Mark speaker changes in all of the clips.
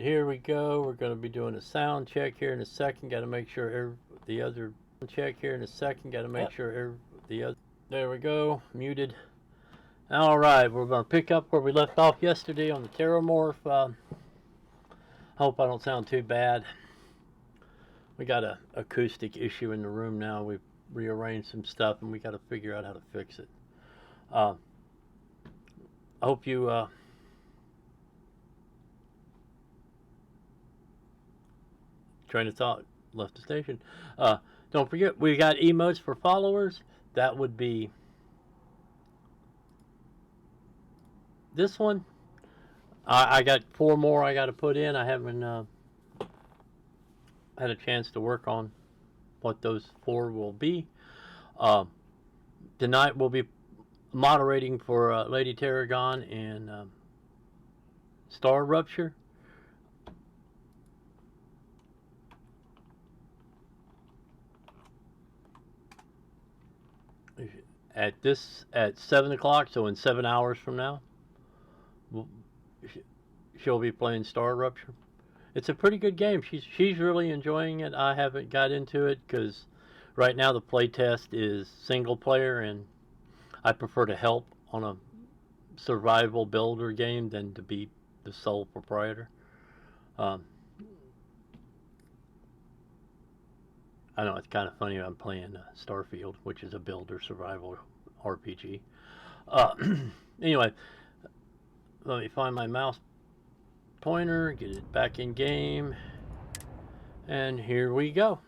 Speaker 1: here we go. We're going to be doing a sound check here in a second. Got to make sure the other check here in a second. Got to make sure the other. There we go. Muted. All right, we're going to pick up where we left off yesterday on the Terramorph. Hope I don't sound too bad. We got a acoustic issue in the room now. We've rearranged some stuff and we got to figure out how to fix it. I hope you train of thought left the station. Don't forget, we got emotes for followers. That would be this one. I got 4 more I got to put in. I haven't had a chance to work on what those 4 will be. Tonight we'll be moderating for Lady Tarragon and Star Rupture. At 7 o'clock, so in 7 hours from now, she'll be playing Star Rupture. It's a pretty good game. She's really enjoying it. I haven't got into it because right now the playtest is single player, and I prefer to help on a survival builder game than to be the sole proprietor. I know it's kind of funny. I'm playing Starfield, which is a builder survival RPG. Anyway, let me find my mouse pointer, get it back in game, and here we go.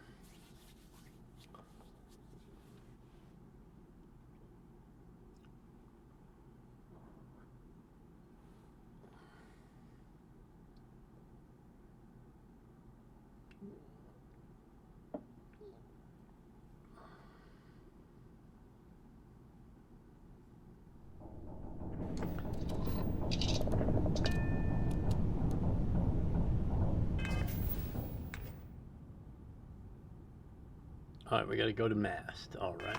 Speaker 1: All right, we got to go to mast. All right.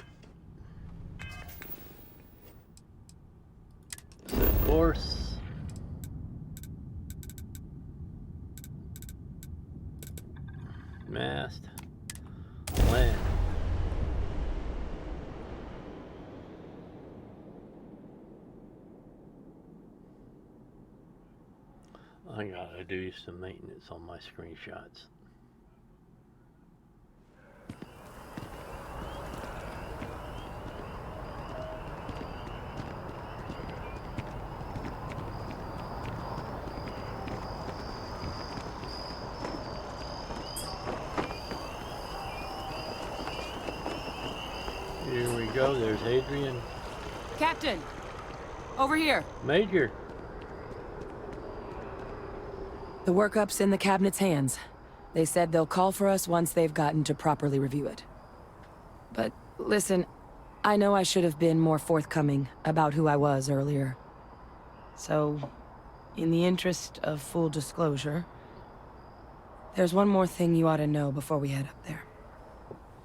Speaker 1: Set course. Mast. Land. I gotta do some maintenance on my screenshots. Here we go. There's Adrian.
Speaker 2: Captain, over here.
Speaker 1: Major.
Speaker 2: The workup's in the cabinet's hands. They said they'll call for us once they've gotten to properly review it. But listen, I know I should have been more forthcoming about who I was earlier. So, in the interest of full disclosure, there's one more thing you ought to know before we head up there.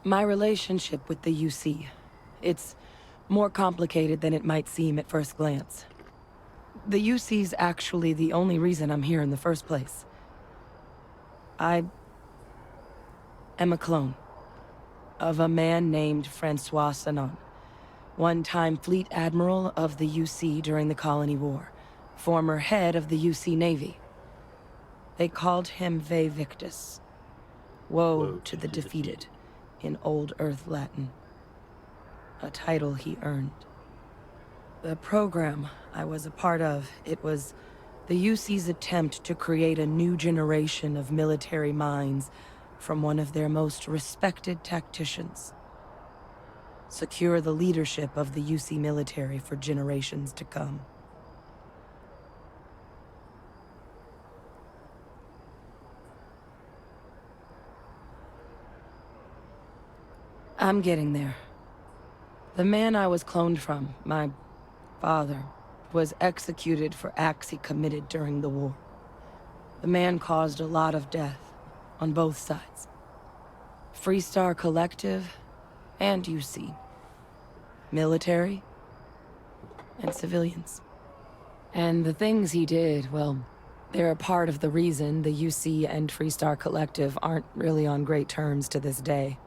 Speaker 2: My relationship with the UC, it's more complicated than it might seem at first glance. The UC's actually the only reason I'm here in the first place. I am a clone of a man named Francois Sanon, one-time fleet admiral of the UC during the Colony War, former head of the UC Navy. They called him Ve Victus, woe to the defeated, in Old Earth Latin, a title he earned. The program I was a part of, it was the UC's attempt to create a new generation of military minds from one of their most respected tacticians. Secure the leadership of the UC military for generations to come. I'm getting there. The man I was cloned from, my father, was executed for acts he committed during the war. The man caused a lot of death, on both sides. Freestar Collective and UC. Military and civilians. And the things he did, well, They're a part of the reason the UC and Freestar Collective aren't really on great terms to this day.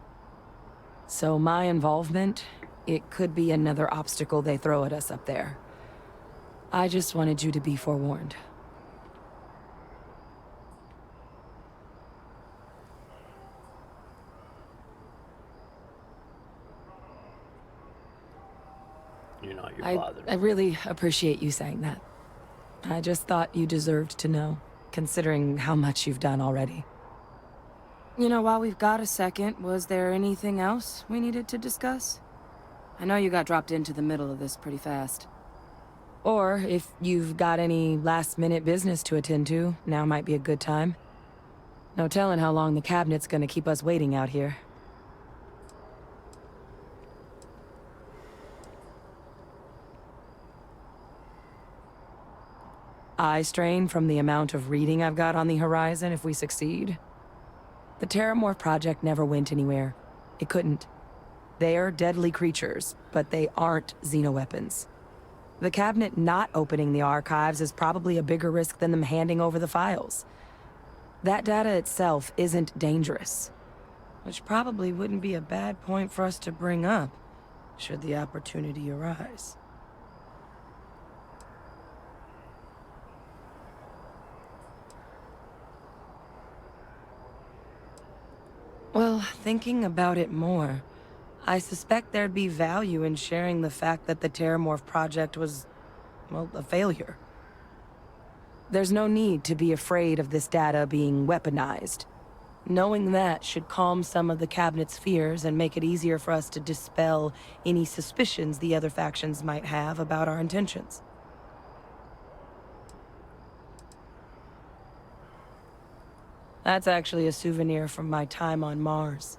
Speaker 2: So my involvement, it could be another obstacle they throw at us up there. I just wanted you to be forewarned.
Speaker 1: You're not your father.
Speaker 2: I really appreciate you saying that. I just thought you deserved to know, considering how much you've done already. You know, while we've got a second, was there anything else we needed to discuss? I know you got dropped into the middle of this pretty fast. Or if you've got any last-minute business to attend to, now might be a good time. No telling how long the cabinet's gonna keep us waiting out here. Eye strain from the amount of reading I've got on the horizon if we succeed. The Terramorph project never went anywhere. It couldn't. They're deadly creatures, but they aren't xenoweapons. The cabinet not opening the archives is probably a bigger risk than them handing over the files. That data itself isn't dangerous. Which probably wouldn't be a bad point for us to bring up, should the opportunity arise. Well, thinking about it more, I suspect there'd be value in sharing the fact that the Terramorph project was, well, a failure. There's no need to be afraid of this data being weaponized. Knowing that should calm some of the cabinet's fears and make it easier for us to dispel any suspicions the other factions might have about our intentions. That's actually a souvenir from my time on Mars.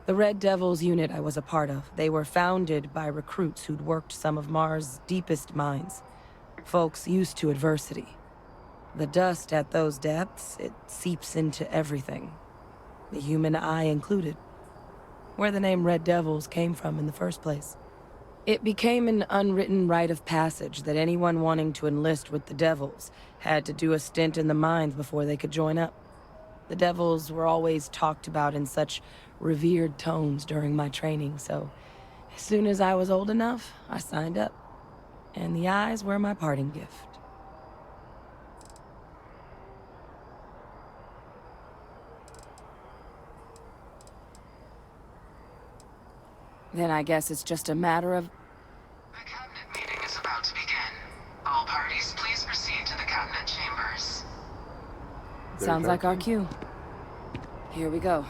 Speaker 2: The Red Devils unit I was a part of, they were founded by recruits who'd worked some of Mars' deepest mines. Folks used to adversity. The dust at those depths, it seeps into everything. The human eye included. Where the name Red Devils came from in the first place. It became an unwritten rite of passage that anyone wanting to enlist with the Devils had to do a stint in the mines before they could join up. The Devils were always talked about in such revered tones during my training, so as soon as I was old enough, I signed up. And the eyes were my parting gift. Then I guess it's just a matter of...
Speaker 3: The cabinet meeting is about to begin. All parties, please proceed to the cabinet chambers.
Speaker 2: Sounds like our cue. Here we go.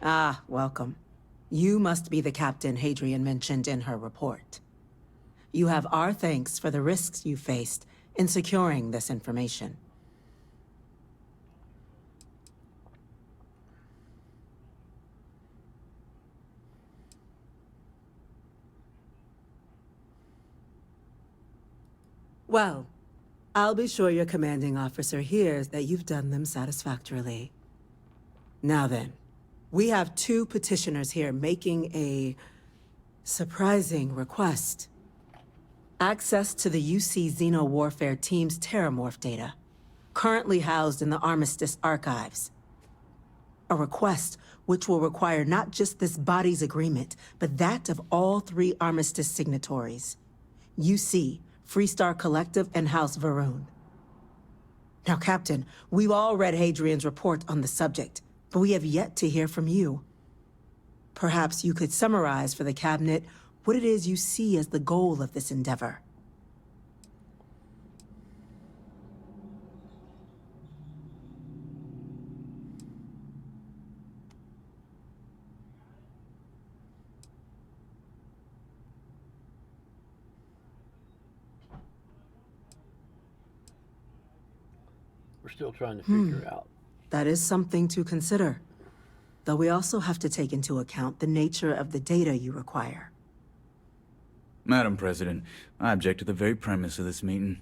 Speaker 4: Ah, welcome. You must be the Captain Hadrian mentioned in her report. You have our thanks for the risks you faced in securing this information. Well, I'll be sure your commanding officer hears that you've done them satisfactorily. Now then, we have two petitioners here making a surprising request. Access to the UC Xeno Warfare Team's Terramorph data, currently housed in the Armistice archives. A request which will require not just this body's agreement, but that of all 3 armistice signatories. UC, Freestar Collective, and House Varun. Now, Captain, we've all read Hadrian's report on the subject, but we have yet to hear from you. Perhaps you could summarize for the Cabinet what it is you see as the goal of this endeavor.
Speaker 1: We're still trying to figure out.
Speaker 4: That is something to consider, though we also have to take into account the nature of the data you require.
Speaker 5: Madam President, I object to the very premise of this meeting.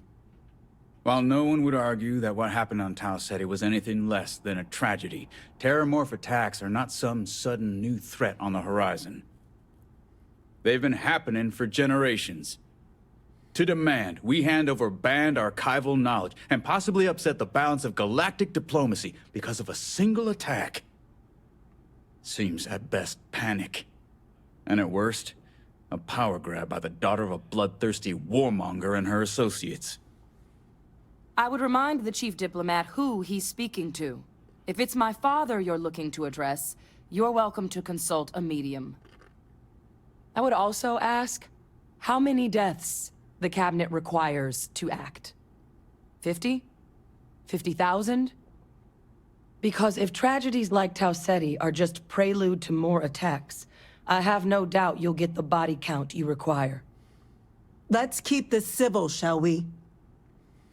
Speaker 5: While no one would argue that what happened on Tau Ceti was anything less than a tragedy, terramorph attacks are not some sudden new threat on the horizon. They've been happening for generations. To demand we hand over banned archival knowledge and possibly upset the balance of galactic diplomacy because of a single attack seems at best panic, and at worst, a power grab by the daughter of a bloodthirsty warmonger and her associates.
Speaker 2: I would remind the Chief Diplomat who he's speaking to. If it's my father you're looking to address, you're welcome to consult a medium. I would also ask, how many deaths the Cabinet requires to act? 50? 50,000? Because if tragedies like Tau Ceti are just prelude to more attacks, I have no doubt you'll get the body count you require.
Speaker 4: Let's keep this civil, shall we?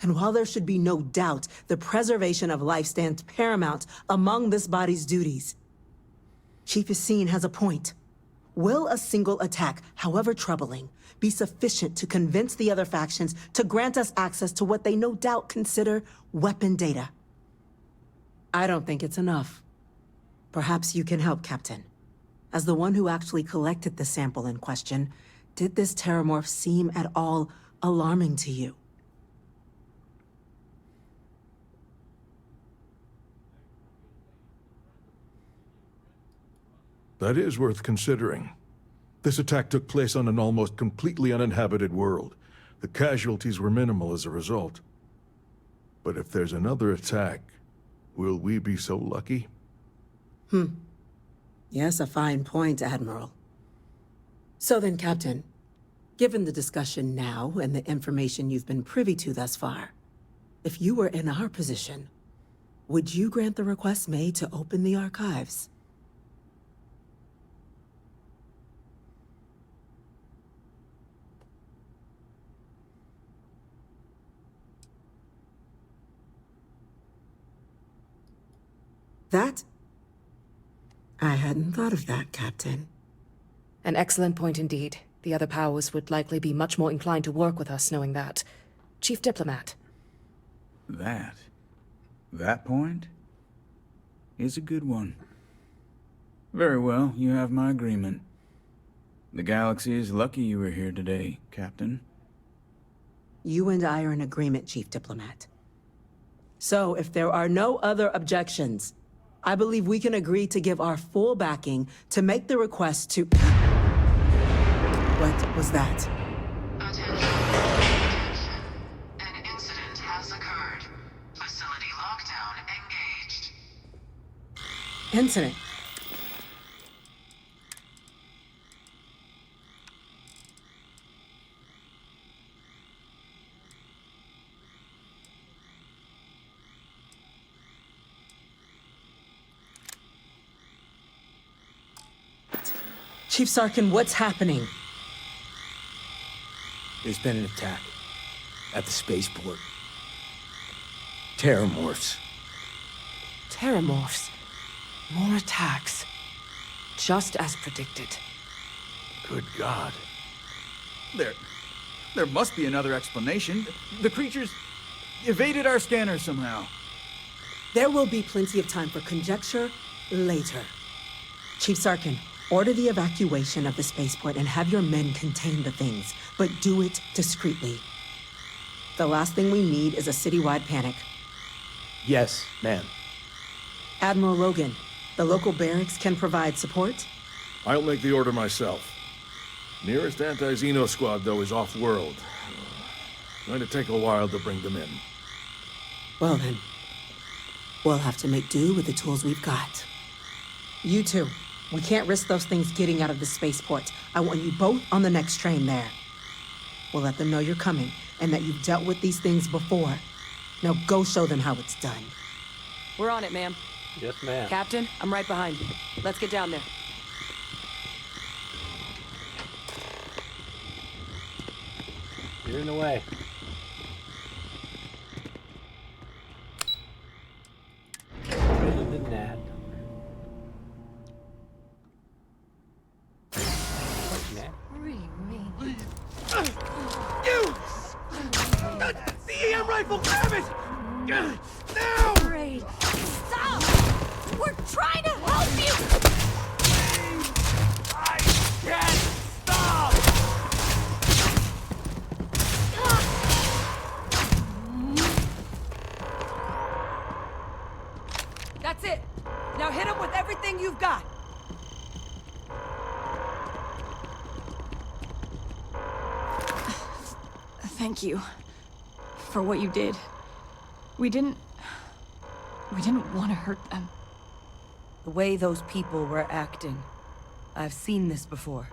Speaker 4: And while there should be no doubt the preservation of life stands paramount among this body's duties, Chief Yassine has a point. Will a single attack, however troubling, be sufficient to convince the other factions to grant us access to what they no doubt consider weapon data? I don't think it's enough. Perhaps you can help, Captain. As the one who actually collected the sample in question, did this terramorph seem at all alarming to you?
Speaker 6: That is worth considering. This attack took place on an almost completely uninhabited world. The casualties were minimal as a result. But if there's another attack, will we be so lucky?
Speaker 4: Yes, a fine point, Admiral. So then, Captain, given the discussion now and the information you've been privy to thus far, if you were in our position, would you grant the request made to open the archives? I hadn't thought of that, Captain.
Speaker 7: An excellent point indeed. The other powers would likely be much more inclined to work with us knowing that. Chief Diplomat.
Speaker 5: That point is a good one. Very well, you have my agreement. The galaxy is lucky you were here today, Captain.
Speaker 4: You and I are in agreement, Chief Diplomat. So, if there are no other objections, I believe we can agree to give our full backing to make the request to... What was that?
Speaker 3: Attention. Attention. An incident has occurred. Facility lockdown engaged.
Speaker 4: Incident. Chief Sarkin, what's happening?
Speaker 8: There's been an attack at the spaceport. Terramorphs.
Speaker 7: Terramorphs. More attacks. Just as predicted.
Speaker 6: Good God.
Speaker 5: There must be another explanation. The creatures evaded our scanner somehow.
Speaker 4: There will be plenty of time for conjecture later. Chief Sarkin, order the evacuation of the spaceport and have your men contain the things, but do it discreetly. The last thing we need is a citywide panic.
Speaker 8: Yes, ma'am.
Speaker 4: Admiral Logan, The local barracks can provide support?
Speaker 6: I'll make the order myself. Nearest anti-Xeno squad, though, is off-world. Going to take a while to bring them in.
Speaker 4: Well then, we'll have to make do with the tools we've got. You two, we can't risk those things getting out of the spaceport. I want you both on the next train there. We'll let them know you're coming, and that you've dealt with these things before. Now go show them how it's done.
Speaker 2: We're on it, ma'am.
Speaker 1: Yes, ma'am.
Speaker 2: Captain, I'm right behind you. Let's get down there.
Speaker 1: You're in the way. Better than that. Like that.
Speaker 8: The EM rifle, grab it! Now!
Speaker 9: Great. Stop! We're trying to help you!
Speaker 8: I can't stop!
Speaker 2: That's it. Now hit him with everything you've got.
Speaker 9: Thank you for what you did. We didn't want to hurt them.
Speaker 2: The way those people were acting, I've seen this before.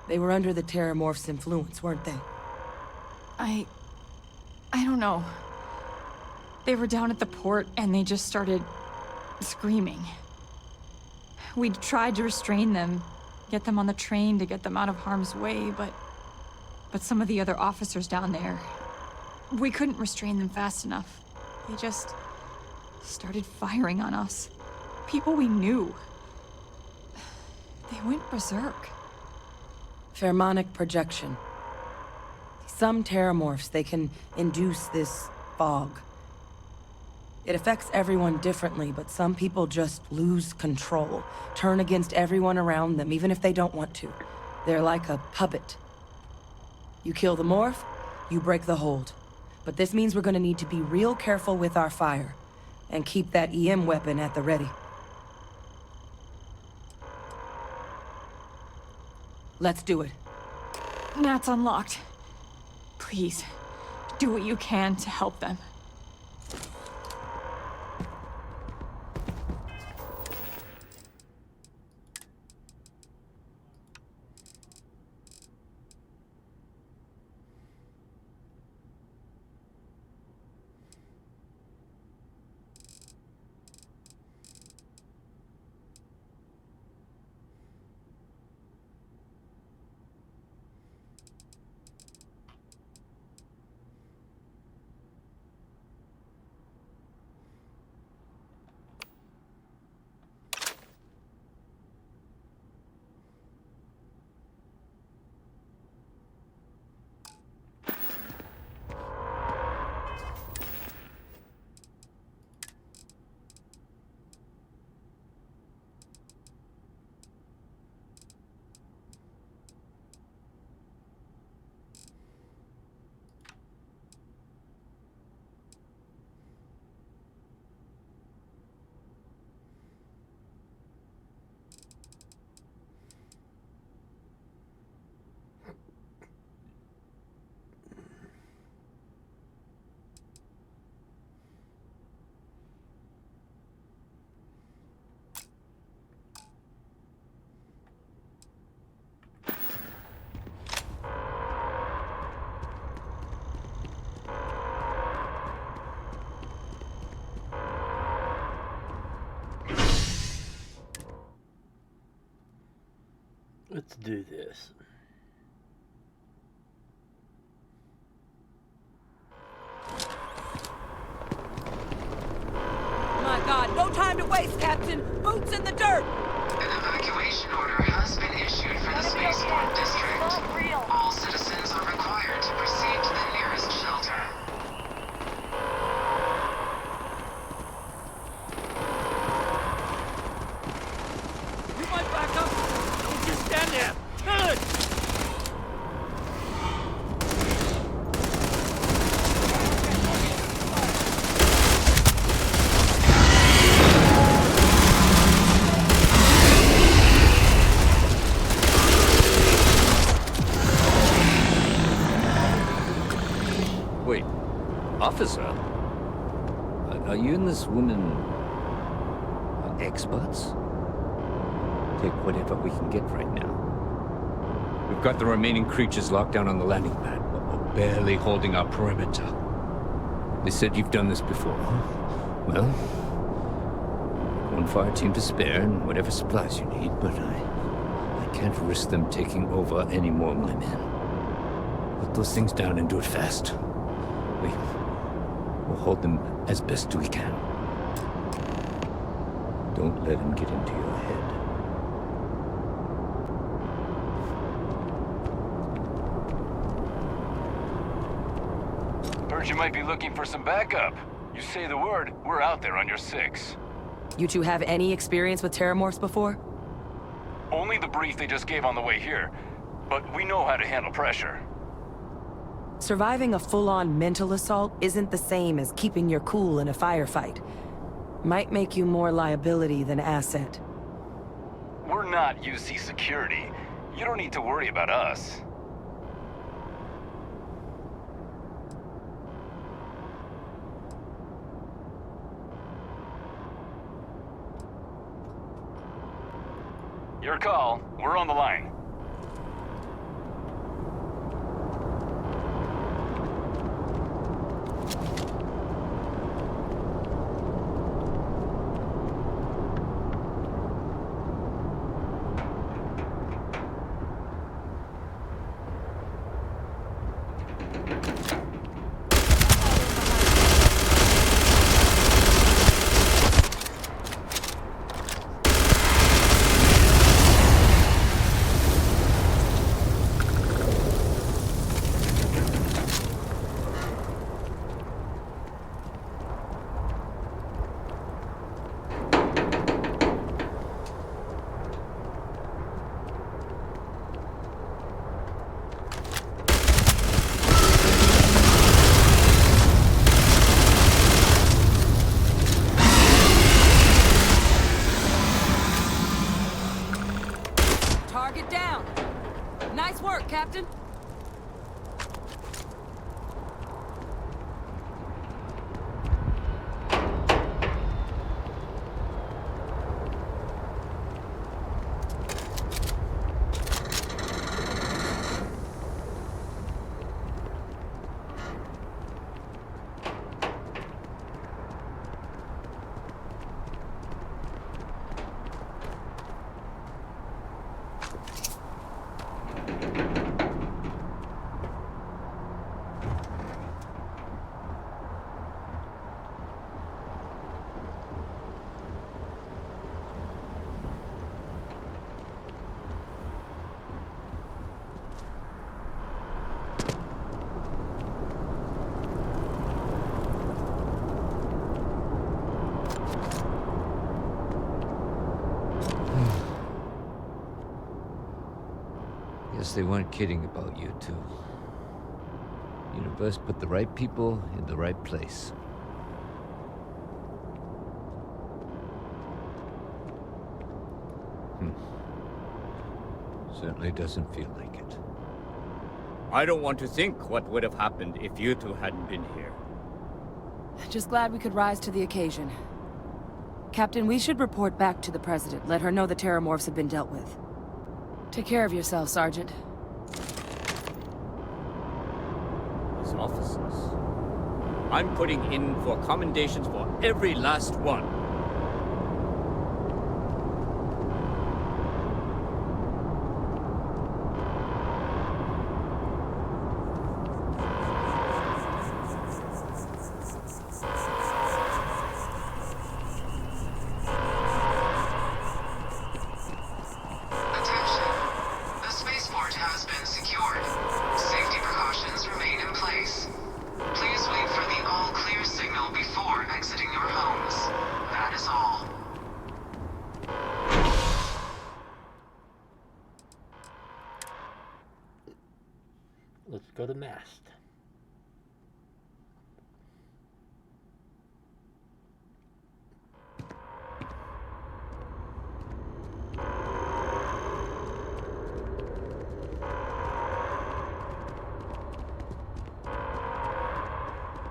Speaker 2: They were under the Terramorph's influence, weren't they?
Speaker 9: I don't know. They were down at the port and they just started screaming. We tried to restrain them, get them on the train to get them out of harm's way, but some of the other officers down there, we couldn't restrain them fast enough. They just started firing on us. People we knew. They went berserk.
Speaker 2: Pheromonic projection. Some Terramorphs, they can induce this fog. It affects everyone differently, but some people just lose control, turn against everyone around them, even if they don't want to. They're like a puppet. You kill the morph, you break the hold. But this means we're gonna need to be real careful with our fire, and keep that EM weapon at the ready. Let's do it.
Speaker 9: Nat's unlocked. Please, do what you can to help them.
Speaker 1: Let's do this.
Speaker 2: My God, no time to waste, Captain! Boots in the dirt!
Speaker 3: An evacuation order has been issued for the spaceport district. All citizens are required to proceed to the nearest shelter.
Speaker 8: You might back up! Don't just stand there! Good!
Speaker 10: officer. Are you and this woman experts? Take whatever we can get right now. We've got the remaining creatures locked down on the landing pad, but we're barely holding our perimeter. They said you've done this before. Well, one fire team to spare and whatever supplies you need, but I can't risk them taking over any more of my men. Put those things down and do it fast. We'll hold them as best we can. Don't let them get into your head.
Speaker 11: Heard you might be looking for some backup. You say the word, we're out there on your 6.
Speaker 2: You two have any experience with terramorphs before?
Speaker 11: Only the brief they just gave on the way here, but we know how to handle pressure.
Speaker 2: Surviving a full-on mental assault isn't the same as keeping your cool in a firefight. Might make you more liability than asset.
Speaker 11: We're not UC security. You don't need to worry about us. Your call. We're on the line.
Speaker 2: Target down. Nice work, Captain.
Speaker 10: Guess they weren't kidding about you two. Universe put the right people in the right place. Certainly doesn't feel like it.
Speaker 12: I don't want to think what would have happened if you two hadn't been here.
Speaker 2: Just glad we could rise to the occasion. Captain, we should report back to the President. Let her know the terramorphs have been dealt with. Take care of yourself, Sergeant.
Speaker 12: As officers, I'm putting in for commendations for every last one.
Speaker 1: Let's go to mast.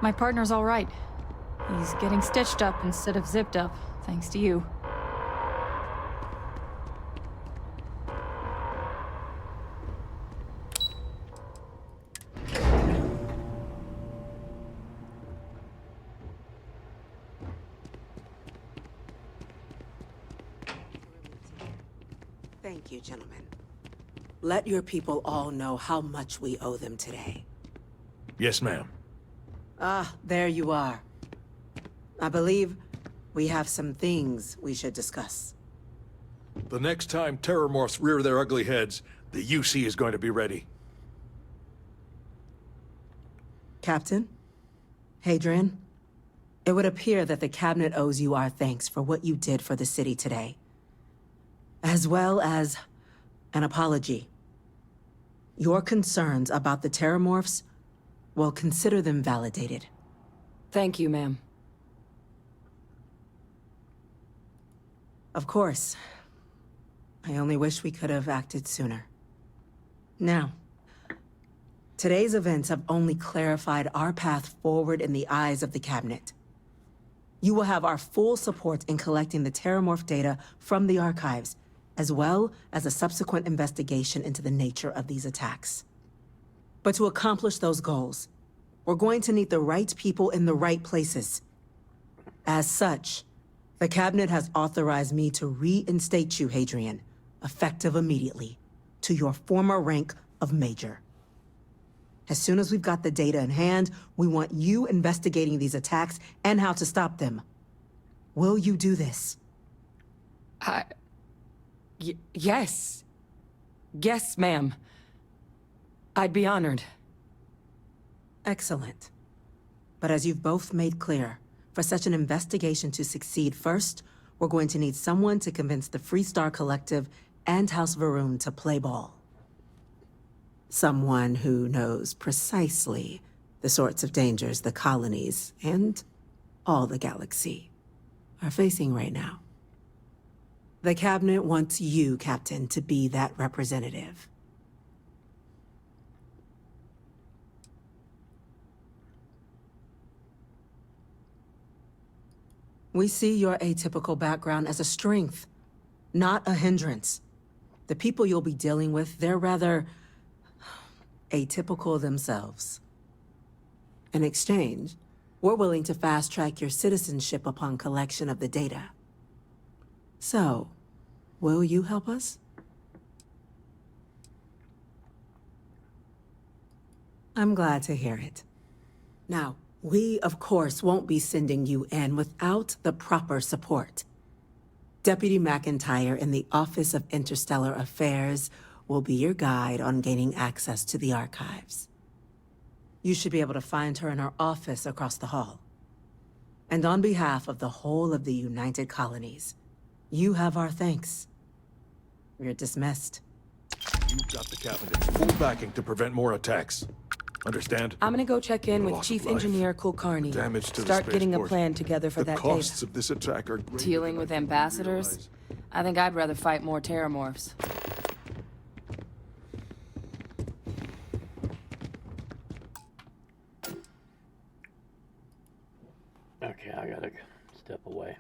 Speaker 9: My partner's all right. He's getting stitched up instead of zipped up, thanks to you.
Speaker 4: Thank you, gentlemen. Let your people all know how much we owe them today.
Speaker 6: Yes, ma'am.
Speaker 4: Ah, there you are. I believe we have some things we should discuss.
Speaker 6: The next time terrormorphs rear their ugly heads, the UC is going to be ready.
Speaker 4: Captain? Hadrian? It would appear that the Cabinet owes you our thanks for what you did for the city today. As well as an apology. Your concerns about the terrormorphs, well, consider them validated.
Speaker 2: Thank you, ma'am.
Speaker 4: Of course. I only wish we could have acted sooner. Now, today's events have only clarified our path forward in the eyes of the Cabinet. You will have our full support in collecting the terrormorph data from the archives, as well as a subsequent investigation into the nature of these attacks. But to accomplish those goals, we're going to need the right people in the right places. As such, the Cabinet has authorized me to reinstate you, Hadrian, effective immediately, to your former rank of Major. As soon as we've got the data in hand, we want you investigating these attacks and how to stop them. Will you do this?
Speaker 2: Yes. Yes, ma'am. I'd be honored.
Speaker 4: Excellent. But as you've both made clear, for such an investigation to succeed first, we're going to need someone to convince the Freestar Collective and House Varun to play ball. Someone who knows precisely the sorts of dangers the colonies and all the galaxy are facing right now. The Cabinet wants you, Captain, to be that representative. We see your atypical background as a strength, not a hindrance. The people you'll be dealing with, they're rather atypical themselves. In exchange, we're willing to fast-track your citizenship upon collection of the data. So, will you help us? I'm glad to hear it. Now, we, of course, won't be sending you in without the proper support. Deputy McIntyre in the Office of Interstellar Affairs will be your guide on gaining access to the archives. You should be able to find her in her office across the hall. And on behalf of the whole of the United Colonies, you have our thanks. You're dismissed.
Speaker 6: You've got the Cabinet's full backing to prevent more attacks. Understand?
Speaker 2: I'm gonna go check in with
Speaker 6: Loss of
Speaker 2: Chief
Speaker 6: life,
Speaker 2: Engineer Kulkarni.
Speaker 6: damage to the
Speaker 2: Start getting a
Speaker 6: spaceport.
Speaker 2: plan together for
Speaker 6: The
Speaker 2: that
Speaker 6: costs
Speaker 2: data.
Speaker 6: of this attack are greater
Speaker 2: Dealing
Speaker 6: than
Speaker 2: with
Speaker 6: I think you
Speaker 2: ambassadors?
Speaker 6: realize.
Speaker 2: I think I'd rather fight more terrormorphs.
Speaker 1: Okay, I gotta step away.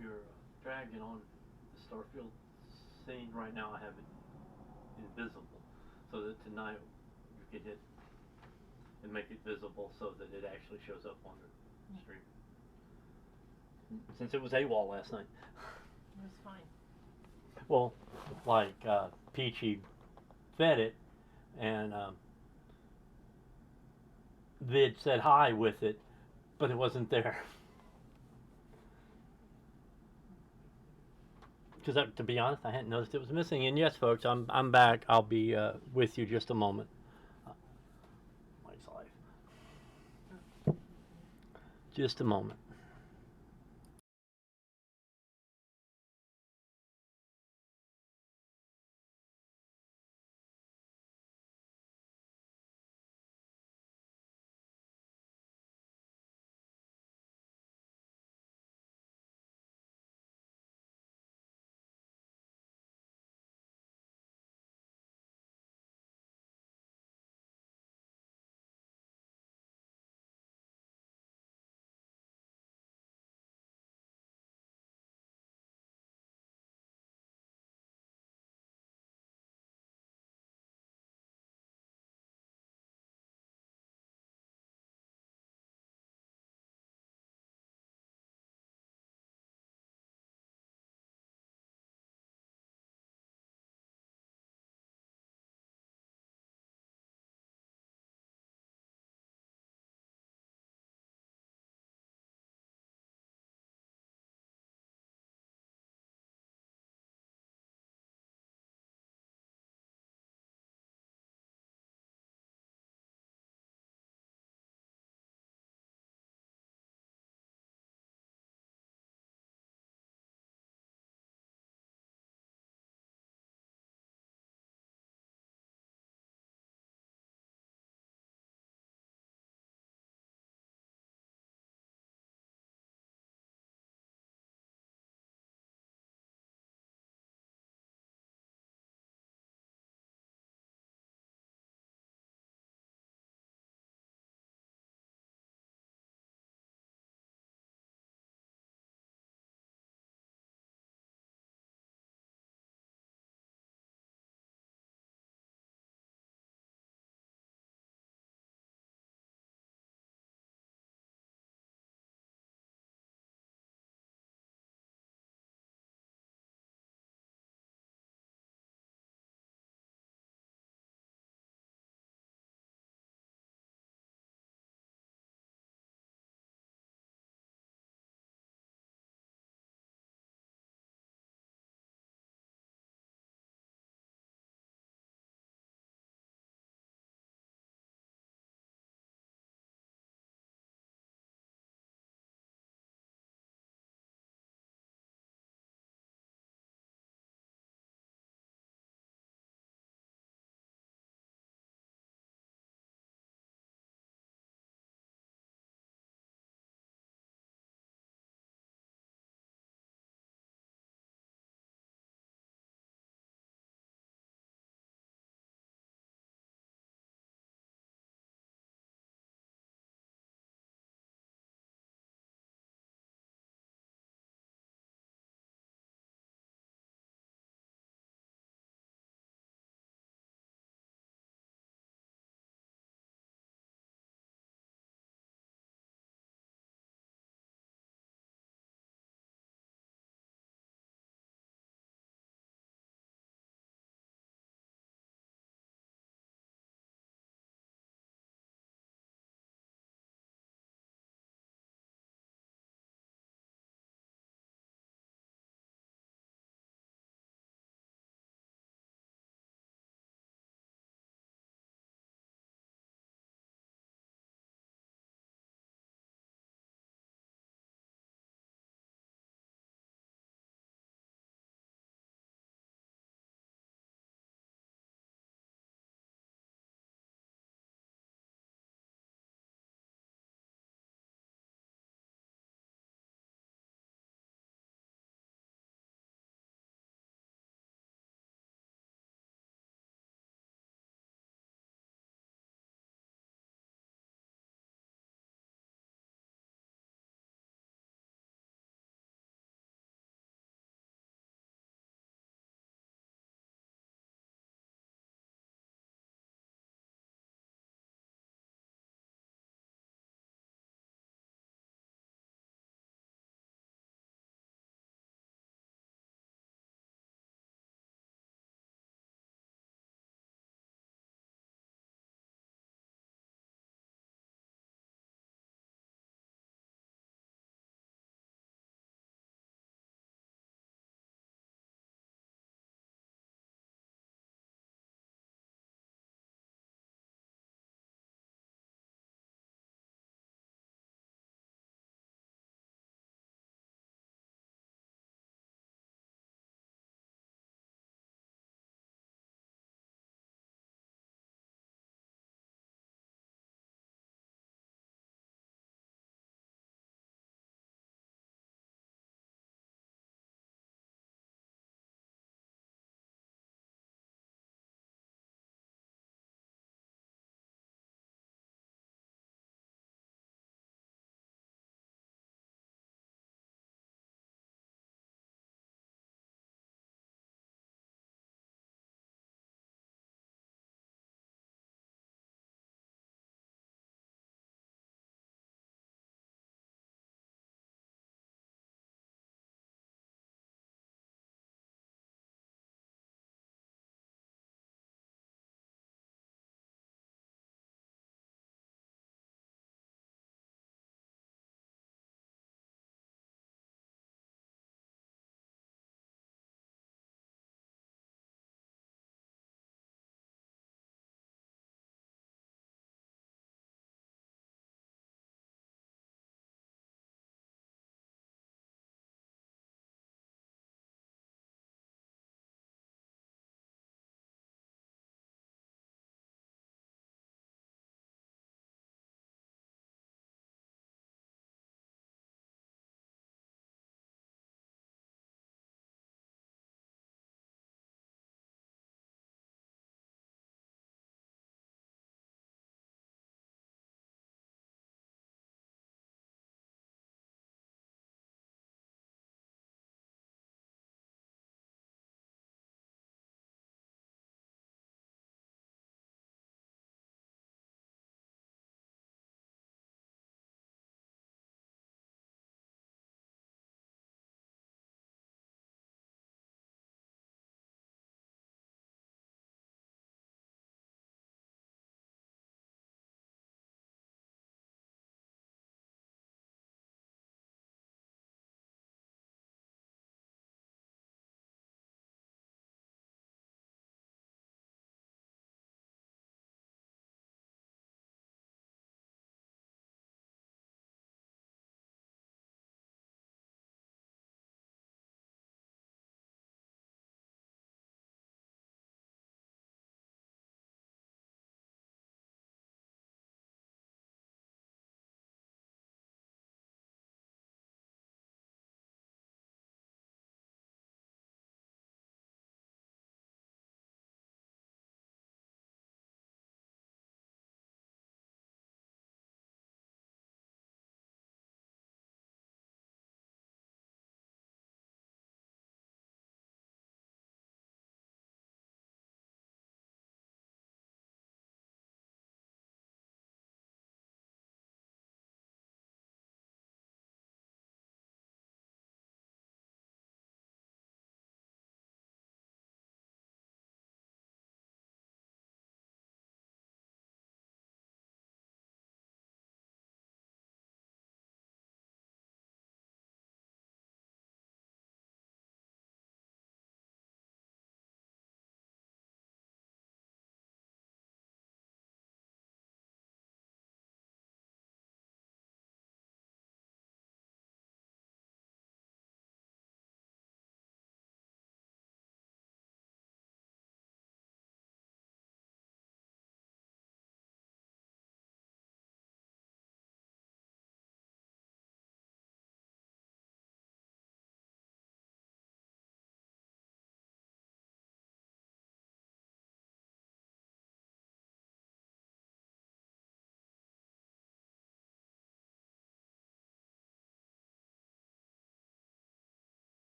Speaker 1: your dragon on the Starfield scene right now. I have it invisible, so that tonight you can hit and make it visible so that it actually shows up on the stream. Since it was AWOL last night.
Speaker 13: It was fine.
Speaker 1: Well, like Peachy fed it, and Vid said hi with it, but it wasn't there. Because to be honest, I hadn't noticed it was missing. And yes, folks, I'm back. I'll be with you just a moment. Mike's life. Just a moment.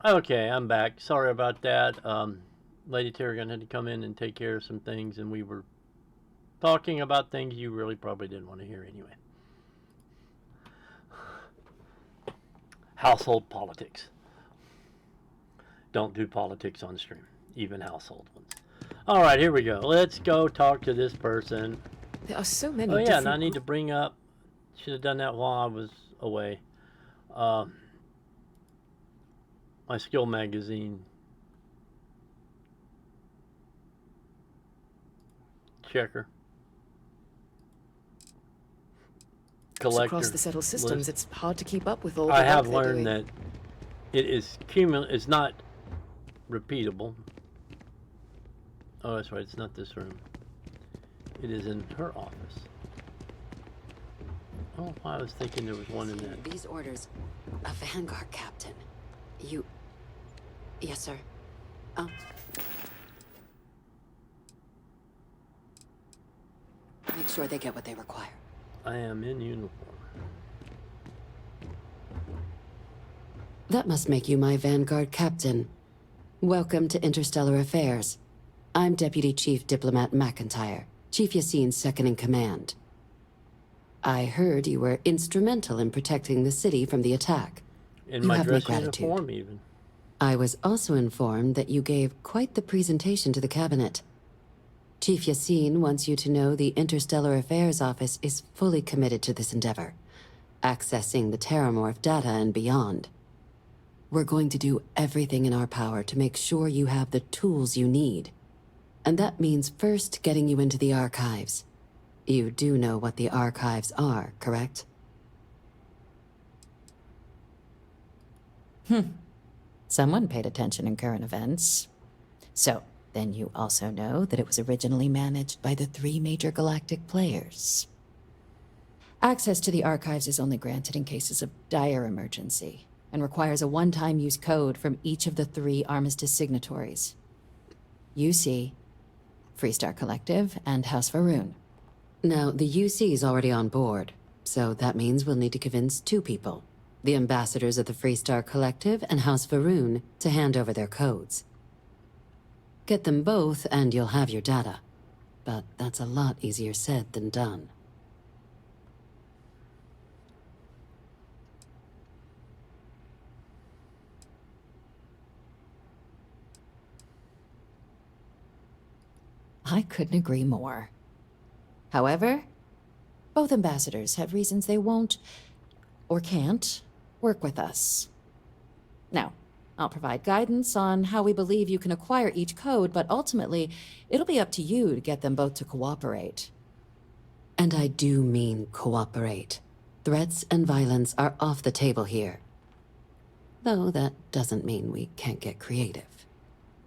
Speaker 1: Okay, I'm back. Sorry about that. Lady Tarragon had to come in and take care of some things, and we were talking about things you really probably didn't want to hear anyway. Household politics. Don't do politics on stream, even household ones. All right, here we go. Let's go talk to this person.
Speaker 7: There are so many
Speaker 1: Oh yeah,
Speaker 7: different...
Speaker 1: and I need to bring up, should have done that while I was away, my skill magazine checker. Collector
Speaker 7: Across the settled systems,
Speaker 1: list.
Speaker 7: it's hard to keep up with all the
Speaker 1: I
Speaker 7: work
Speaker 1: have
Speaker 7: they're
Speaker 1: learned
Speaker 7: doing.
Speaker 1: that it is it's not repeatable. Oh, that's right, it's not this room. It is in her office. Oh, I was thinking there was one in that.
Speaker 13: These orders. A Vanguard captain. You... Yes, sir. Oh. Make sure they get what they require.
Speaker 1: I am in uniform.
Speaker 13: That must make you my Vanguard captain. Welcome to Interstellar Affairs. I'm Deputy Chief Diplomat McIntyre, Chief Yassine's second-in-command. I heard you were instrumental in protecting the city from the attack.
Speaker 1: In
Speaker 13: You
Speaker 1: my
Speaker 13: have my
Speaker 1: dress
Speaker 13: gratitude.
Speaker 1: uniform, even.
Speaker 13: I was also informed that you gave quite the presentation to the cabinet. Chief Yassine wants you to know the Interstellar Affairs Office is fully committed to this endeavor, accessing the Terramorph data and beyond. We're going to do everything in our power to make sure you have the tools you need. And that means first getting you into the archives. You do know what the archives are, correct?
Speaker 14: Someone paid attention in current events. So, then you also know that it was originally managed by the 3 major galactic players. Access to the archives is only granted in cases of dire emergency, and requires a one-time use code from each of the 3 Armistice signatories. UC, Freestar Collective, and House Varun.
Speaker 13: Now, the UC is already on board, so that means we'll need to convince 2 people. The ambassadors of the Freestar Collective and House Varun to hand over their codes. Get them both and you'll have your data. But that's a lot easier said than done.
Speaker 14: I couldn't agree more. However, both ambassadors have reasons they won't, or can't, work with us. Now, I'll provide guidance on how we believe you can acquire each code, but ultimately, it'll be up to you to get them both to cooperate.
Speaker 13: And I do mean cooperate. Threats and violence are off the table here. Though that doesn't mean we can't get creative.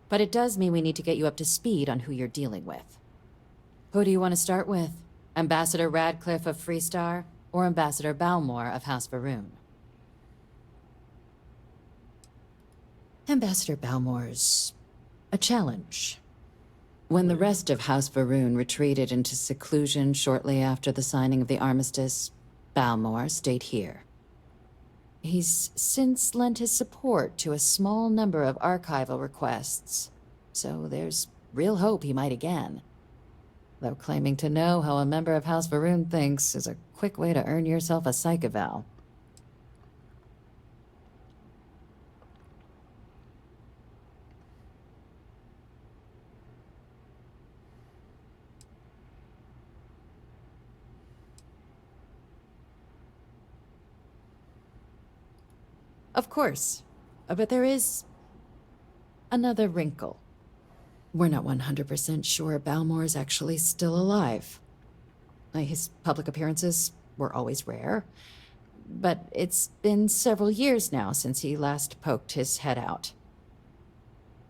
Speaker 14: But it does mean we need to get you up to speed on who you're dealing with. Who do you want to start with? Ambassador Radcliffe of Freestar, or Ambassador Balmore of House Varun? Ambassador Balmore's a challenge. When the rest of House Varun retreated into seclusion shortly after the signing of the armistice, Balmore stayed here. He's since lent his support to a small number of archival requests, so there's real hope he might again. Though claiming to know how a member of House Varun thinks is a quick way to earn yourself a psych eval. Of course, but there is another wrinkle. We're not 100% sure Balmore's actually still alive. His public appearances were always rare, but it's been several years now since he last poked his head out.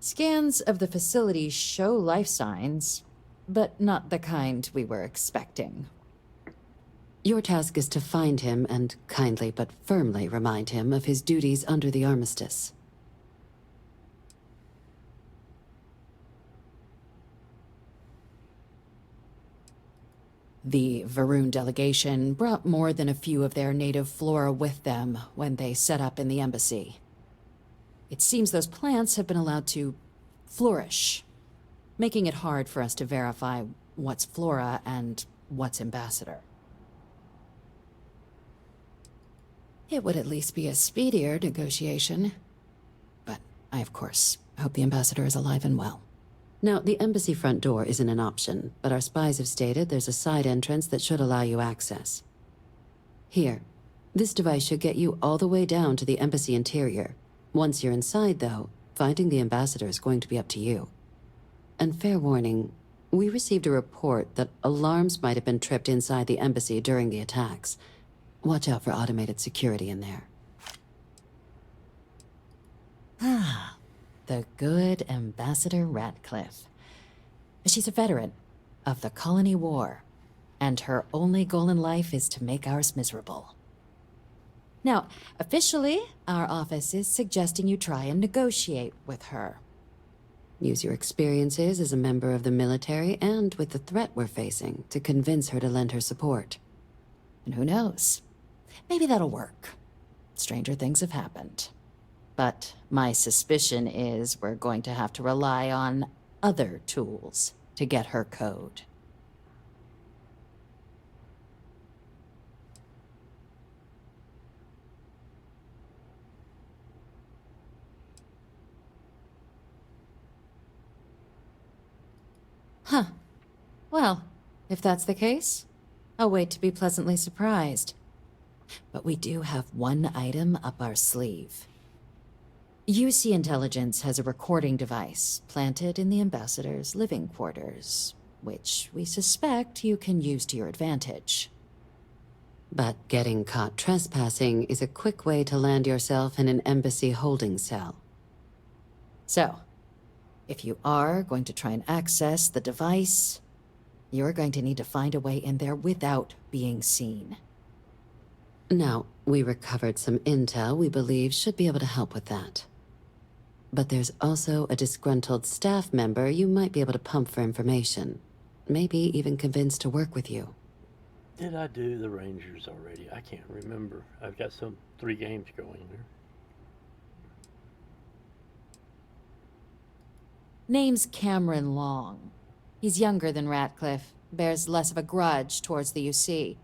Speaker 14: Scans of the facility show life signs, but not the kind we were expecting.
Speaker 13: Your task is to find him and kindly but firmly remind him of his duties under the armistice.
Speaker 14: The Varun delegation brought more than a few of their native flora with them when they set up in the embassy. It seems those plants have been allowed to flourish, making it hard for us to verify what's Flora and what's Ambassador. It would at least be a speedier negotiation. But I, of course, hope the Ambassador is alive and well.
Speaker 13: Now, the embassy front door isn't an option, but our spies have stated there's a side entrance that should allow you access. Here, this device should get you all the way down to the embassy interior. Once you're inside, though, finding the Ambassador is going to be up to you. And fair warning, we received a report that alarms might have been tripped inside the embassy during the attacks. Watch out for automated security in there.
Speaker 14: Ah, the good Ambassador Ratcliffe. She's a veteran of the Colony War, and her only goal in life is to make ours miserable. Now, officially, our office is suggesting you try and negotiate with her.
Speaker 13: Use your experiences as a member of the military and with the threat we're facing to convince her to lend her support.
Speaker 14: And who knows? Maybe that'll work. Stranger things have happened. But my suspicion is we're going to have to rely on other tools to get her code. Huh. Well, if that's the case, I'll wait to be pleasantly surprised. But we do have one item up our sleeve. UC Intelligence has a recording device planted in the Ambassador's living quarters, which we suspect you can use to your advantage.
Speaker 13: But getting caught trespassing is a quick way to land yourself in an embassy holding cell.
Speaker 14: So, if you are going to try and access the device, you're going to need to find a way in there without being seen.
Speaker 13: Now, we recovered some intel we believe should be able to help with that. But there's also a disgruntled staff member you might be able to pump for information. Maybe even convince to work with you.
Speaker 1: Did I do the Rangers already? I can't remember. I've got 3 games going there.
Speaker 14: Name's Cameron Long. He's younger than Ratcliffe, bears less of a grudge towards the UC.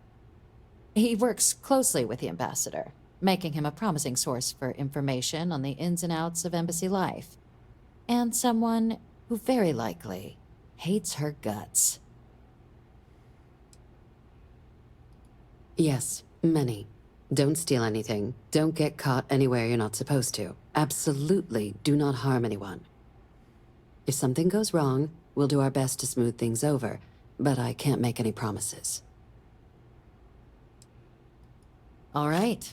Speaker 14: He works closely with the Ambassador, making him a promising source for information on the ins and outs of embassy life. And someone who very likely hates her guts.
Speaker 13: Yes, many. Don't steal anything. Don't get caught anywhere you're not supposed to. Absolutely do not harm anyone. If something goes wrong, we'll do our best to smooth things over, but I can't make any promises.
Speaker 14: All right.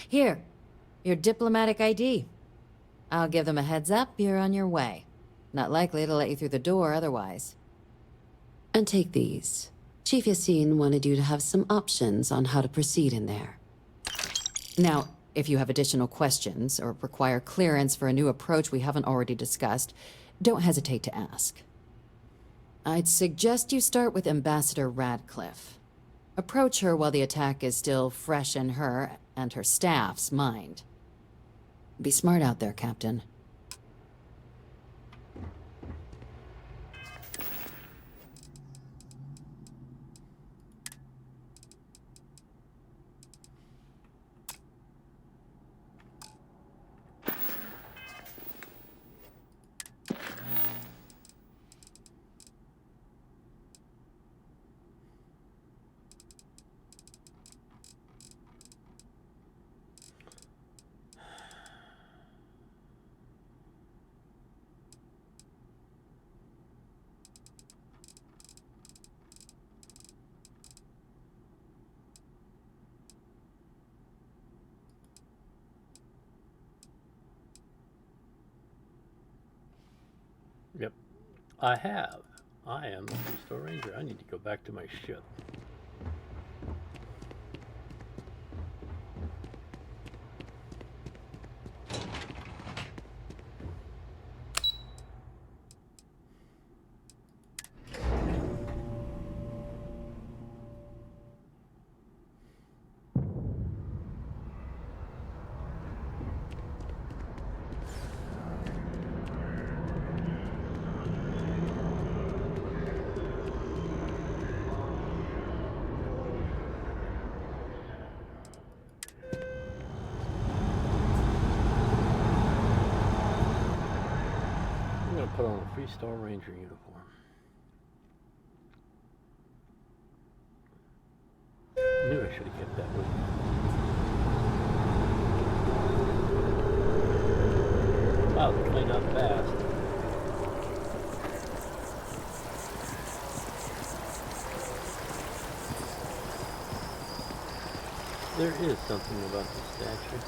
Speaker 14: Here, your diplomatic ID. I'll give them a heads up you're on your way. Not likely to let you through the door otherwise.
Speaker 13: And take these. Chief Yassine wanted you to have some options on how to proceed in there.
Speaker 14: Now, if you have additional questions or require clearance for a new approach we haven't already discussed, don't hesitate to ask. I'd suggest you start with Ambassador Ratcliffe. Approach her while the attack is still fresh in her and her staff's mind. Be smart out there, Captain.
Speaker 1: Yep, I have. I am a Restore Ranger. I need to go back to my ship. put on a 3-star Ranger uniform. Knew I should have kept that with me. Wow, they cleaned up fast. There is something about this statue.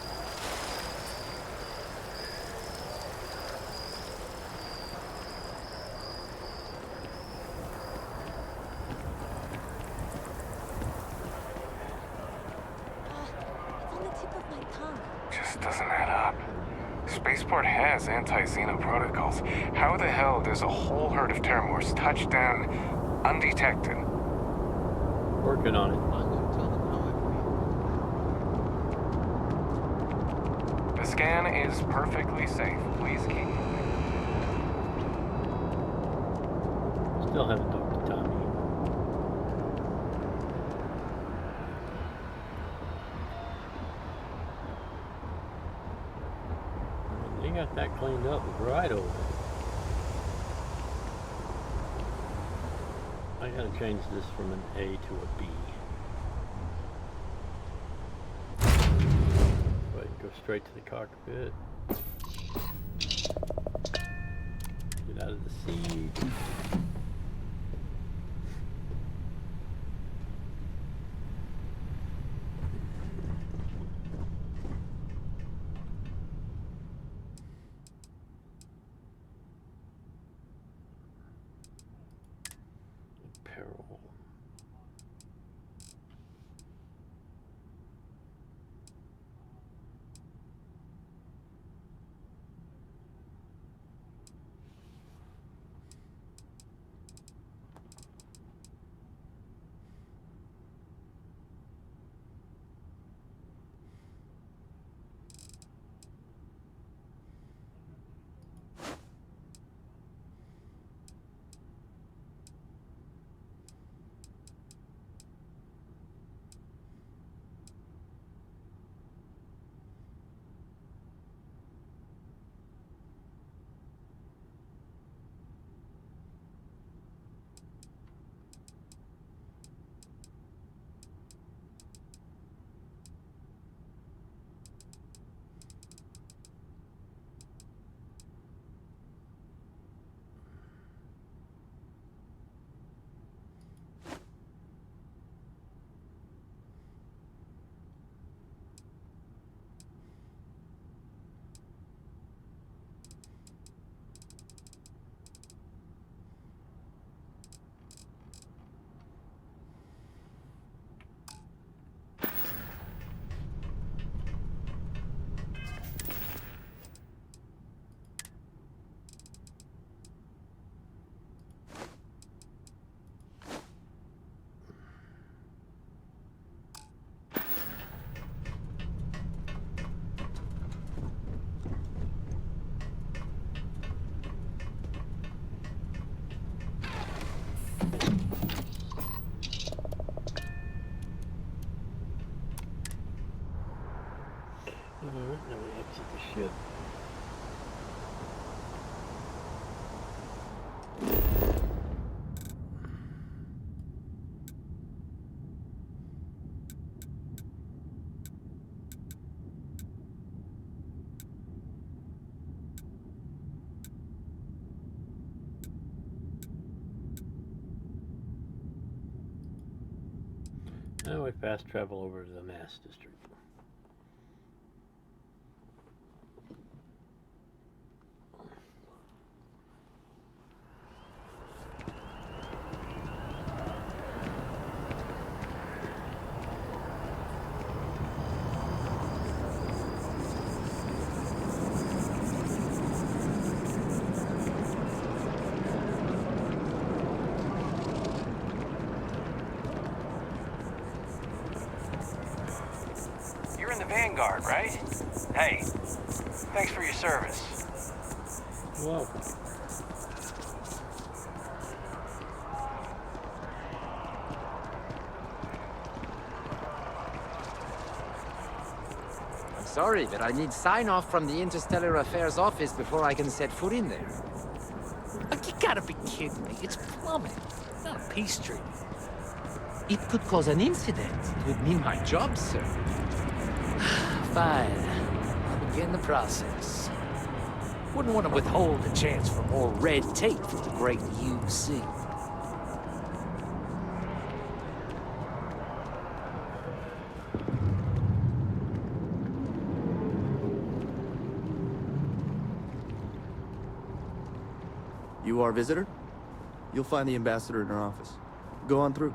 Speaker 15: Just doesn't add up. Spaceport has anti-Xeno protocols. How the hell does a whole herd of Terramors touch down undetected?
Speaker 1: Working on it.
Speaker 15: The scan is perfectly safe. Please keep moving.
Speaker 1: Still haven't talked to Tommy. They got that cleaned up right over there. I gotta change this from an A to a B. Go ahead and go straight to the cockpit. Get out of the seat. Apparel. Alright, now we exit the ship. Now we fast travel over to the Mass District.
Speaker 15: You're in the Vanguard, right? Hey, thanks for your service.
Speaker 1: Welcome.
Speaker 16: I'm sorry, but I need sign-off from the Interstellar Affairs office before I can set foot in there.
Speaker 8: kidding me. It's plumbing, not a peace treaty. It could cause an incident. It would mean my job, sir. Fine. I'll begin the process. Wouldn't want to withhold a chance for more red tape from the great UC.
Speaker 16: You are a visitor? You'll find the ambassador in her office. Go on through.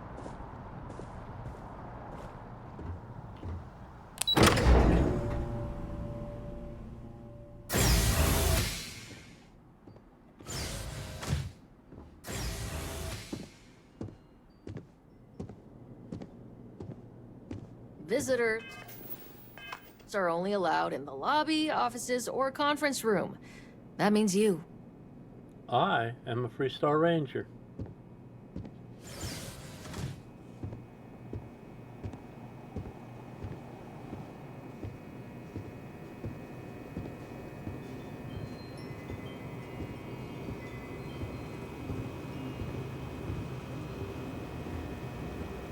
Speaker 14: Visitors are only allowed in the lobby, offices, or conference room. That means you.
Speaker 1: I am a Freestar Ranger.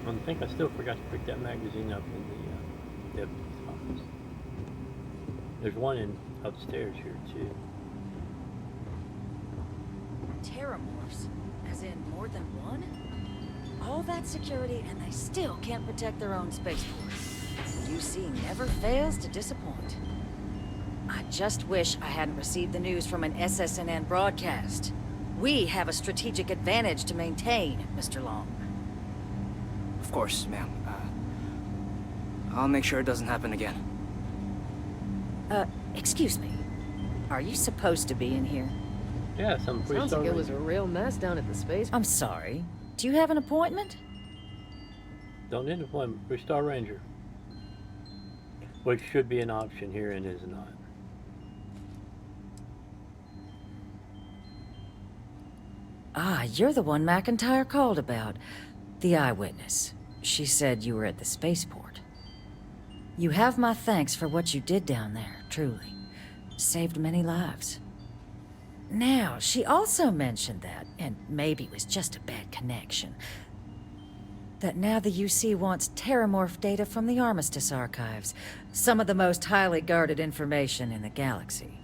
Speaker 1: I think I still forgot to pick that magazine up in the deputy's office. There's one in upstairs here too.
Speaker 17: Terramorphs? As in more than one? All that security and they still can't protect their own spaceport. UC never fails to disappoint. I just wish I hadn't received the news from an SSNN broadcast. We have a strategic advantage to maintain, Mr. Long.
Speaker 18: Of course, ma'am. I'll make sure it doesn't happen again.
Speaker 17: Excuse me. Are you supposed to be in here?
Speaker 1: Yes, I'm Freestar
Speaker 7: Sounds like
Speaker 1: Ranger.
Speaker 7: it was a real mess down at the space.
Speaker 17: I'm sorry. Do you have an appointment?
Speaker 1: Don't need an appointment. Freestar Ranger. Which should be an option here and is not.
Speaker 17: Ah, you're the one McIntyre called about. The eyewitness. She said you were at the spaceport. You have my thanks for what you did down there, truly. Saved many lives. Now, she also mentioned that, and maybe it was just a bad connection, that now the UC wants Terramorph data from the Armistice archives, some of the most highly guarded information in the galaxy,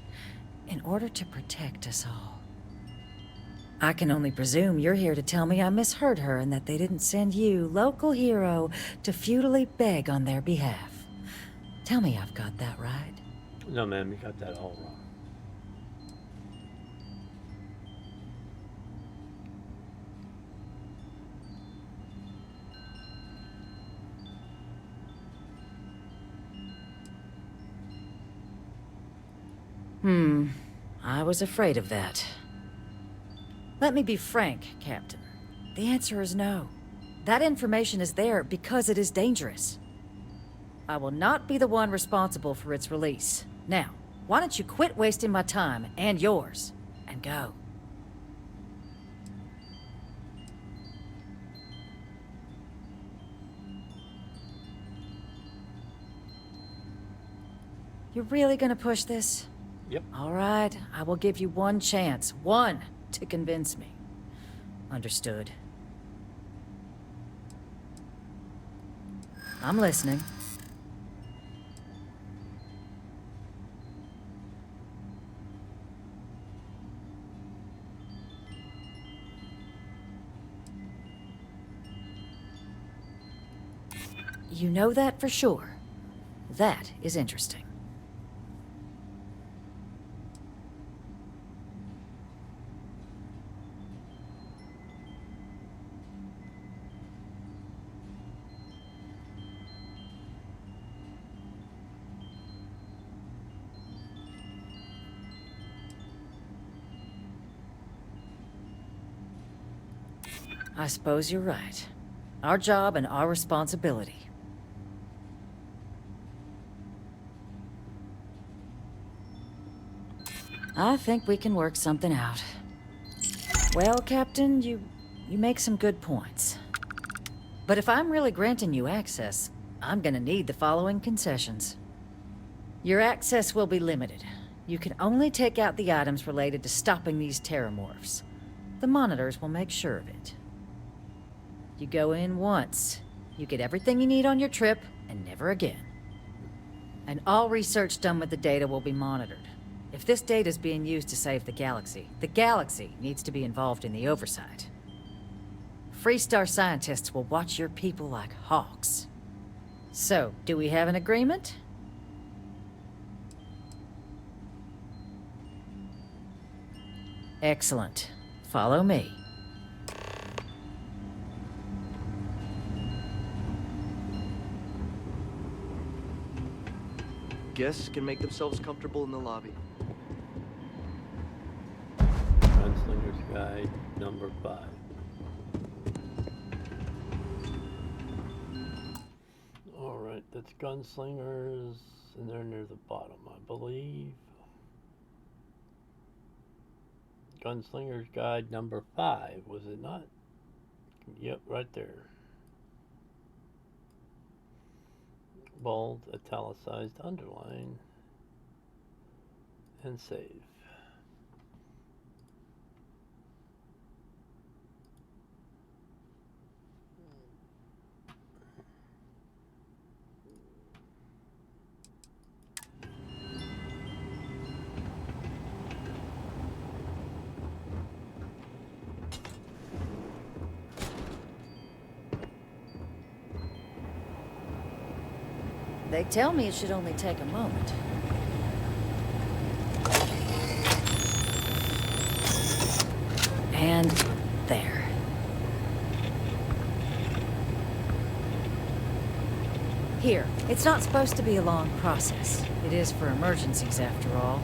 Speaker 17: in order to protect us all. I can only presume you're here to tell me I misheard her and that they didn't send you, local hero, to futilely beg on their behalf. Tell me I've got that right.
Speaker 1: No, ma'am, you got that all wrong.
Speaker 17: I was afraid of that. Let me be frank, Captain. The answer is no. That information is there because it is dangerous. I will not be the one responsible for its release. Now, why don't you quit wasting my time and yours, and go? You're really gonna push this?
Speaker 1: Yep.
Speaker 17: All right, I will give you one chance. One to convince me. Understood. I'm listening. You know that for sure. That is interesting. I suppose you're right. Our job and our responsibility. I think we can work something out. Well, Captain, you make some good points. But if I'm really granting you access, I'm gonna need the following concessions. Your access will be limited. You can only take out the items related to stopping these terramorphs. The monitors will make sure of it. You go in once, you get everything you need on your trip, and never again. And all research done with the data will be monitored. If this data is being used to save the galaxy needs to be involved in the oversight. Freestar scientists will watch your people like hawks. So, do we have an agreement? Excellent. Follow me.
Speaker 16: Guests can make themselves comfortable in the lobby.
Speaker 1: Gunslinger's Guide, number 5. Alright, that's Gunslingers, and they're near the bottom, I believe. Gunslinger's Guide, number 5, was it not? Yep, right there. Bold, italicized, underline, and save.
Speaker 17: They tell me it should only take a moment. And there. Here, it's not supposed to be a long process. It is for emergencies, after all.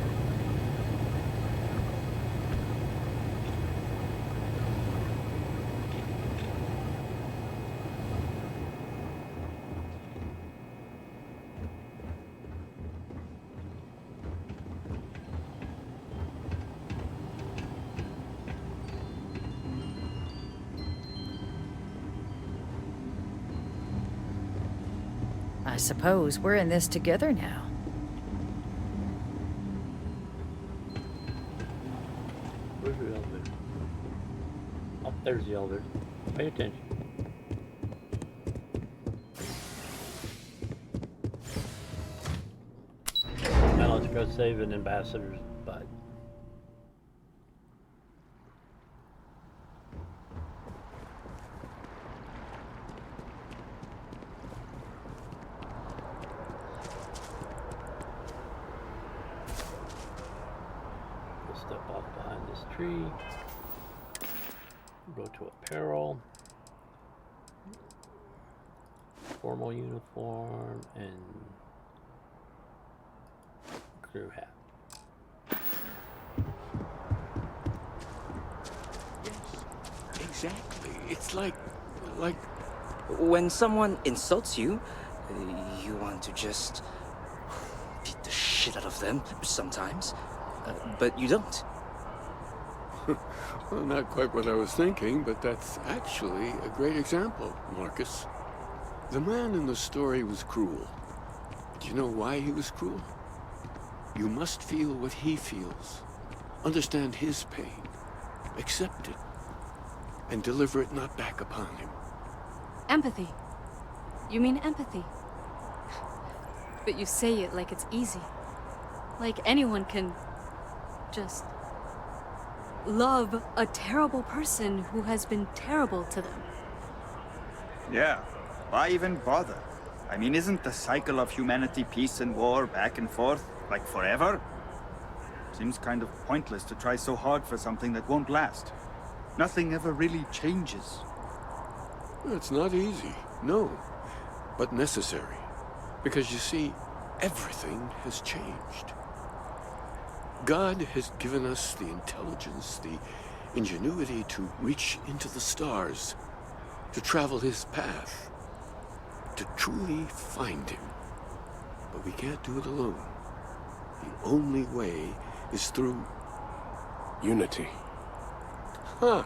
Speaker 17: I suppose we're in this together now.
Speaker 1: Where's the elevator? Oh, there's the elevator. Pay attention. Now let's go save an ambassador's butt. Step off behind this tree, go to apparel, formal uniform, and crew hat.
Speaker 18: Yes, exactly. It's like when someone insults you, you want to just beat the shit out of them sometimes. But you don't.
Speaker 19: Well, not quite what I was thinking, but that's actually a great example, Marcus. The man in the story was cruel. Do you know why he was cruel? You must feel what he feels. Understand his pain. Accept it. And deliver it not back upon him.
Speaker 20: Empathy. You mean empathy? But you say it like it's easy. Like anyone can just love a terrible person who has been terrible to them.
Speaker 21: Yeah, why even bother? I mean, isn't the cycle of humanity peace and war back and forth, like forever? Seems kind of pointless to try so hard for something that won't last. Nothing ever really changes.
Speaker 19: It's not easy, no, but necessary. Because you see, everything has changed. God has given us the intelligence, the ingenuity to reach into the stars, to travel his path, to truly find him. But we can't do it alone. The only way is through unity. Huh.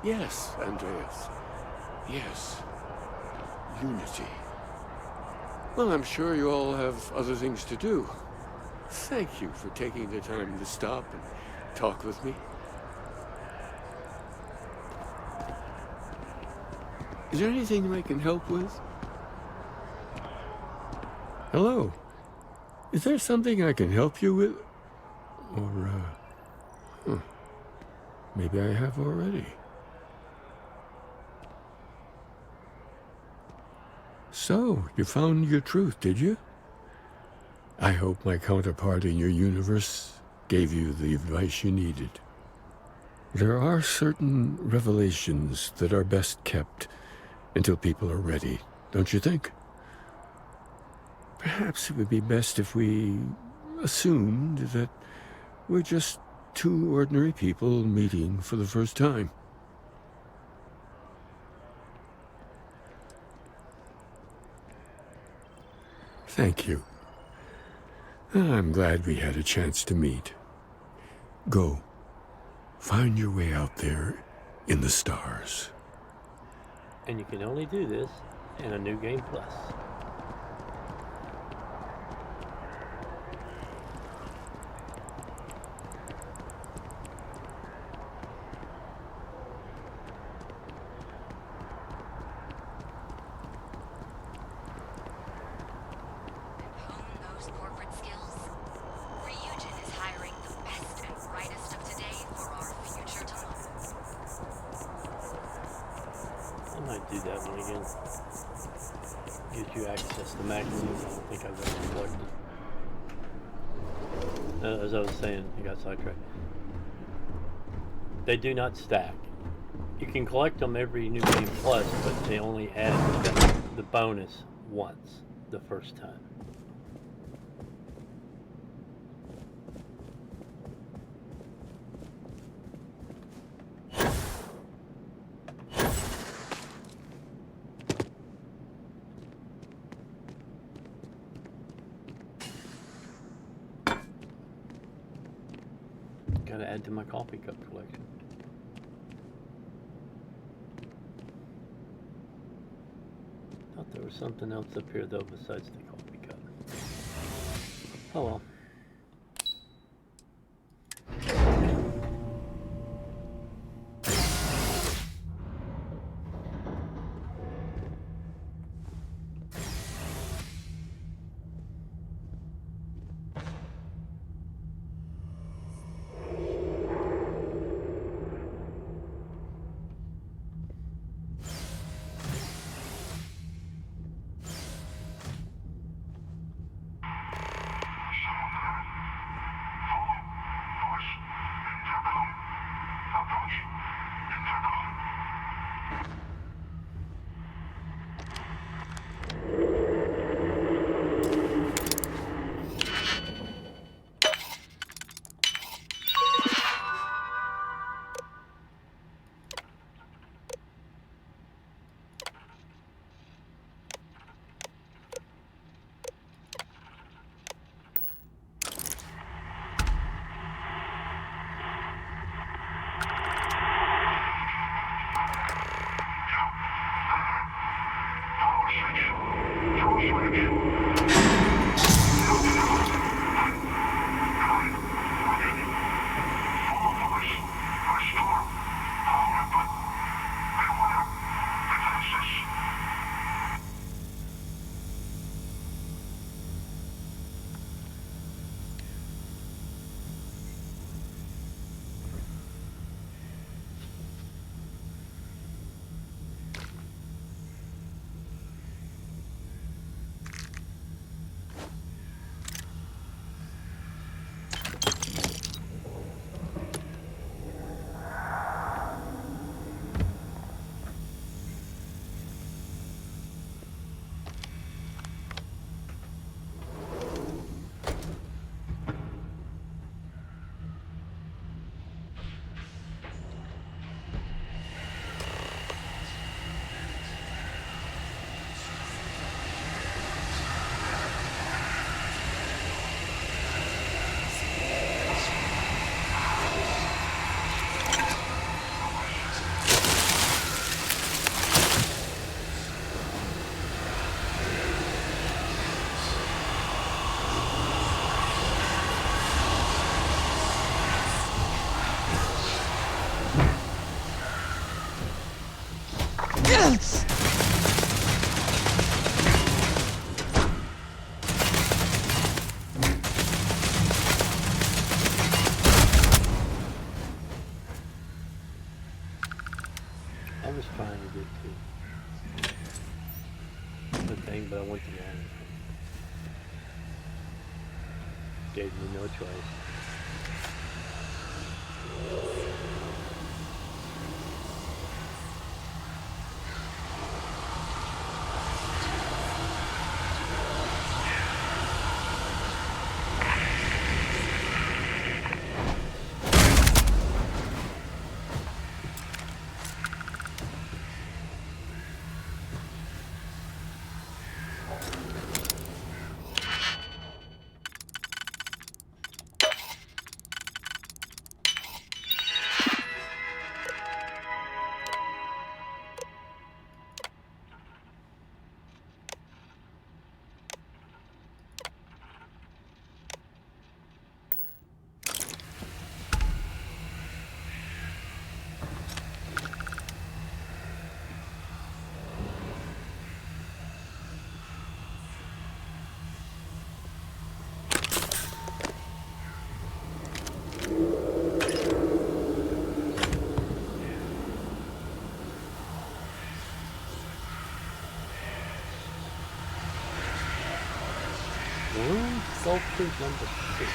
Speaker 19: Yes, Andreas. Yes. Unity. Well, I'm sure you all have other things to do. Thank you for taking the time to stop and talk with me. Is there anything I can help with? Hello. Is there something I can help you with? Or, maybe I have already. So, you found your truth, did you? I hope my counterpart in your universe gave you the advice you needed. There are certain revelations that are best kept until people are ready, don't you think? Perhaps it would be best if we assumed that we're just two ordinary people meeting for the first time. Thank you. I'm glad we had a chance to meet. Go. Find your way out there in the stars.
Speaker 1: And you can only do this in a New Game Plus. I might do that one again. Gives you access to magazines I don't think I've ever collected. As I was saying, I got sidetracked. They do not stack. You can collect them every New Game Plus, but they only add the bonus once, the first time. Gotta add to my coffee cup collection. Thought there was something else up here though besides the coffee cup. Oh well. gave me no choice. Room sculptures number 6.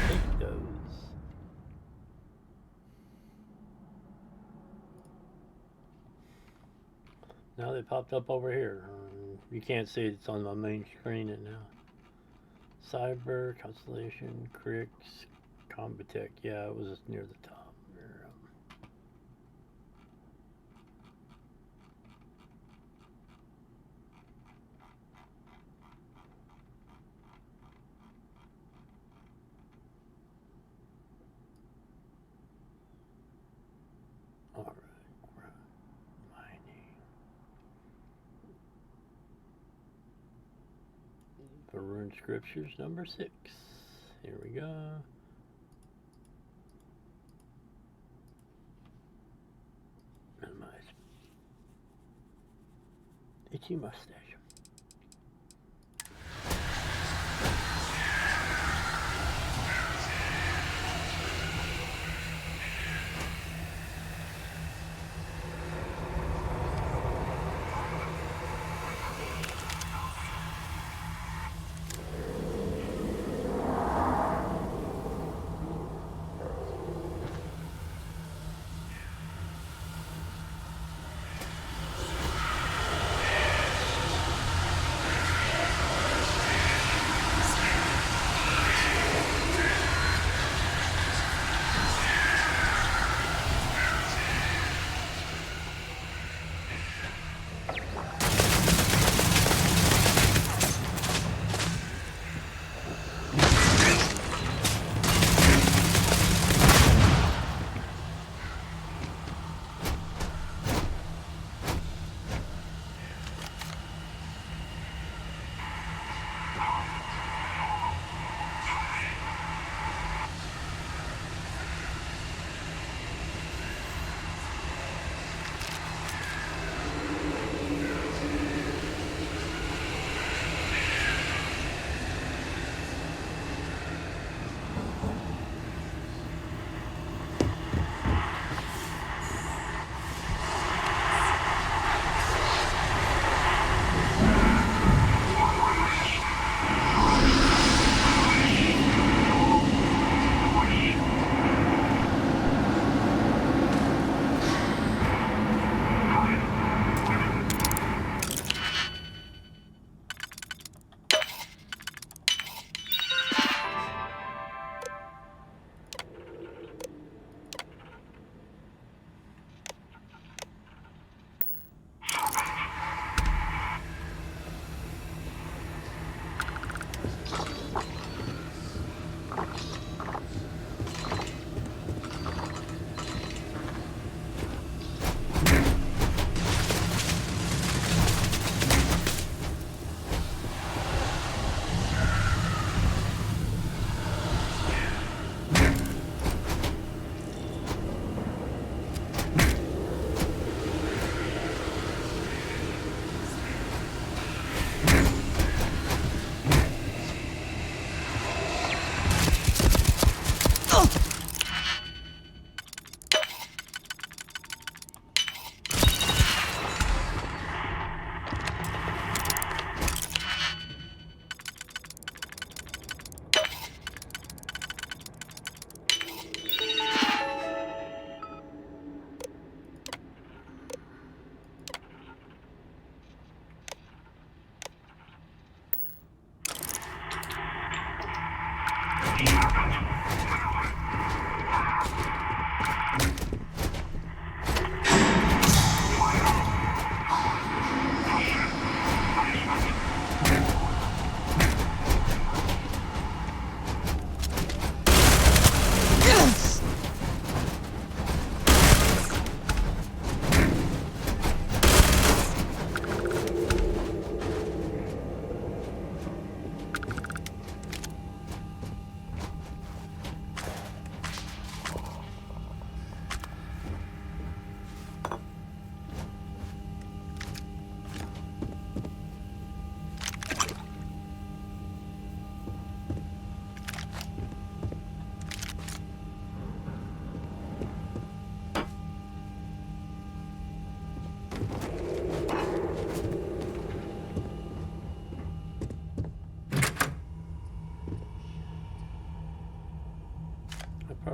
Speaker 1: Take those. Now they popped up over here. You can't see it, it's on my main screen and now. Cyber, Constellation, Crix, Combatech. Yeah, it was near the top. Alright, mining. For Rune Scriptures number 6. Here we go. Minimize. Itchy mustache.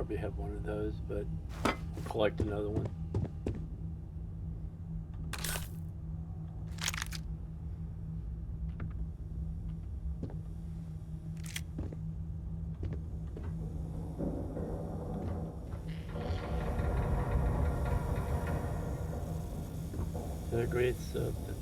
Speaker 1: probably have one of those, but I'll collect another one. The great substance.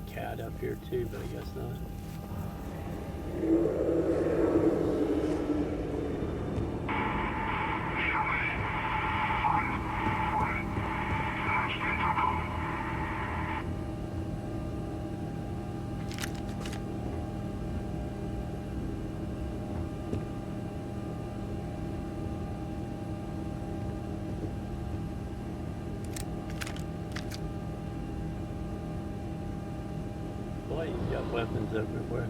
Speaker 1: Cat up here too, but I guess not. Boy, you got weapons everywhere.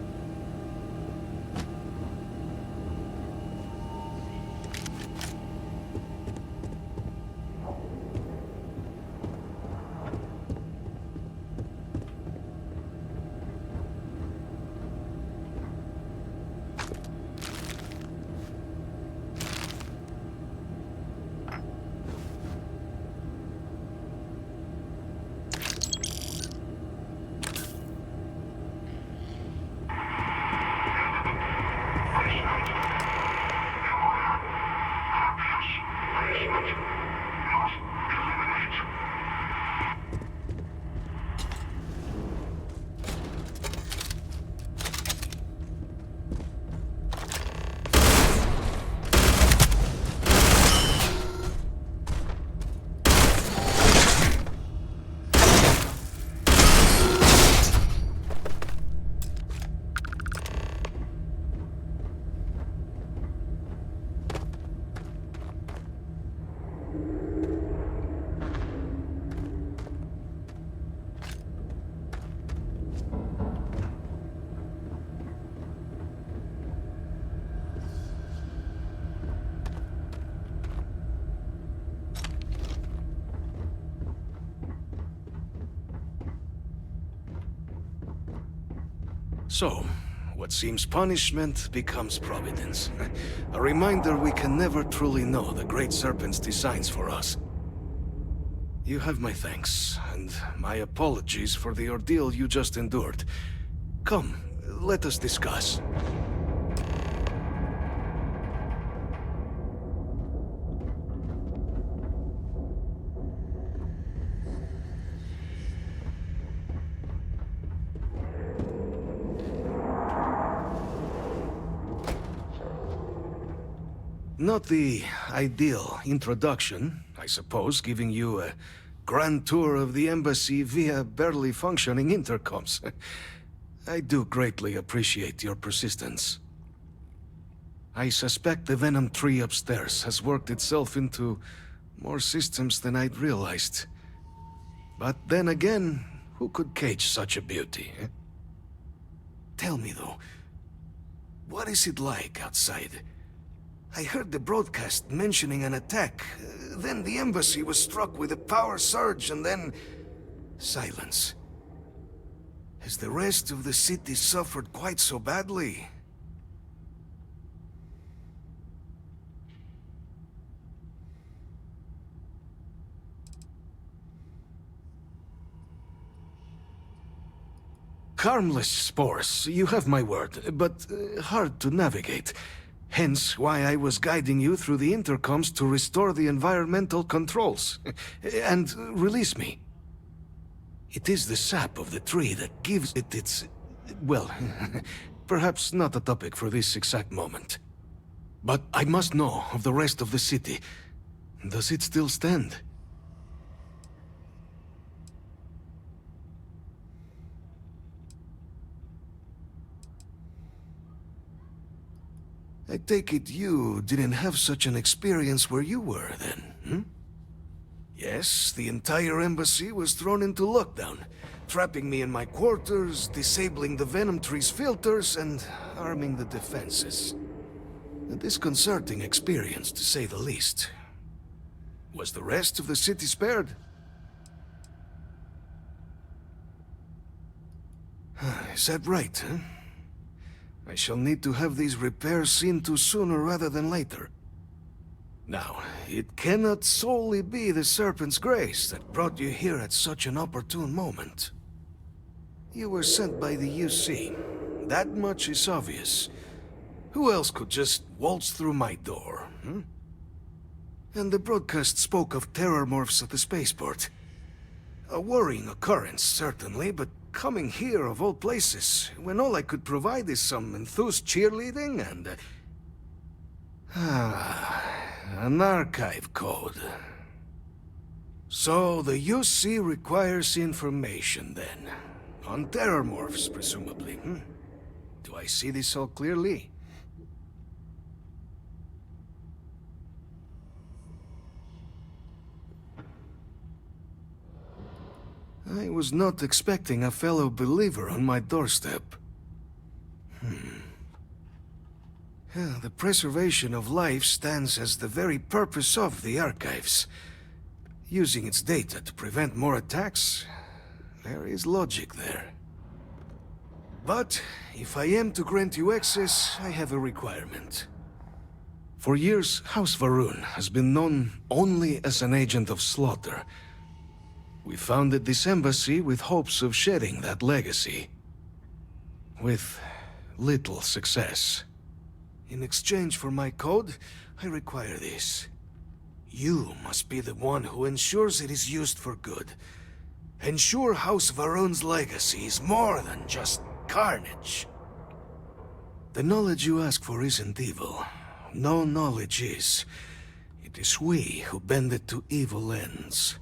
Speaker 5: So, what seems punishment becomes providence. A reminder we can never truly know the Great Serpent's designs for us. You have my thanks, and my apologies for the ordeal you just endured. Come, let us discuss. Not the ideal introduction, I suppose, giving you a grand tour of the embassy via barely functioning intercoms. I do greatly appreciate your persistence. I suspect the Venom tree upstairs has worked itself into more systems than I'd realized. But then again, who could cage such a beauty? Tell me though, what is it like outside? I heard the broadcast mentioning an attack. Then the embassy was struck with a power surge, and then Silence. Has the rest of the city suffered quite so badly? Harmless spores, you have my word, but hard to navigate. Hence why I was guiding you through the intercoms to restore the environmental controls. And release me. It is the sap of the tree that gives it its... well, perhaps not a topic for this exact moment. But I must know of the rest of the city. Does it still stand? I take it you didn't have such an experience where you were, then, hmm? Yes, the entire embassy was thrown into lockdown, trapping me in my quarters, disabling the Venom Tree's filters, and arming the defenses. A disconcerting experience, to say the least. Was the rest of the city spared? Is that right, huh? I shall need to have these repairs seen to sooner rather than later. Now, it cannot solely be the Serpent's grace that brought you here at such an opportune moment. You were sent by the UC. That much is obvious. Who else could just waltz through my door, hmm? And the broadcast spoke of terror morphs at the spaceport. A worrying occurrence, certainly, but coming here of all places, when all I could provide is some enthused cheerleading and... an archive code. So the UC requires information, then. On terror morphs, presumably, hmm? Do I see this all clearly? I was not expecting a fellow believer on my doorstep. The preservation of life stands as the very purpose of the archives. Using its data to prevent more attacks, there is logic there. But if I am to grant you access, I have a requirement. For years, House Varun has been known only as an agent of slaughter. We founded this embassy with hopes of shedding that legacy. With little success. In exchange for my code, I require this. You must be the one who ensures it is used for good. Ensure House Varun's legacy is more than just carnage. The knowledge you ask for isn't evil. No knowledge is. It is we who bend it to evil ends.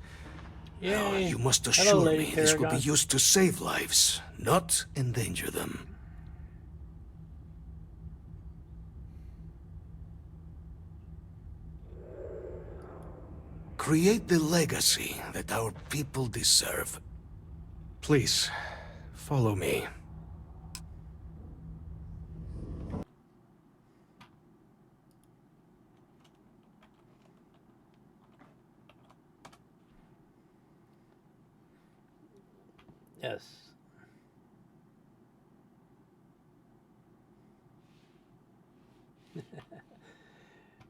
Speaker 1: Yay.
Speaker 5: You must
Speaker 1: Hello,
Speaker 5: assure
Speaker 1: Lady
Speaker 5: me this will be
Speaker 1: Paragon.
Speaker 5: used to save lives, not endanger them. Create the legacy that our people deserve. Please, follow me.
Speaker 1: Yes.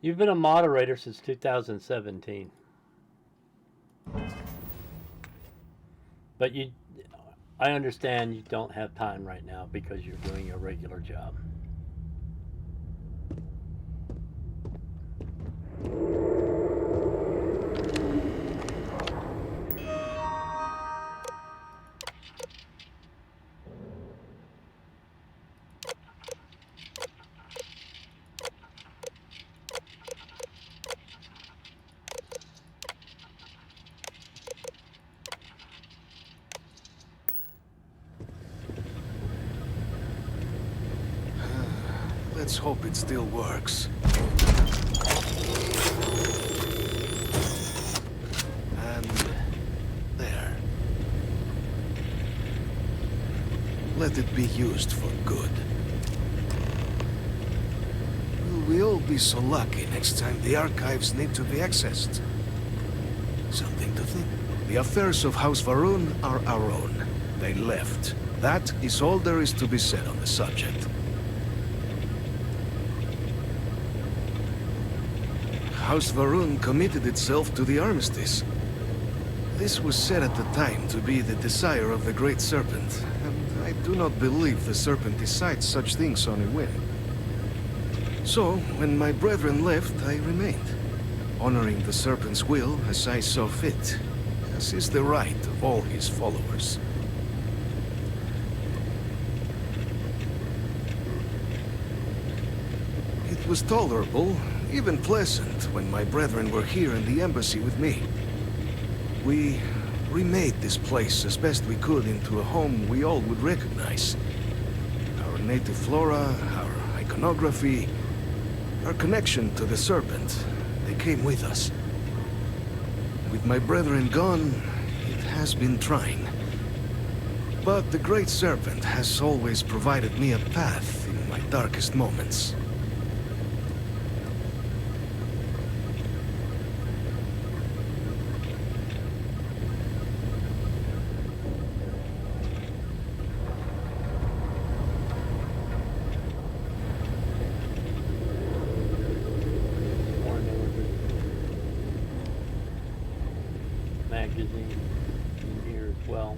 Speaker 1: You've been a moderator since 2017. But I understand you don't have time right now because you're doing your regular job.
Speaker 5: Let's hope it still works. And there. Let it be used for good. Will we all be so lucky next time the archives need to be accessed? Something to think The affairs of House Varun are our own. They left. That is all there is to be said on the subject. House Varun committed itself to the armistice. This was said at the time to be the desire of the Great Serpent, and I do not believe the Serpent decides such things on a whim. So, when my brethren left, I remained, honoring the Serpent's will as I saw fit, as is the right of all his followers. It was tolerable, even pleasant, when my brethren were here in the embassy with me. We remade this place as best we could into a home we all would recognize. Our native flora, our iconography, our connection to the Serpent, they came with us. With my brethren gone, it has been trying. But the Great Serpent has always provided me a path in my darkest moments.
Speaker 1: Magazine in here as well.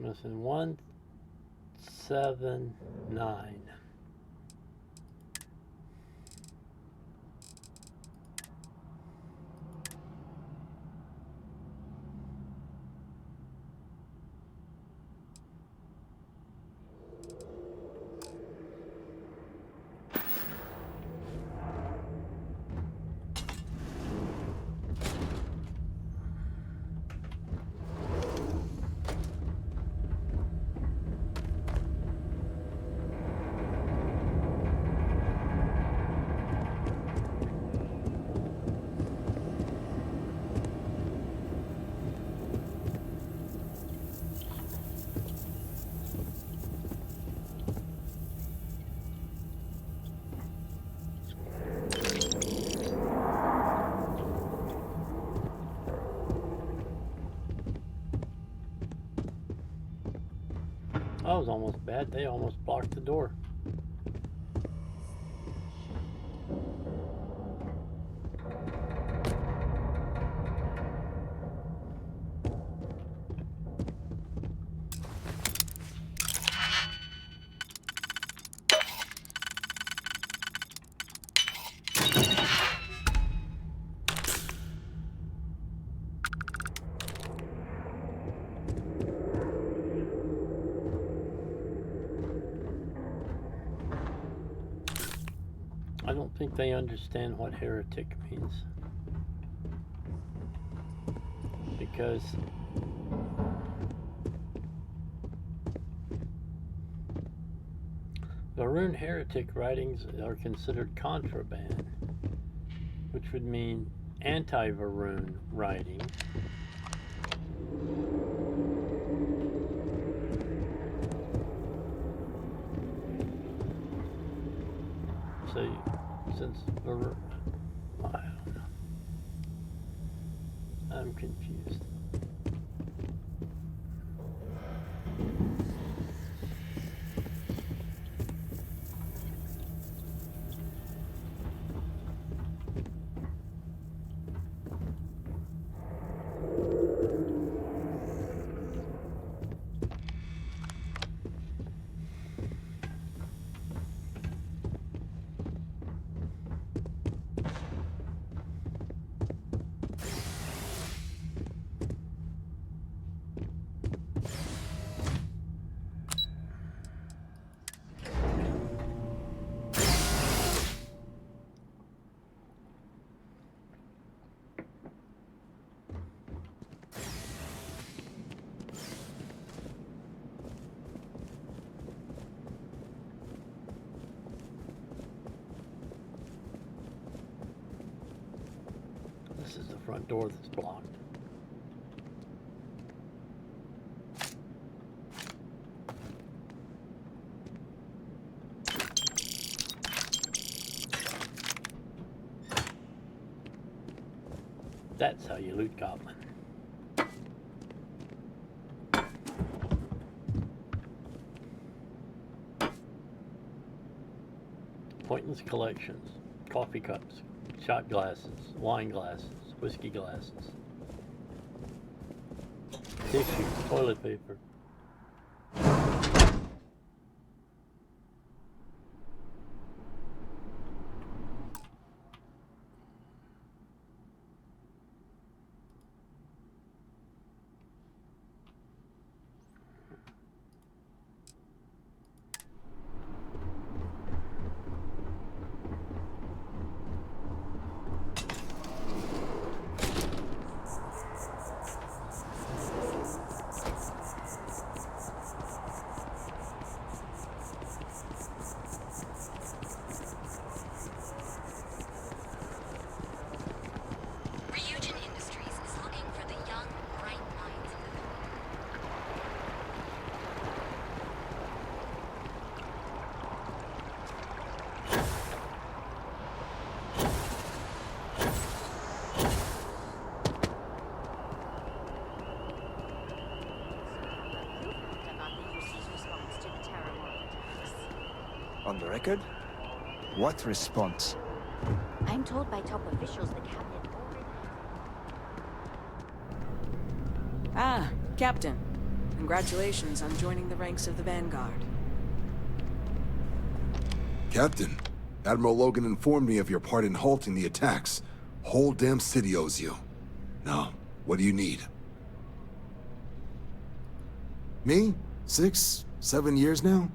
Speaker 1: Missing 179. That was almost bad. They almost blocked the door. I don't think they understand what heretic means. Because the rune heretic writings are considered contraband, which would mean anti-Varun writing. So, since I don't know. I'm confused. This is the front door that's blocked. That's how you loot Goblin. Pointless collections, coffee cups, shot glasses, wine glasses, whiskey glasses, tissue, toilet paper.
Speaker 21: On the record? What response?
Speaker 3: I'm told by top officials the cabinet already...
Speaker 2: Ah, Captain. Congratulations on joining the ranks of the Vanguard.
Speaker 11: Captain, Admiral Logan informed me of your part in halting the attacks. Whole damn city owes you. Now, what do you need? Me? 6, 7 years now?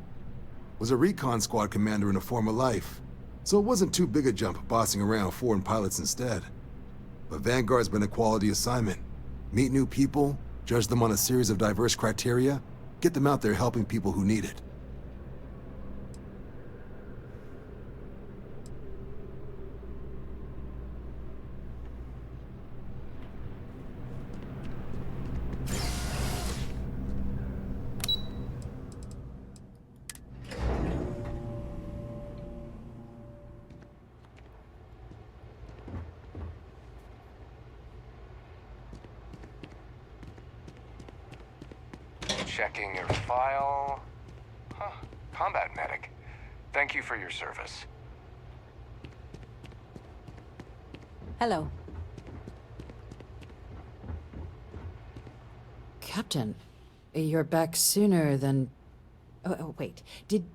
Speaker 11: Was a recon squad commander in a former life, so it wasn't too big a jump bossing around foreign pilots instead. But Vanguard's been a quality assignment. Meet new people, judge them on a series of diverse criteria, get them out there helping people who need it.
Speaker 15: Checking your file. Huh. Combat medic. Thank you for your service.
Speaker 2: Hello.
Speaker 14: Captain, you're back sooner than... Oh, wait. Did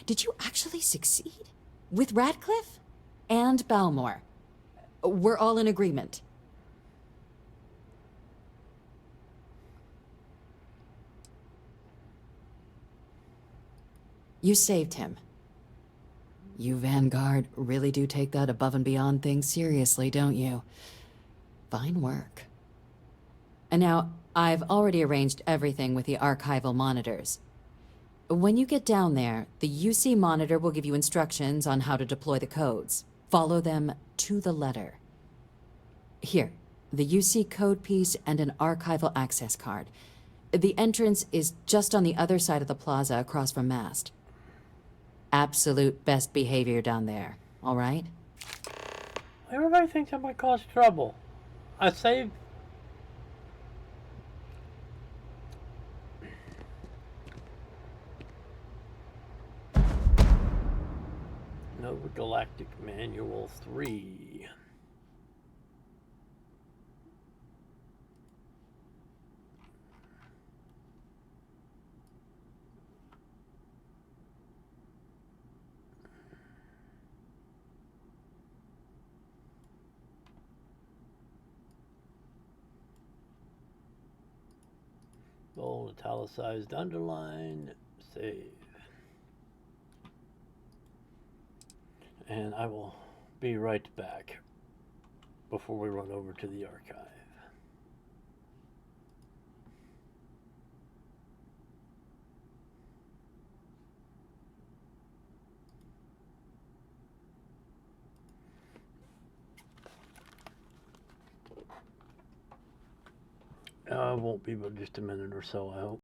Speaker 14: you actually succeed? With Radcliffe? And Balmore? We're all in agreement. You saved him. You Vanguard really do take that above and beyond thing seriously, don't you? Fine work. And now, I've already arranged everything with the archival monitors. When you get down there, the UC monitor will give you instructions on how to deploy the codes. Follow them to the letter. Here, the UC code piece and an archival access card. The entrance is just on the other side of the plaza across from Mast. Absolute best behavior down there, all right?
Speaker 1: Everybody thinks that might cause trouble. I saved... Nova Galactic Manual 3. Bold, italicized, underline, save. And I will be right back before we run over to the archive. Won't be but just a minute or so, I hope.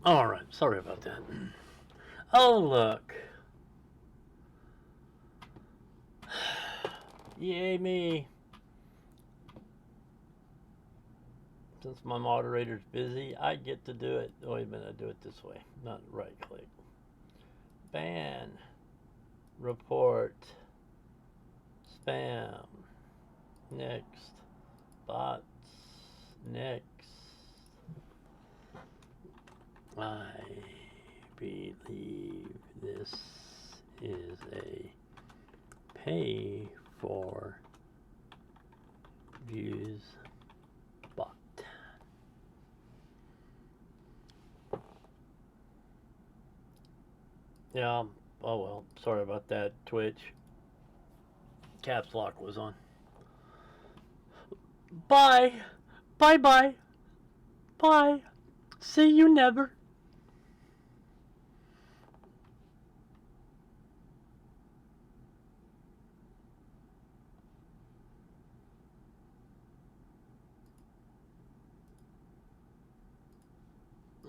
Speaker 1: Alright, sorry about that. Oh, look. Yay me. Since my moderator's busy, I get to do it. Oh, wait a minute, I do it this way, not right click. Ban. Report. Spam. Next. Bots. Next. I believe this is a pay for views bot. Yeah, oh well, sorry about that, Twitch. Caps lock was on. Bye! Bye bye! Bye! See you never!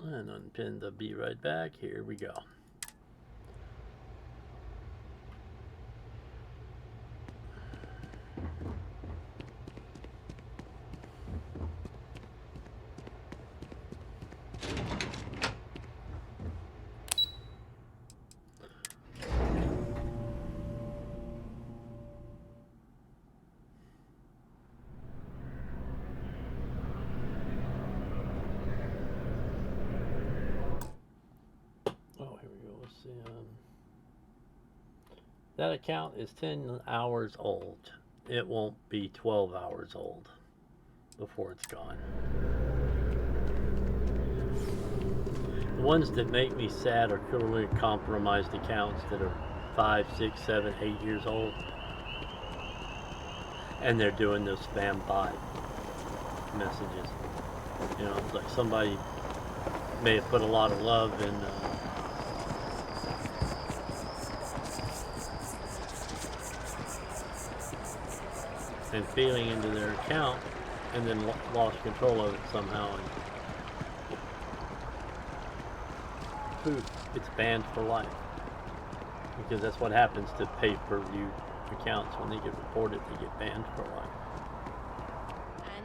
Speaker 1: And unpin the Be Right Back. Here we go. That account is 10 hours old. It won't be 12 hours old before it's gone. The ones that make me sad are clearly compromised accounts that are 5, 6, 7, 8 years old. And they're doing those spam bot messages. You know, it's like somebody may have put a lot of love in and feeling into their account, and then lost control of it somehow, and poof, it's banned for life. Because that's what happens to pay-per-view accounts. When they get reported, they get banned for life.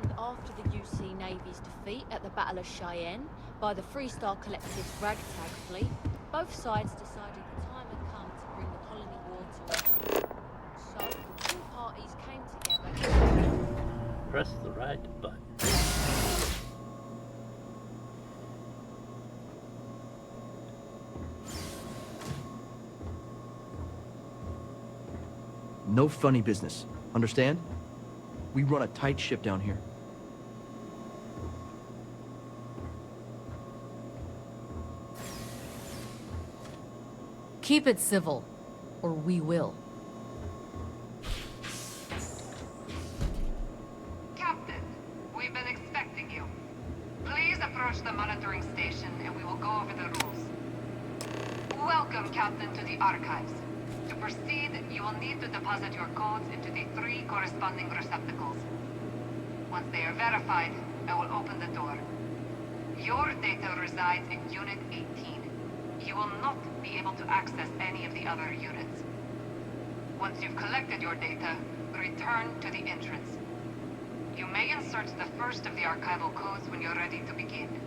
Speaker 3: And after the UC Navy's defeat at the Battle of Cheyenne by the Freestar Collective's ragtag fleet, both sides decided the time had come to bring the colony war to an end. So, the two parties came together.
Speaker 1: Press the right button.
Speaker 10: No funny business. Understand? We run a tight ship down here.
Speaker 7: Keep it civil, or we will.
Speaker 22: Captain, we've been expecting you. Please approach the monitoring station and we will go over the rules. Welcome, Captain, to the Archives. To proceed, you will need to deposit your codes into the 3 corresponding receptacles. Once they are verified, I will open the door. Your data resides in Unit 18. You will not be able to access any of the other units. Once you've collected your data, return to the entrance. You may insert the first of the archival codes when you're ready to begin.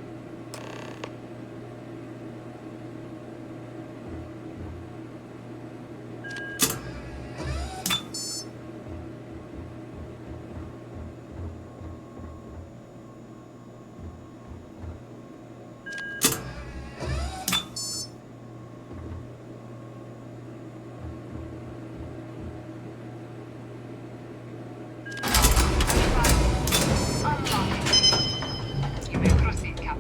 Speaker 22: You may proceed, Captain.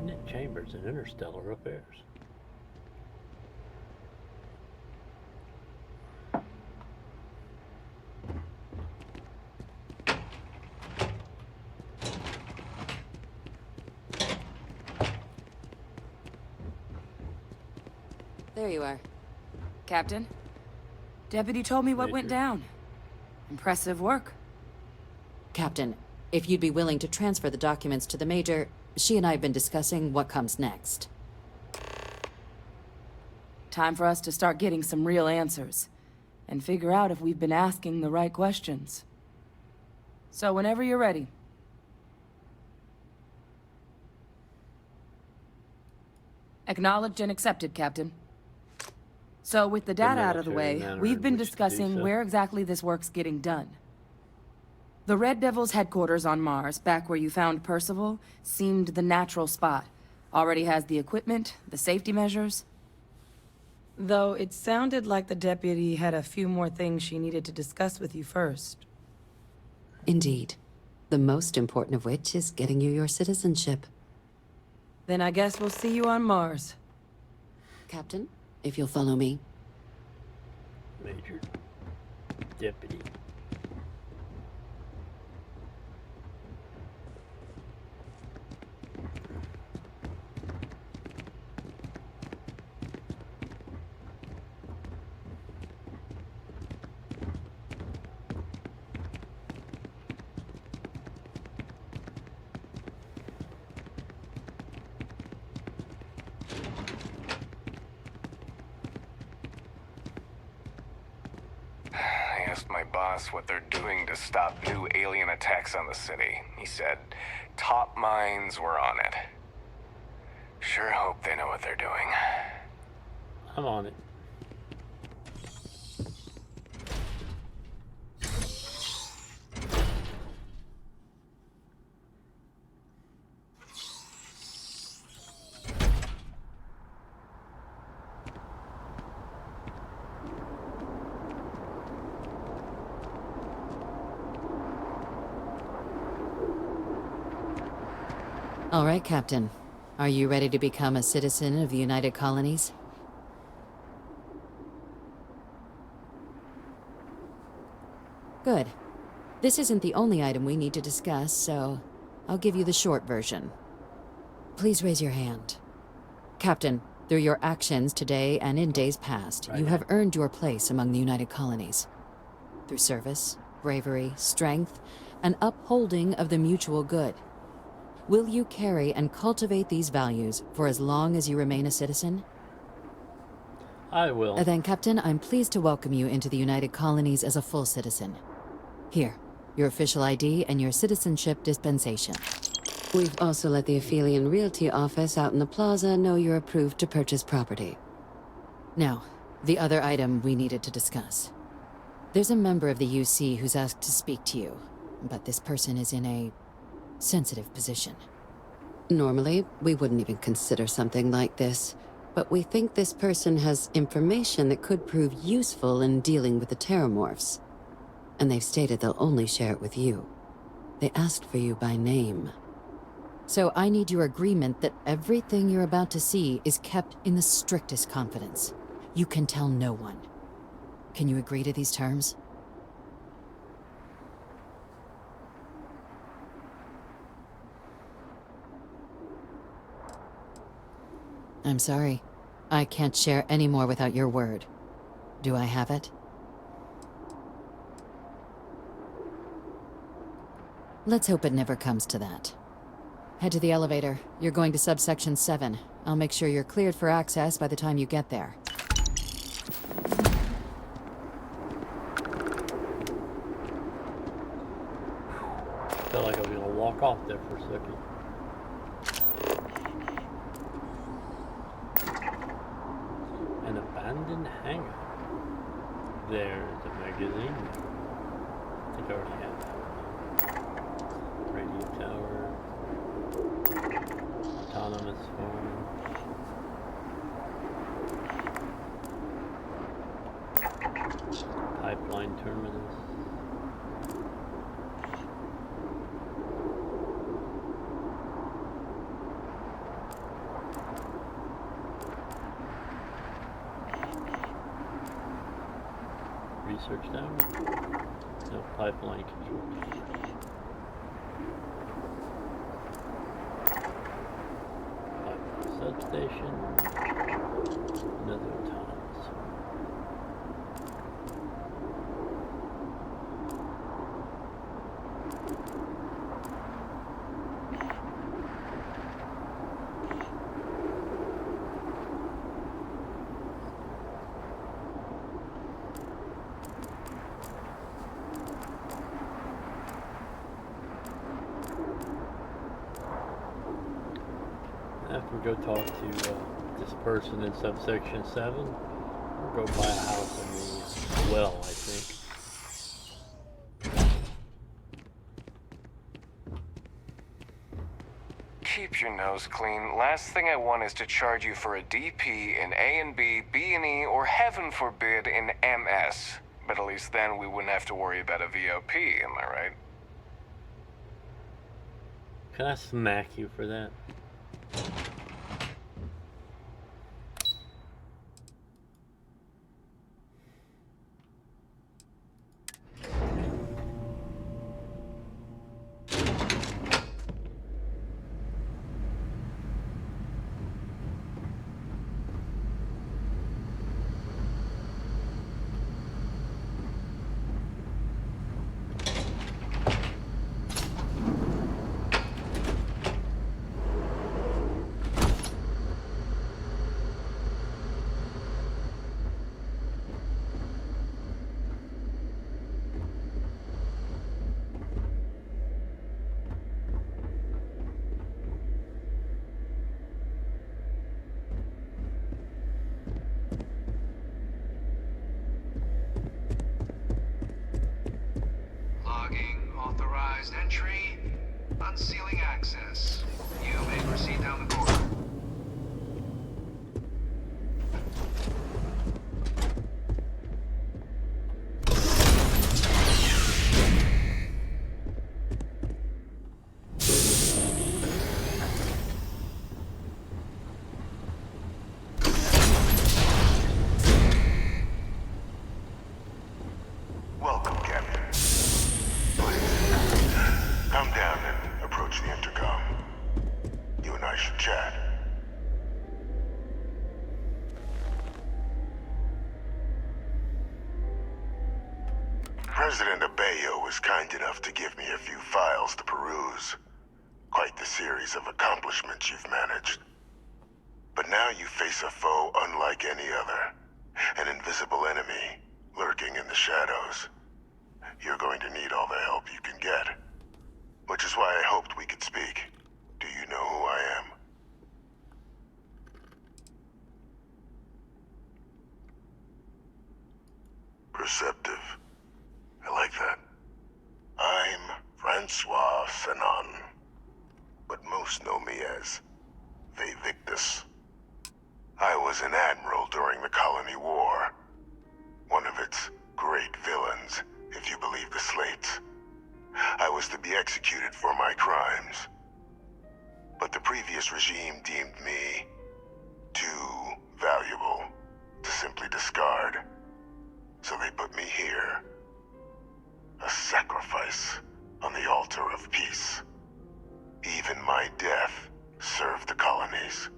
Speaker 1: Cabinet Chambers and Interstellar Affairs.
Speaker 13: There you are.
Speaker 2: Captain, Deputy told me what went down. Impressive work.
Speaker 13: Captain, if you'd be willing to transfer the documents to the Major, she and I have been discussing what comes next.
Speaker 2: Time for us to start getting some real answers, and figure out if we've been asking the right questions. So whenever you're ready. Acknowledged and accepted, Captain. So with the data out of the way, we've been discussing where exactly this work's getting done. The Red Devil's headquarters on Mars, back where you found Percival, seemed the natural spot. Already has the equipment, the safety measures. Though it sounded like the deputy had a few more things she needed to discuss with you first.
Speaker 13: Indeed. The most important of which is getting you your citizenship.
Speaker 2: Then I guess we'll see you on Mars.
Speaker 13: Captain, if you'll follow me.
Speaker 1: Major. Deputy.
Speaker 15: My boss what they're doing to stop new alien attacks on the city. He said top minds were on it. Sure hope they know what they're doing.
Speaker 1: I'm on it.
Speaker 13: All right, Captain. Are you ready to become a citizen of the United Colonies? Good. This isn't the only item we need to discuss, so I'll give you the short version. Please raise your hand. Captain, through your actions today and in days past, you have earned your place among the United Colonies. Through service, bravery, strength, and upholding of the mutual good. Will you carry and cultivate these values for as long as you remain a citizen?
Speaker 1: I will.
Speaker 13: Then, Captain, I'm pleased to welcome you into the United Colonies as a full citizen. Here, your official ID and your citizenship dispensation. We've also let the Aphelion Realty office out in the plaza know you're approved to purchase property. Now, the other item we needed to discuss. There's a member of the UC who's asked to speak to you, but this person is in a sensitive position. Normally, we wouldn't even consider something like this, but we think this person has information that could prove useful in dealing with the Terramorphs. And they've stated they'll only share it with you. They asked for you by name. So I need your agreement that everything you're about to see is kept in the strictest confidence. You can tell no one. Can you agree to these terms? I'm sorry. I can't share any more without your word. Do I have it? Let's hope it never comes to that. Head to the elevator. You're going to subsection 7. I'll make sure you're cleared for access by the time you get there.
Speaker 1: I felt like I was gonna walk off there for a second. An abandoned hangar. There's a magazine. I think I already had that. Radio tower. Autonomous farm. Pipeline terminus. Search down. No pipeline control. Pipeline substation. Another tunnels. After we go talk to this person in subsection 7, we'll go buy a house in the well, I think.
Speaker 15: Keep your nose clean. Last thing I want is to charge you for a DP in A and B, B and E, or heaven forbid in MS. But at least then we wouldn't have to worry about a VOP, am I right?
Speaker 1: Can I smack you for that?
Speaker 9: Authorized entry, unsealing access. You may proceed down the corridor.
Speaker 12: Welcome, Captain. Come down and approach the intercom. You and I should chat. President Abeyo was kind enough to give me a few files to peruse. Quite the series of accomplishments you've managed. But now you face a foe unlike any other. An invisible enemy, lurking in the shadows. You're going to need all the help you can get. Which is why I hoped we could speak. Do you know who I am? Perceptive. I like that. I'm Francois Sanon. But most know me as Vivictus. I was an admiral during the Colony War. One of its great villains, if you believe the slates. I was to be executed for my crimes. But the previous regime deemed me too valuable to simply discard. So they put me here. A sacrifice on the altar of peace. Even my death served the colonies.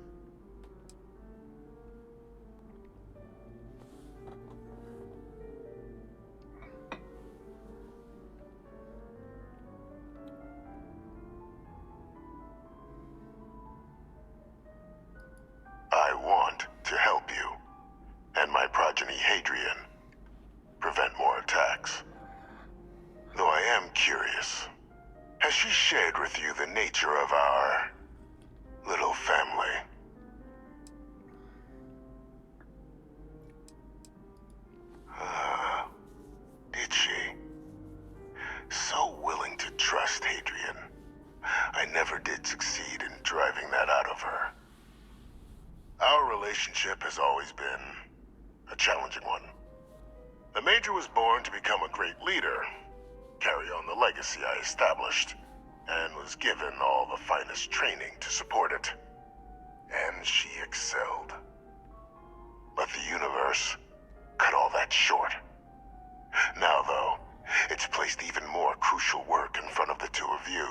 Speaker 12: I want to help you, and my progeny Hadrian, prevent more attacks. Though I am curious, has she shared with you the nature of our little family? Did she? So willing to trust Hadrian. I never did succeed in driving that out of her. Our relationship has always been a challenging one. The Major was born to become a great leader, carry on the legacy I established, and was given all the finest training to support it. And she excelled. But the universe cut all that short. Now, though, it's placed even more crucial work in front of the two of you.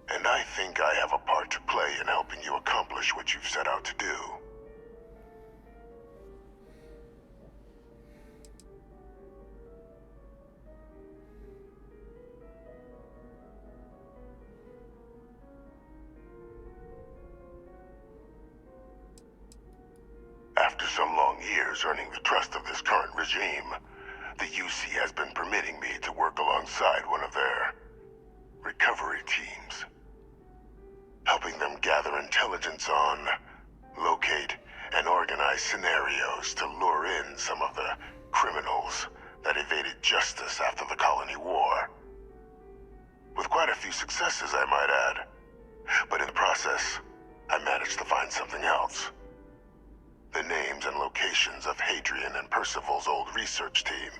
Speaker 12: And I think I have a part to play in helping you accomplish what you've set out to do. After some long years earning the trust of this current regime, the UC has been permitting me to work alongside one of their recovery teams, helping them gather intelligence on, locate, and organize scenarios to lure in some of the criminals that evaded justice after the colony war. With quite a few successes, I might add. But in the process, I managed to find something else. The names and locations of Hadrian and Percival's old research team.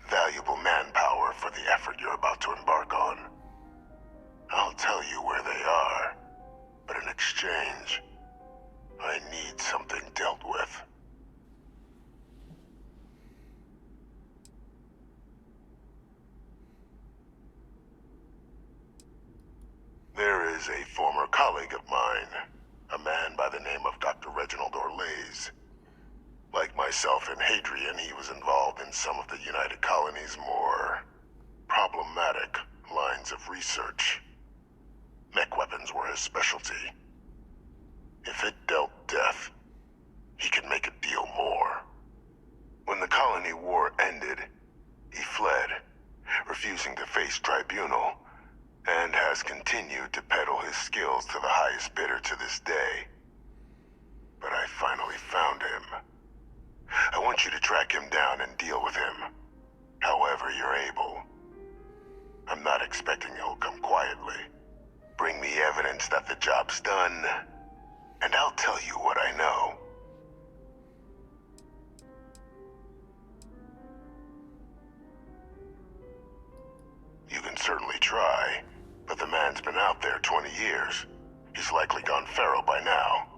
Speaker 12: Valuable manpower for the effort you're about to embark on. I'll tell you where they are, but in exchange, I need something dealt with. There is a former colleague of mine, a man by the name of Dr. Reginald Orlaise. Like myself and Hadrian, he was involved in some of the United Colony's more problematic lines of research. Mech weapons were his specialty. If it dealt death, he could make a deal more. When the colony war ended, he fled, refusing to face tribunal, and has continued to peddle his skills to the highest bidder to this day. But I finally found him. I want you to track him down and deal with him, however you're able. I'm not expecting he'll come quietly. Bring me evidence that the job's done, and I'll tell you what I know. You can certainly try, but the man's been out there 20 years. He's likely gone feral by now.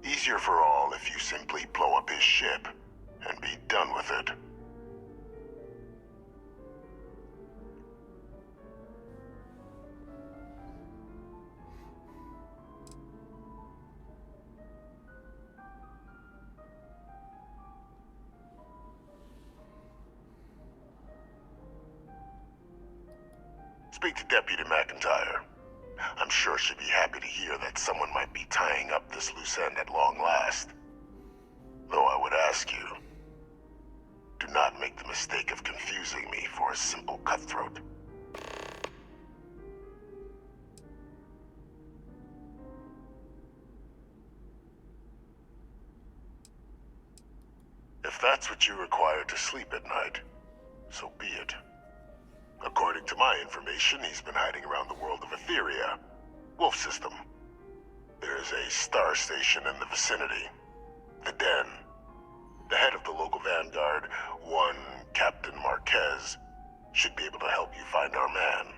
Speaker 12: Easier for all if you simply blow up his ship and be done with it. Speak to Deputy McIntyre. I'm sure she'd be happy to hear that someone might be tying up this loose end at long last. Though I would ask you, do not make the mistake of confusing me for a simple cutthroat. If that's what you require to sleep at night, so be it. According to my information, he's been hiding around the world of Etheria, Wolf System. There is a star station in the vicinity, the Den. The head of the local vanguard, one Captain Marquez, should be able to help you find our man.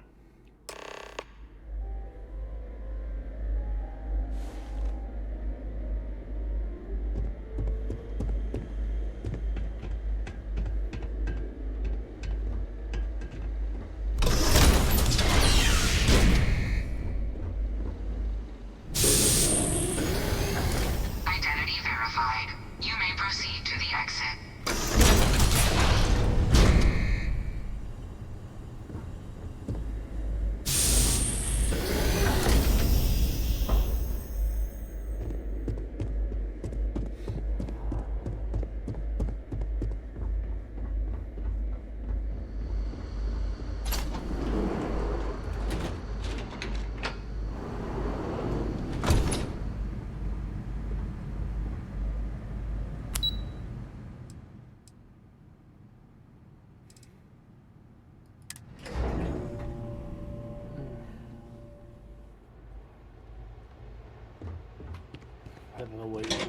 Speaker 1: Having a wait.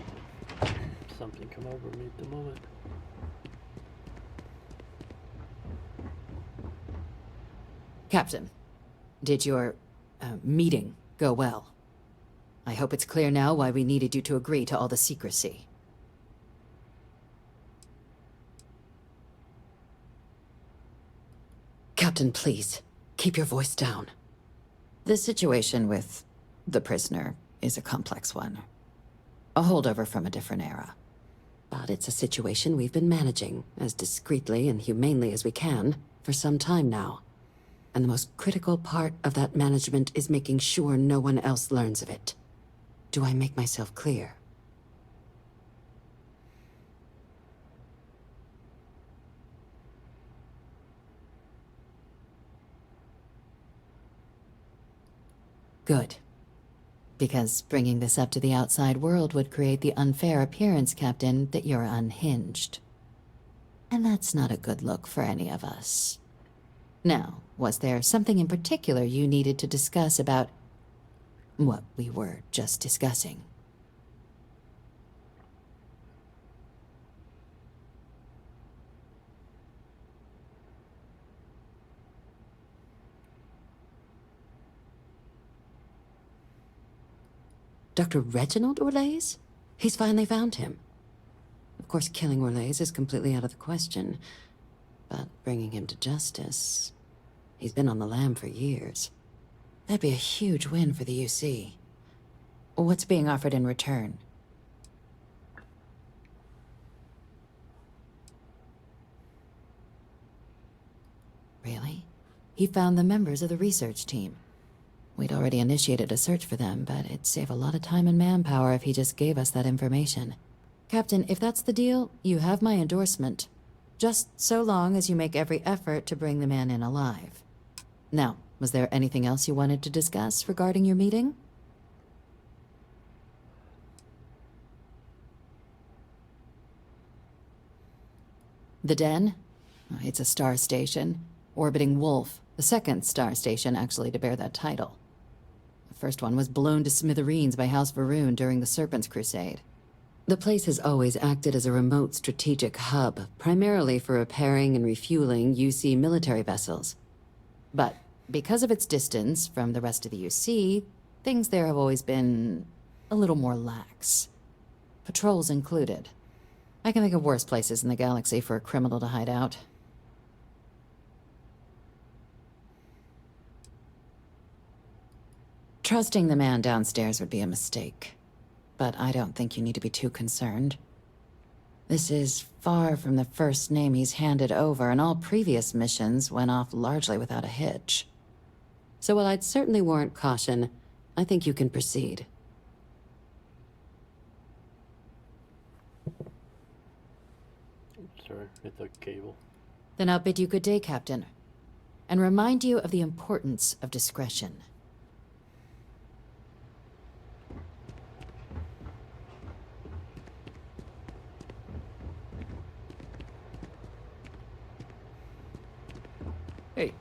Speaker 1: Something come over me at the moment.
Speaker 14: Captain, did your meeting go well? I hope it's clear now why we needed you to agree to all the secrecy.
Speaker 13: Captain, please, keep your voice down.
Speaker 14: The situation with the prisoner is a complex one. A holdover from a different era.
Speaker 13: But it's a situation we've been managing as discreetly and humanely as we can for some time now. And the most critical part of that management is making sure no one else learns of it. Do I make myself clear? Good. Because bringing this up to the outside world would create the unfair appearance, Captain, that you're unhinged. And that's not a good look for any of us. Now, was there something in particular you needed to discuss about what we were just discussing? Dr. Reginald Orlaise? He's finally found him. Of course, killing Orlaise is completely out of the question, but bringing him to justice... He's been on the lam for years. That'd be a huge win for the UC.
Speaker 14: What's being offered in return?
Speaker 13: Really? He found the members of the research team. We'd already initiated a search for them, but it'd save a lot of time and manpower if he just gave us that information.
Speaker 14: Captain, if that's the deal, you have my endorsement. Just so long as you make every effort to bring the man in alive. Now, was there anything else you wanted to discuss regarding your meeting? The Den? It's a star station. Orbiting Wolf, the second star station actually to bear that title. The first one was blown to smithereens by House Varun during the Serpent's Crusade.
Speaker 13: The place has always acted as a remote strategic hub, primarily for repairing and refueling UC military vessels.
Speaker 14: But because of its distance from the rest of the UC, things there have always been a little more lax. Patrols included. I can think of worse places in the galaxy for a criminal to hide out. Trusting the man downstairs would be a mistake. But I don't think you need to be too concerned. This is far from the first name he's handed over, and all previous missions went off largely without a hitch.
Speaker 13: So while I'd certainly warrant caution, I think you can proceed.
Speaker 1: Sorry, hit the cable.
Speaker 14: Then I'll bid you good day, Captain, and remind you of the importance of discretion.
Speaker 4: Hey.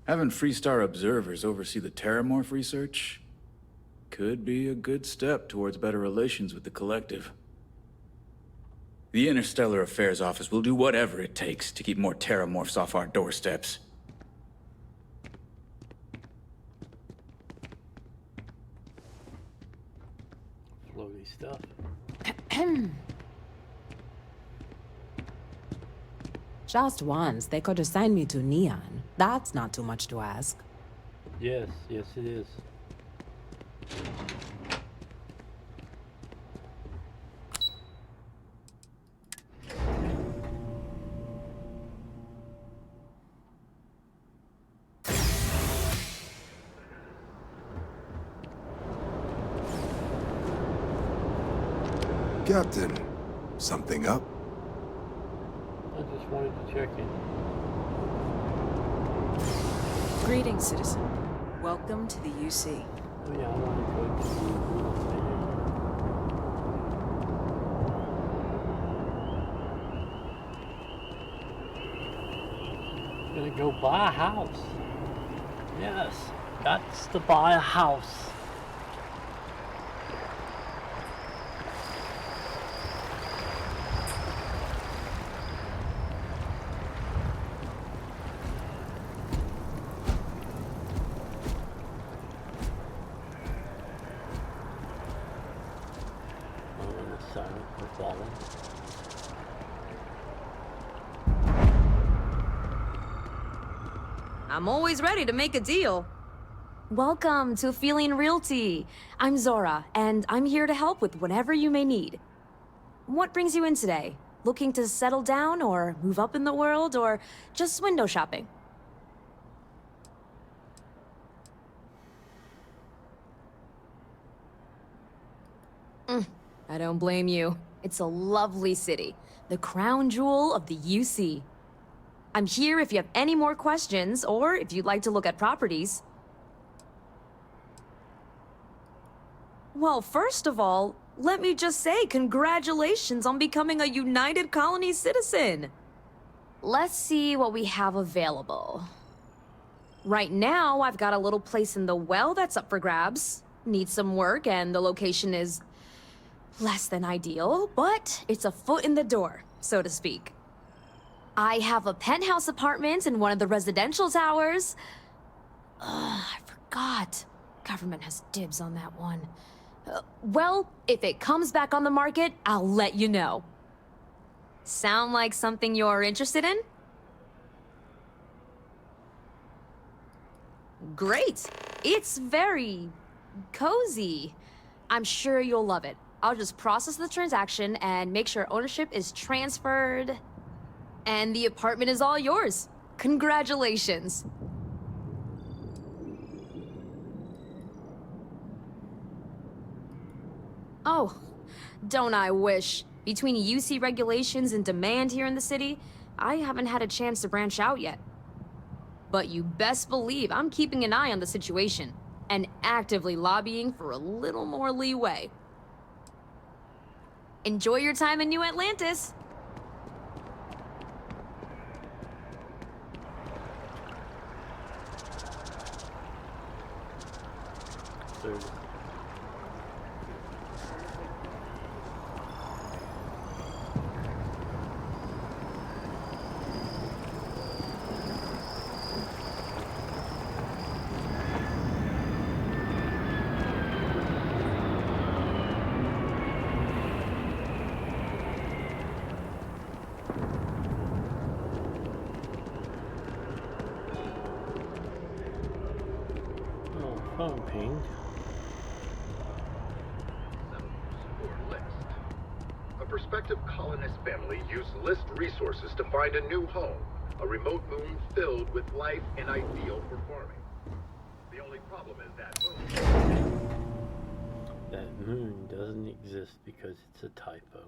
Speaker 4: Having Freestar observers oversee the Terramorph research could be a good step towards better relations with the Collective. The Interstellar Affairs Office will do whatever it takes to keep more Terramorphs off our doorsteps.
Speaker 1: Floaty stuff.
Speaker 2: Just once, they could assign me to Neon. That's not too much to ask.
Speaker 1: Yes, yes it is.
Speaker 11: Captain, something up?
Speaker 1: I just wanted to check in.
Speaker 6: Greetings, citizen. Welcome to the UC.
Speaker 1: Oh yeah, I want to gonna go buy a house. Yes, got to buy a house.
Speaker 2: I'm always ready to make a deal.
Speaker 8: Welcome to Feeling Realty. I'm Zora, and I'm here to help with whatever you may need. What brings you in today? Looking to settle down, or move up in the world, or just window shopping?
Speaker 2: I don't blame you.
Speaker 8: It's a lovely city, the crown jewel of the UC. I'm here if you have any more questions, or if you'd like to look at properties. Well, first of all, let me just say congratulations on becoming a United Colony citizen. Let's see what we have available. Right now, I've got a little place in the well that's up for grabs. Needs some work, and the location is less than ideal, but it's a foot in the door, so to speak. I have a penthouse apartment in one of the residential towers. I forgot. Government has dibs on that one. Well, if it comes back on the market, I'll let you know. Sound like something you're interested in? Great. It's very cozy. I'm sure you'll love it. I'll just process the transaction and make sure ownership is transferred. And the apartment is all yours. Congratulations. Oh, don't I wish. Between UC regulations and demand here in the city, I haven't had a chance to branch out yet. But you best believe I'm keeping an eye on the situation and actively lobbying for a little more leeway. Enjoy your time in New Atlantis.
Speaker 1: Phone pinged.
Speaker 16: A prospective colonist family used list resources to find a new home, a remote moon filled with life and ideal for farming. The only problem is that moon.
Speaker 1: That moon doesn't exist because it's a typo.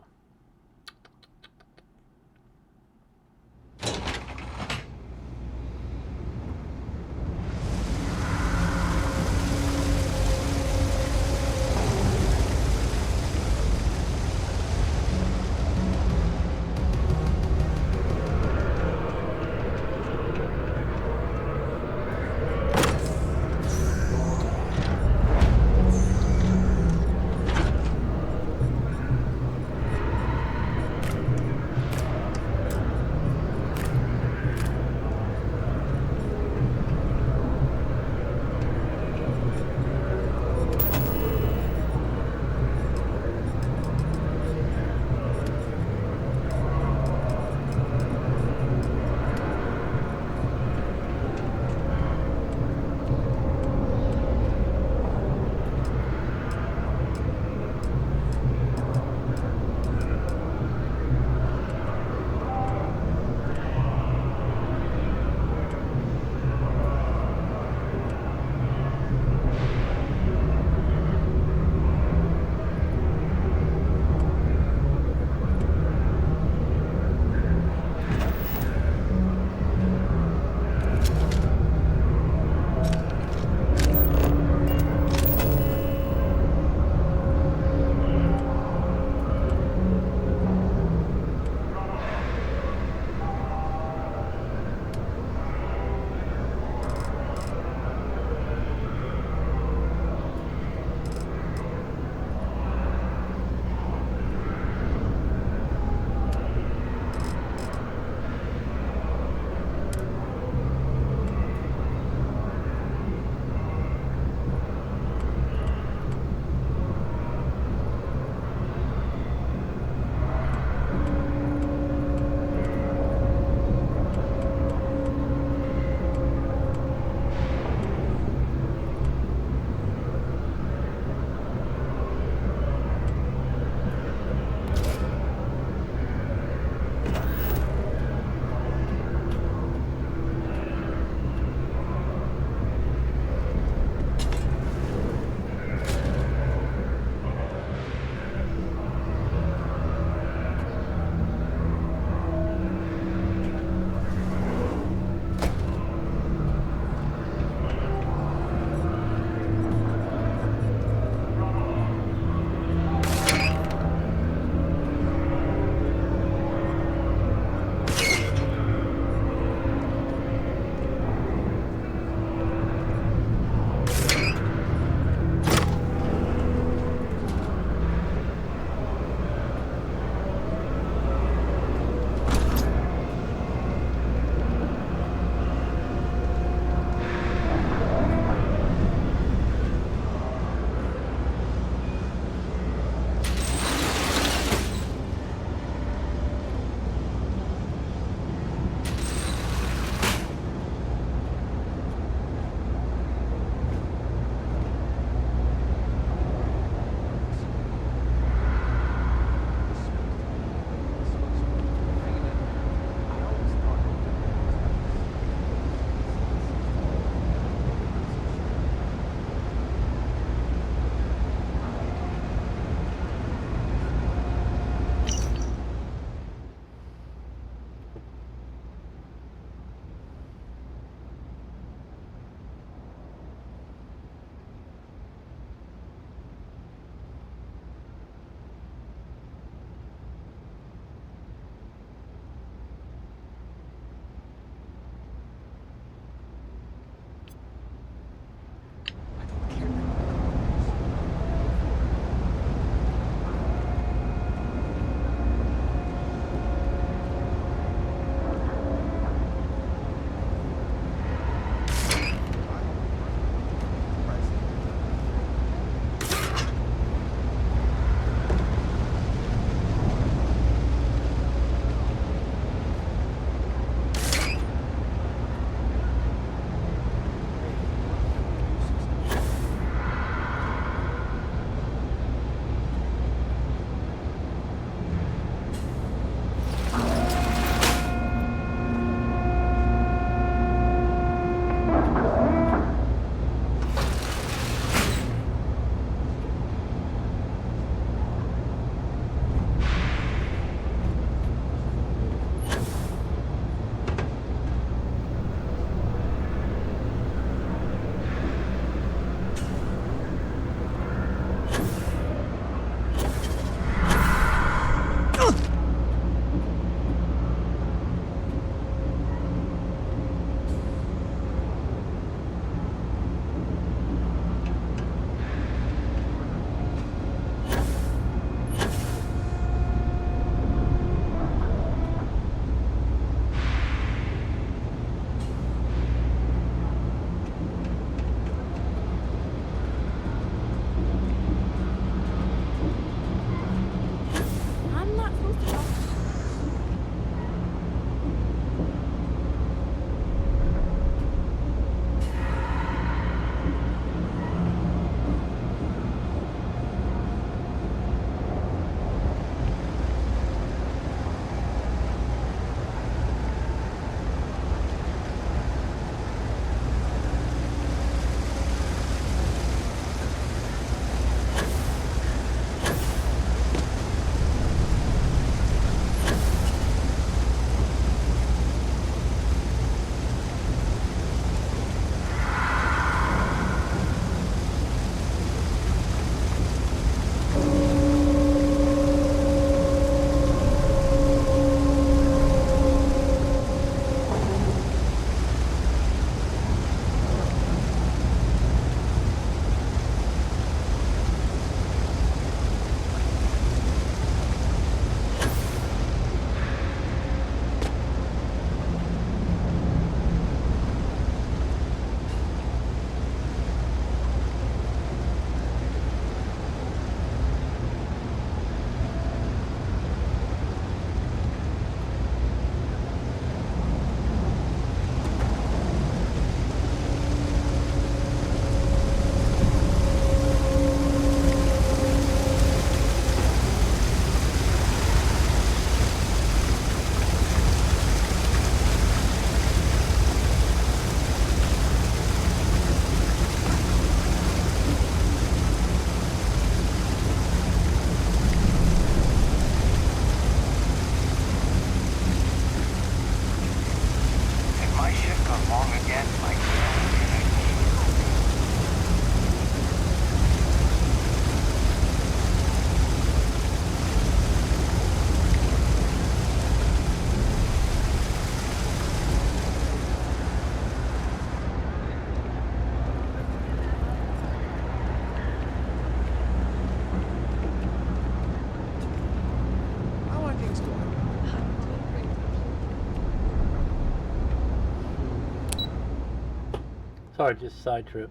Speaker 1: Sorry, just a side trip.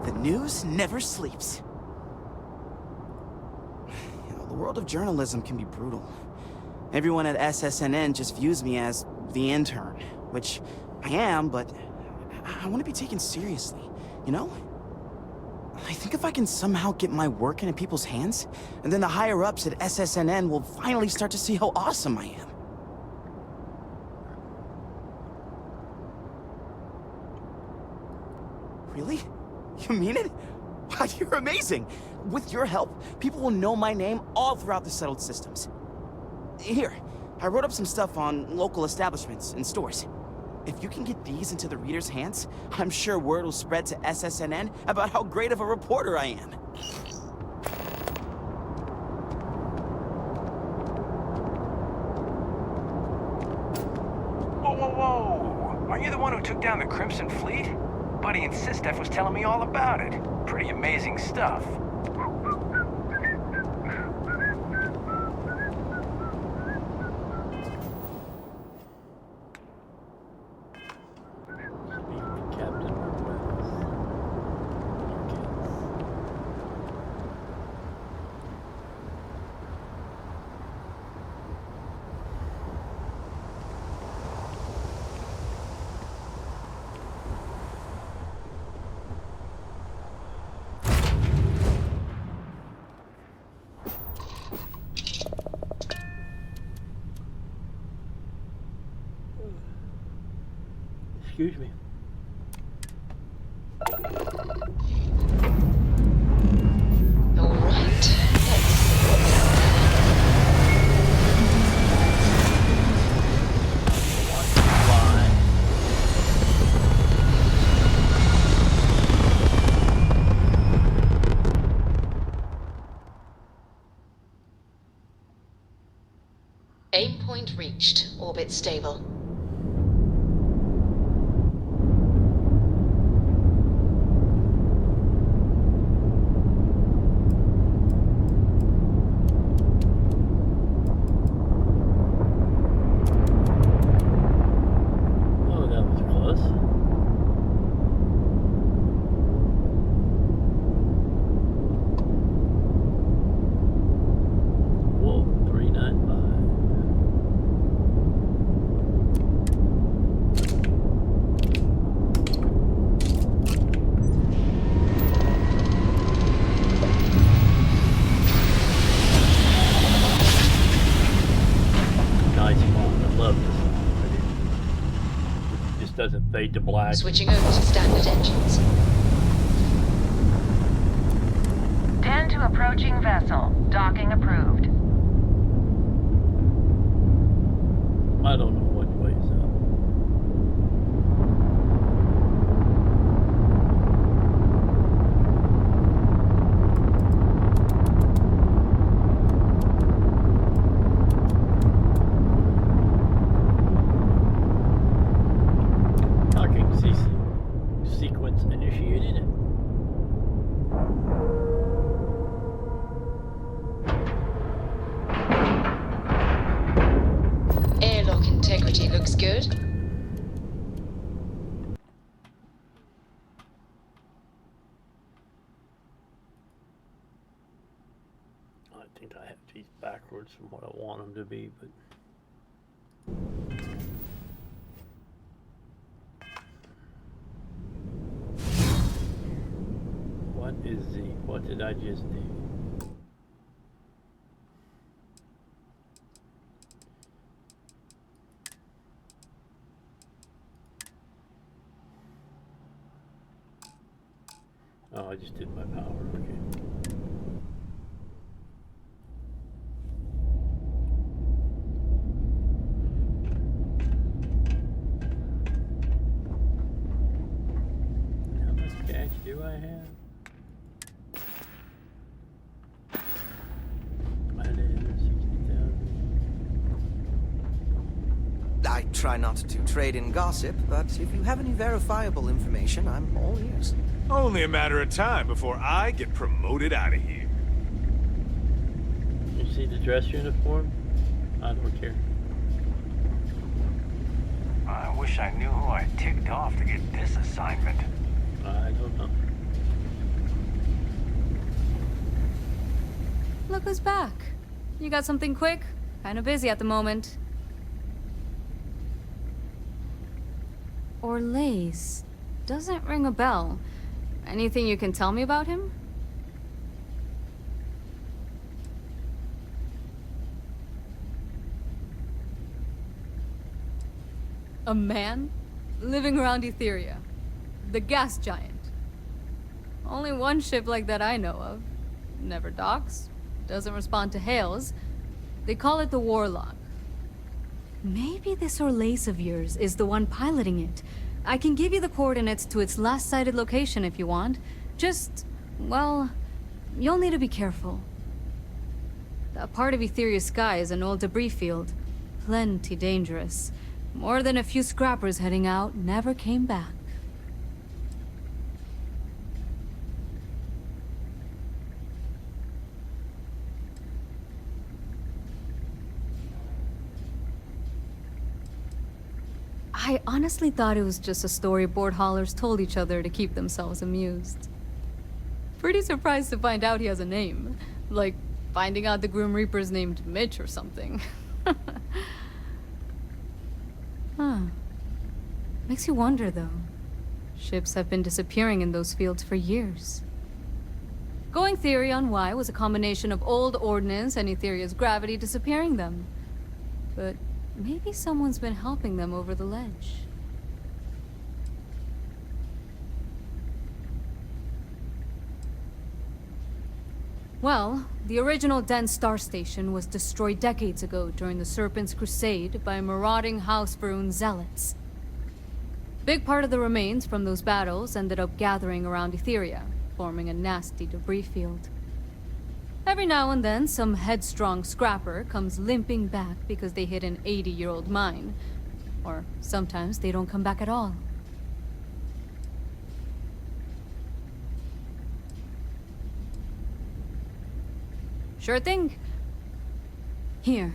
Speaker 17: The news never sleeps. You know, the world of journalism can be brutal. Everyone at SSNN just views me as the intern, which I am, but I want to be taken seriously, you know? I think if I can somehow get my work into people's hands, and then the higher-ups at SSNN will finally start to see how awesome I am. Really? You mean it? Wow, you're amazing! With your help, people will know my name all throughout the settled systems. Here, I wrote up some stuff on local establishments and stores. If you can get these into the readers' hands, I'm sure word will spread to SSNN about how great of a reporter I am.
Speaker 15: Whoa, whoa, whoa! Aren't you the one who took down the Crimson Fleet? Buddy and Sistef was telling me all about it. Pretty amazing stuff.
Speaker 1: Excuse me.
Speaker 18: All right, let's see what's out there. Aim point reached. Orbit stable.
Speaker 1: Doesn't fade to black.
Speaker 18: Switching over to standard engines.
Speaker 23: 10 to approaching vessel. Docking approved.
Speaker 1: I don't know what way is up. Sequence initiated.
Speaker 18: Airlock integrity looks good.
Speaker 1: I think I have these backwards from what I want them to be, but what is dizzy. What did I just do? Oh, I just did my power. Okay. How much cash do I have?
Speaker 5: I try not to trade in gossip, but if you have any verifiable information, I'm all ears.
Speaker 19: Only a matter of time before I get promoted out of here.
Speaker 1: You see the dress uniform? I don't care.
Speaker 20: I wish I knew who I ticked off to get this assignment.
Speaker 1: I don't know.
Speaker 24: Look who's back. You got something quick? Kinda busy at the moment. Orlace. Doesn't ring a bell. Anything you can tell me about him? A man? Living around Etheria. The gas giant. Only one ship like that I know of. Never docks. Doesn't respond to hails. They call it the Warlock. Maybe this Orlace of yours is the one piloting it. I can give you the coordinates to its last sighted location if you want. Just, well, you'll need to be careful. That part of Etheria's sky is an old debris field. Plenty dangerous. More than a few scrappers heading out never came back. I honestly thought it was just a story board haulers told each other to keep themselves amused. Pretty surprised to find out he has a name. Like, finding out the Grim Reaper's named Mitch or something. Huh. Makes you wonder, though. Ships have been disappearing in those fields for years. Going theory on why was a combination of old ordnance and Etheria's gravity disappearing them. But maybe someone's been helping them over the ledge. Well, the original dense star station was destroyed decades ago during the Serpent's Crusade by marauding House Varun zealots. Big part of the remains from those battles ended up gathering around Etheria, forming a nasty debris field. Every now and then, some headstrong scrapper comes limping back because they hit an 80-year-old mine. Or sometimes they don't come back at all. Sure thing. Here.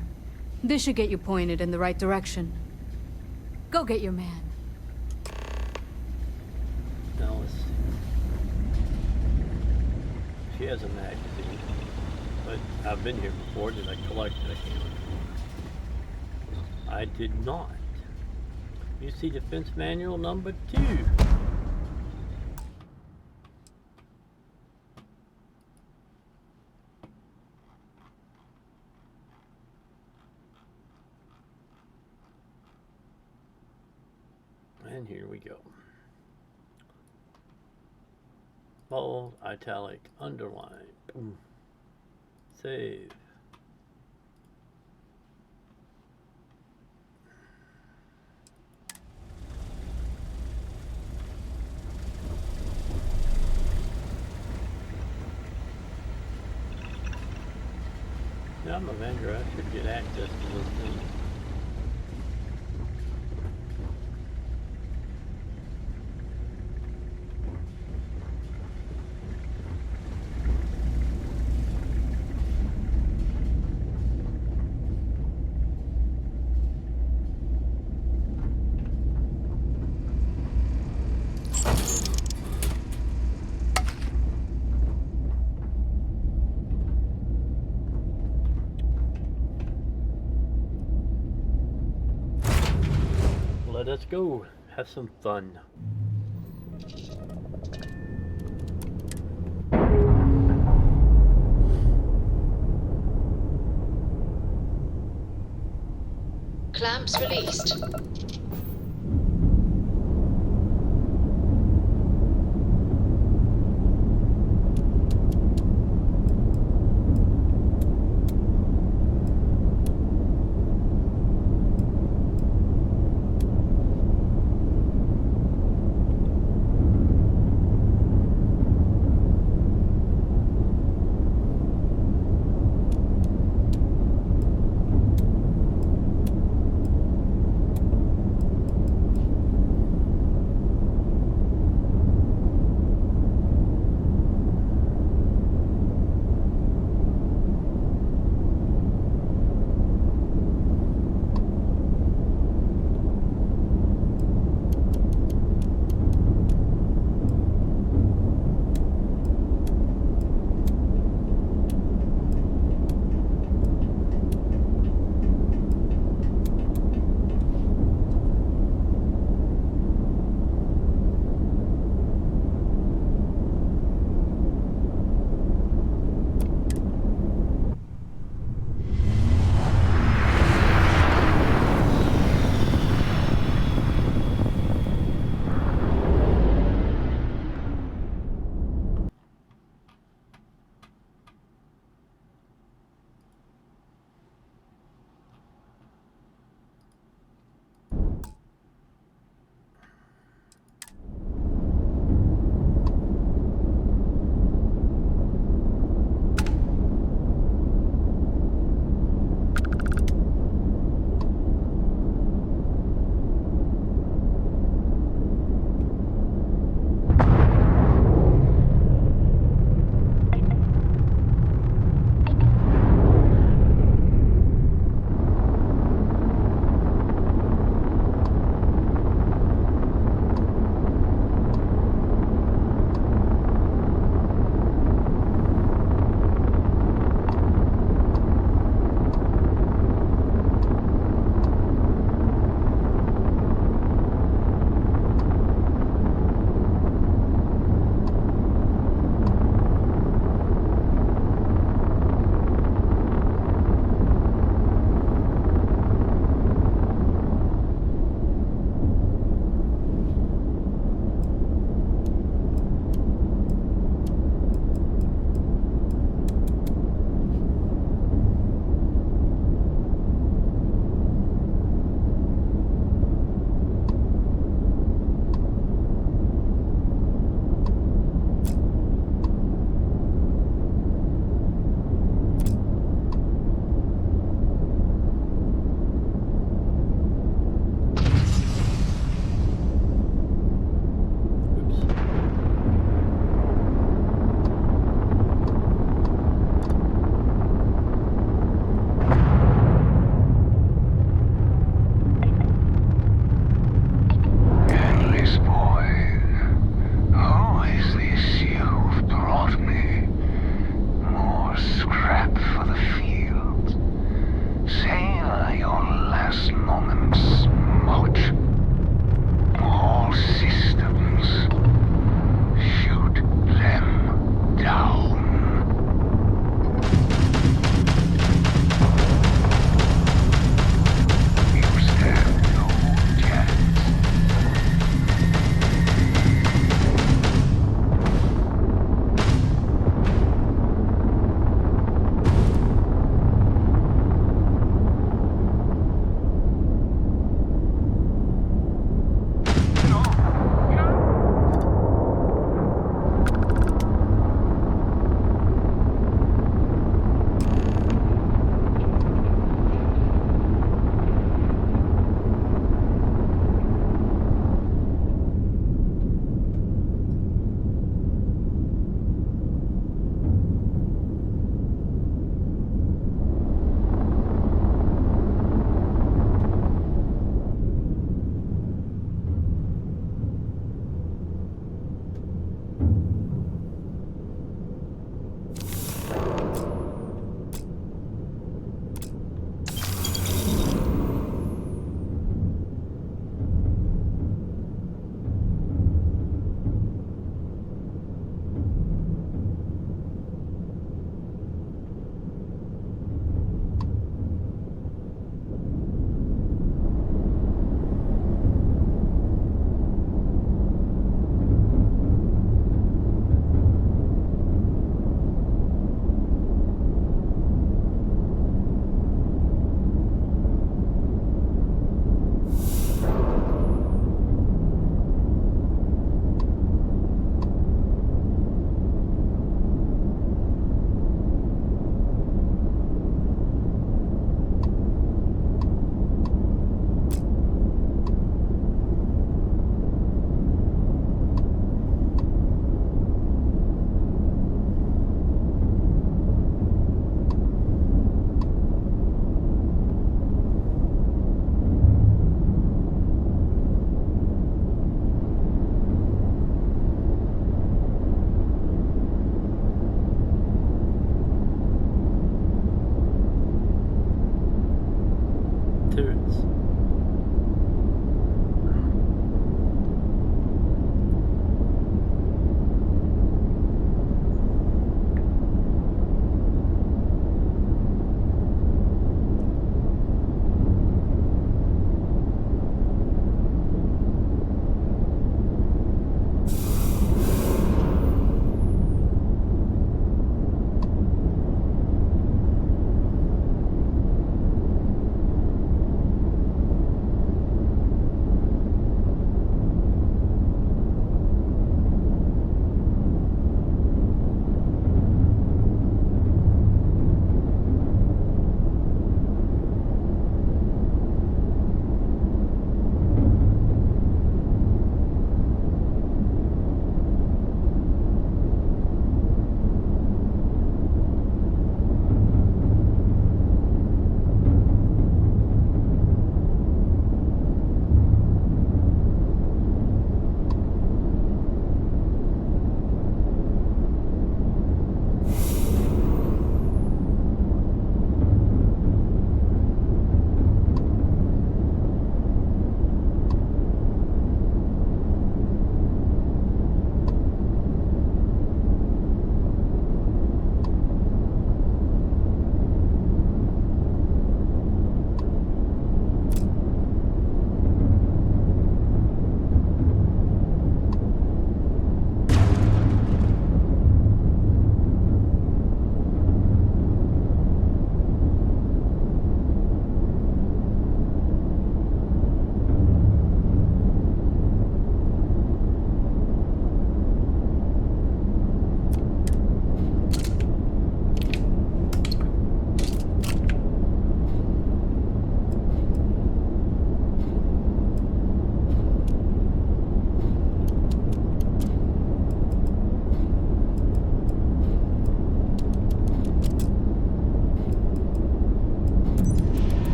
Speaker 24: This should get you pointed in the right direction. Go get your man.
Speaker 1: Now let's see. She has a magazine. But I've been here before. Did I collect it? I did not. You see Defense Manual number 2. And here we go. Bold, italic, underline. Boom. Save. Yeah, I'm a vendor. I should get access to those things. Let's go have some fun.
Speaker 18: Ramps released.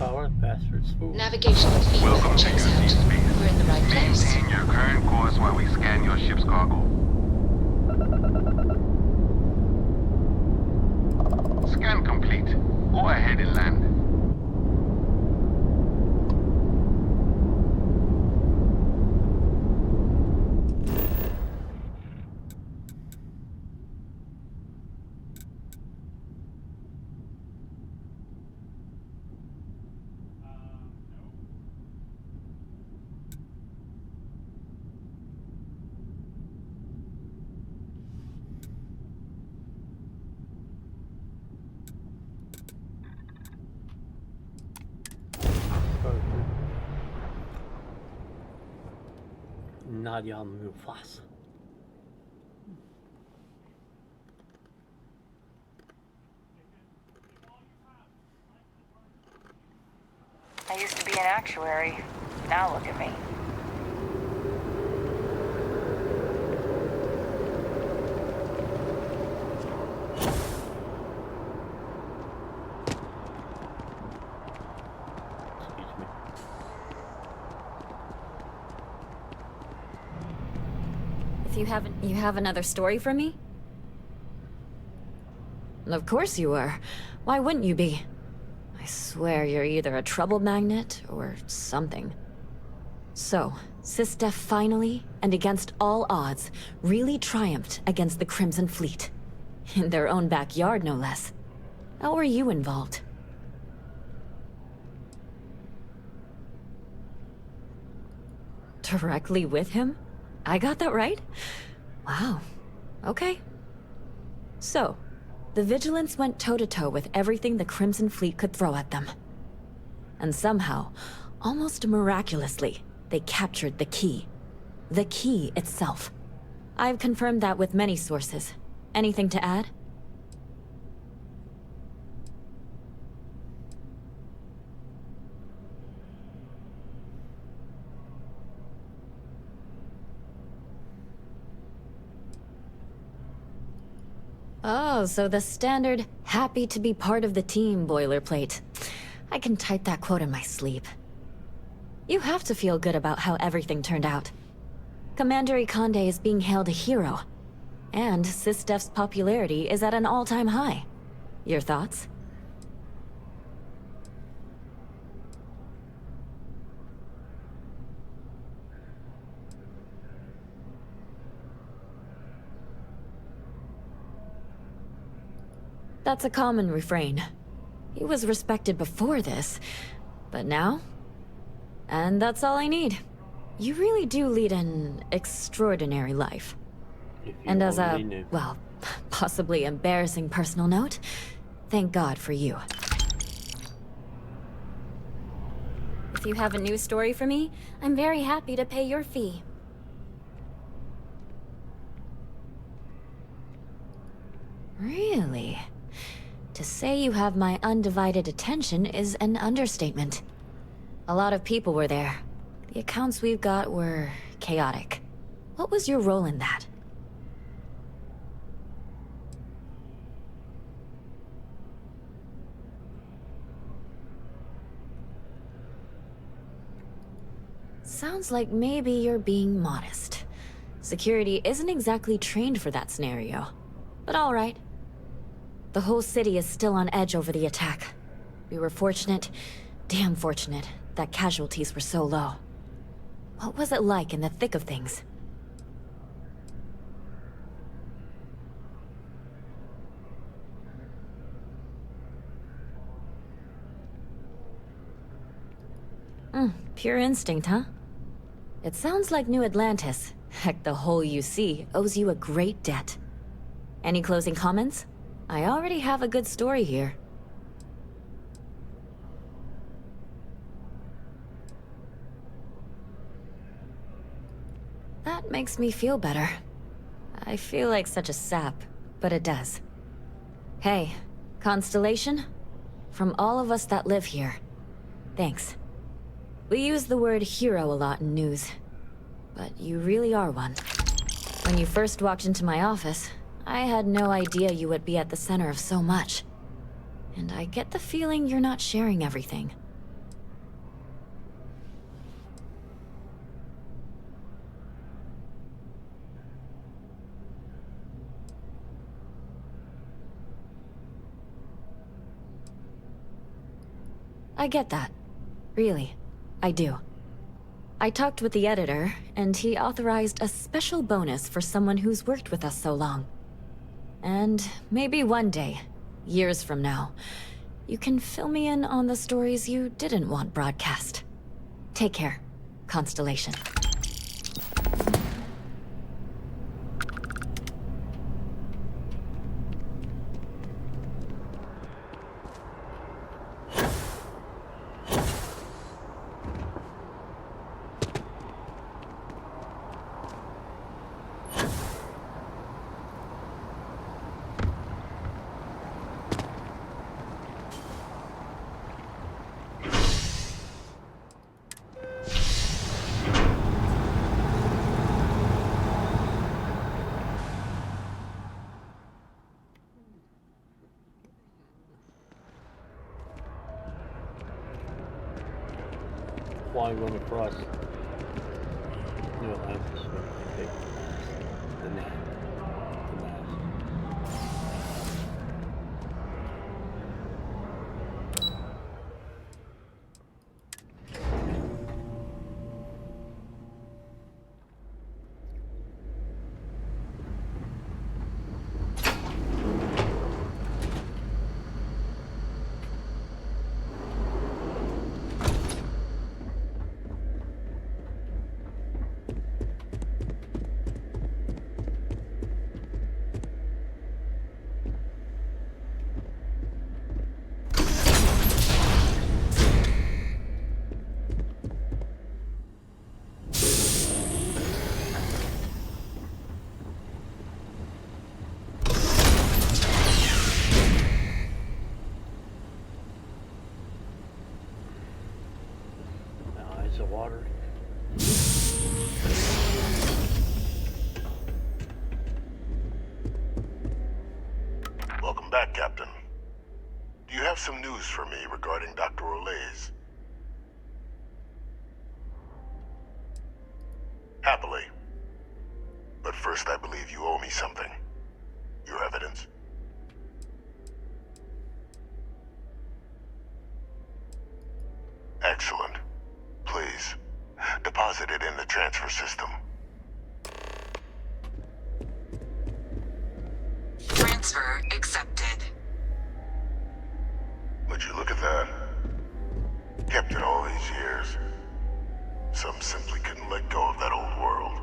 Speaker 1: power. Password spool.
Speaker 18: Navigational feedback checks out. We're in the right place.
Speaker 15: Maintain your current course while we scan your ship's cargo. Scan complete. Go ahead and land.
Speaker 1: Nadia Mufas.
Speaker 23: I used to be an actuary. Now look at me.
Speaker 8: You have another story for me?
Speaker 2: Of course you are. Why wouldn't you be? I swear you're either a trouble magnet or something. So, Sistef finally, and against all odds, really triumphed against the Crimson Fleet. In their own backyard, no less. How were you involved? Directly with him? I got that right? Wow. Okay. So, the Vigilants went toe-to-toe with everything the Crimson Fleet could throw at them. And somehow, almost miraculously, they captured the key. The key itself. I've confirmed that with many sources. Anything to add? Oh, so the standard happy to be part of the team boilerplate. I can type that quote in my sleep. You have to feel good about how everything turned out. Commander Ikande is being hailed a hero. And Sistef's popularity is at an all-time high. Your thoughts? That's a common refrain. He was respected before this, but now? And that's all I need. You really do lead an extraordinary life. And as a, well, possibly embarrassing personal note, thank God for you.
Speaker 8: If you have a new story for me, I'm very happy to pay your fee.
Speaker 2: Really? To say you have my undivided attention is an understatement. A lot of people were there. The accounts we've got were chaotic. What was your role in that? Sounds like maybe you're being modest. Security isn't exactly trained for that scenario. But all right. The whole city is still on edge over the attack. We were fortunate, damn fortunate, that casualties were so low. What was it like in the thick of things? Pure instinct, huh? It sounds like New Atlantis, heck, the whole UC, owes you a great debt. Any closing comments? I already have a good story here. That makes me feel better. I feel like such a sap, but it does. Hey, Constellation? From all of us that live here, thanks. We use the word hero a lot in news, but you really are one. When you first walked into my office, I had no idea you would be at the center of so much. And I get the feeling you're not sharing everything.
Speaker 8: I get that. Really. I do. I talked with the editor, and he authorized a special bonus for someone who's worked with us so long. And maybe one day, years from now, you can fill me in on the stories you didn't want broadcast. Take care, Constellation.
Speaker 1: Flying going across New Atlantis. Okay. The mast. Of water.
Speaker 12: Welcome back, Captain. Do you have some news for me regarding Dr. Olays? Happily. But first, I believe you owe me something. Your evidence. Excellent. Please, deposit it in the transfer system.
Speaker 18: Transfer accepted.
Speaker 12: Would you look at that? Kept it all these years. Some simply couldn't let go of that old world.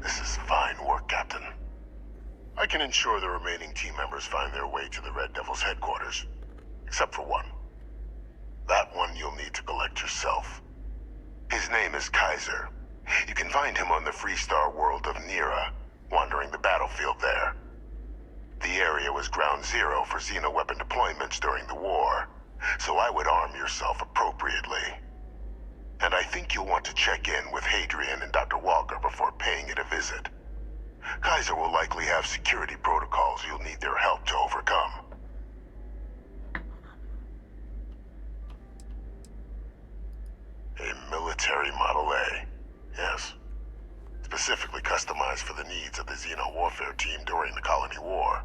Speaker 12: This is fine work, Captain. I can ensure the remaining team members find their way to the Red Devil's headquarters. Except for one. That one you'll need to collect yourself. His name is Kaiser. You can find him on the Freestar world of Nira, wandering the battlefield there. The area was ground zero for xeno-weapon deployments during the war, so I would arm yourself appropriately. And I think you'll want to check in with Hadrian and Dr. Walker before paying it a visit. Kaiser will likely have security protocols you'll need their help to overcome. A military Model A, yes. Specifically customized for the needs of the Xeno warfare team during the Colony War.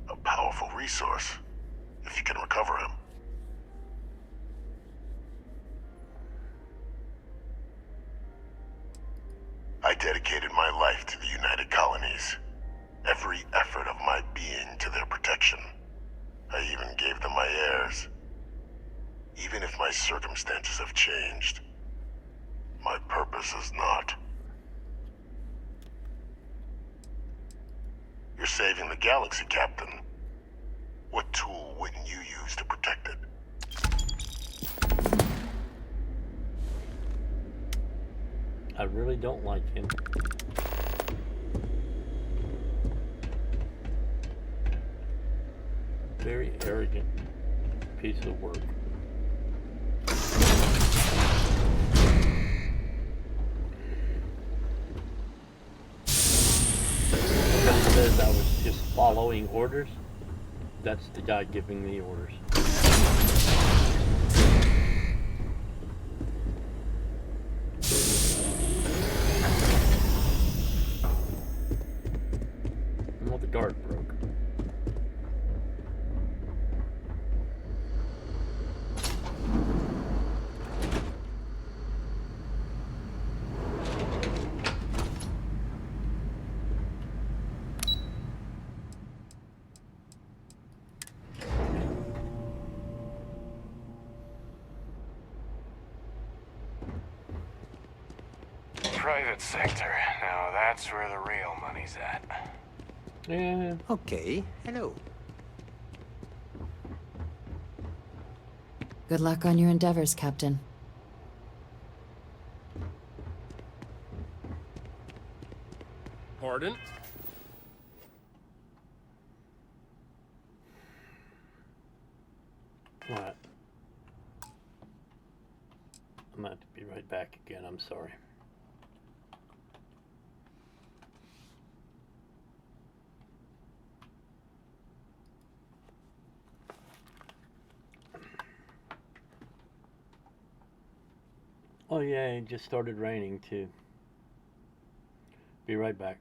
Speaker 12: A powerful resource, if you can recover him. I dedicated my life to the United Colonies. Every effort of my being to their protection. I even gave them my heirs. Even if my circumstances have changed, my purpose is not. You're saving the galaxy, Captain. What tool wouldn't you use to protect it?
Speaker 1: I really don't like him. Very arrogant piece of work. Because I was just following orders. That's the guy giving the orders. Well, the guard broke.
Speaker 15: Private sector. Now that's where the real money's at.
Speaker 1: Yeah.
Speaker 3: Okay, hello.
Speaker 14: Good luck on your endeavors, Captain.
Speaker 7: Pardon?
Speaker 1: Alright. I'm gonna have to be right back again, I'm sorry. Oh yeah, it just started raining too. Be right back.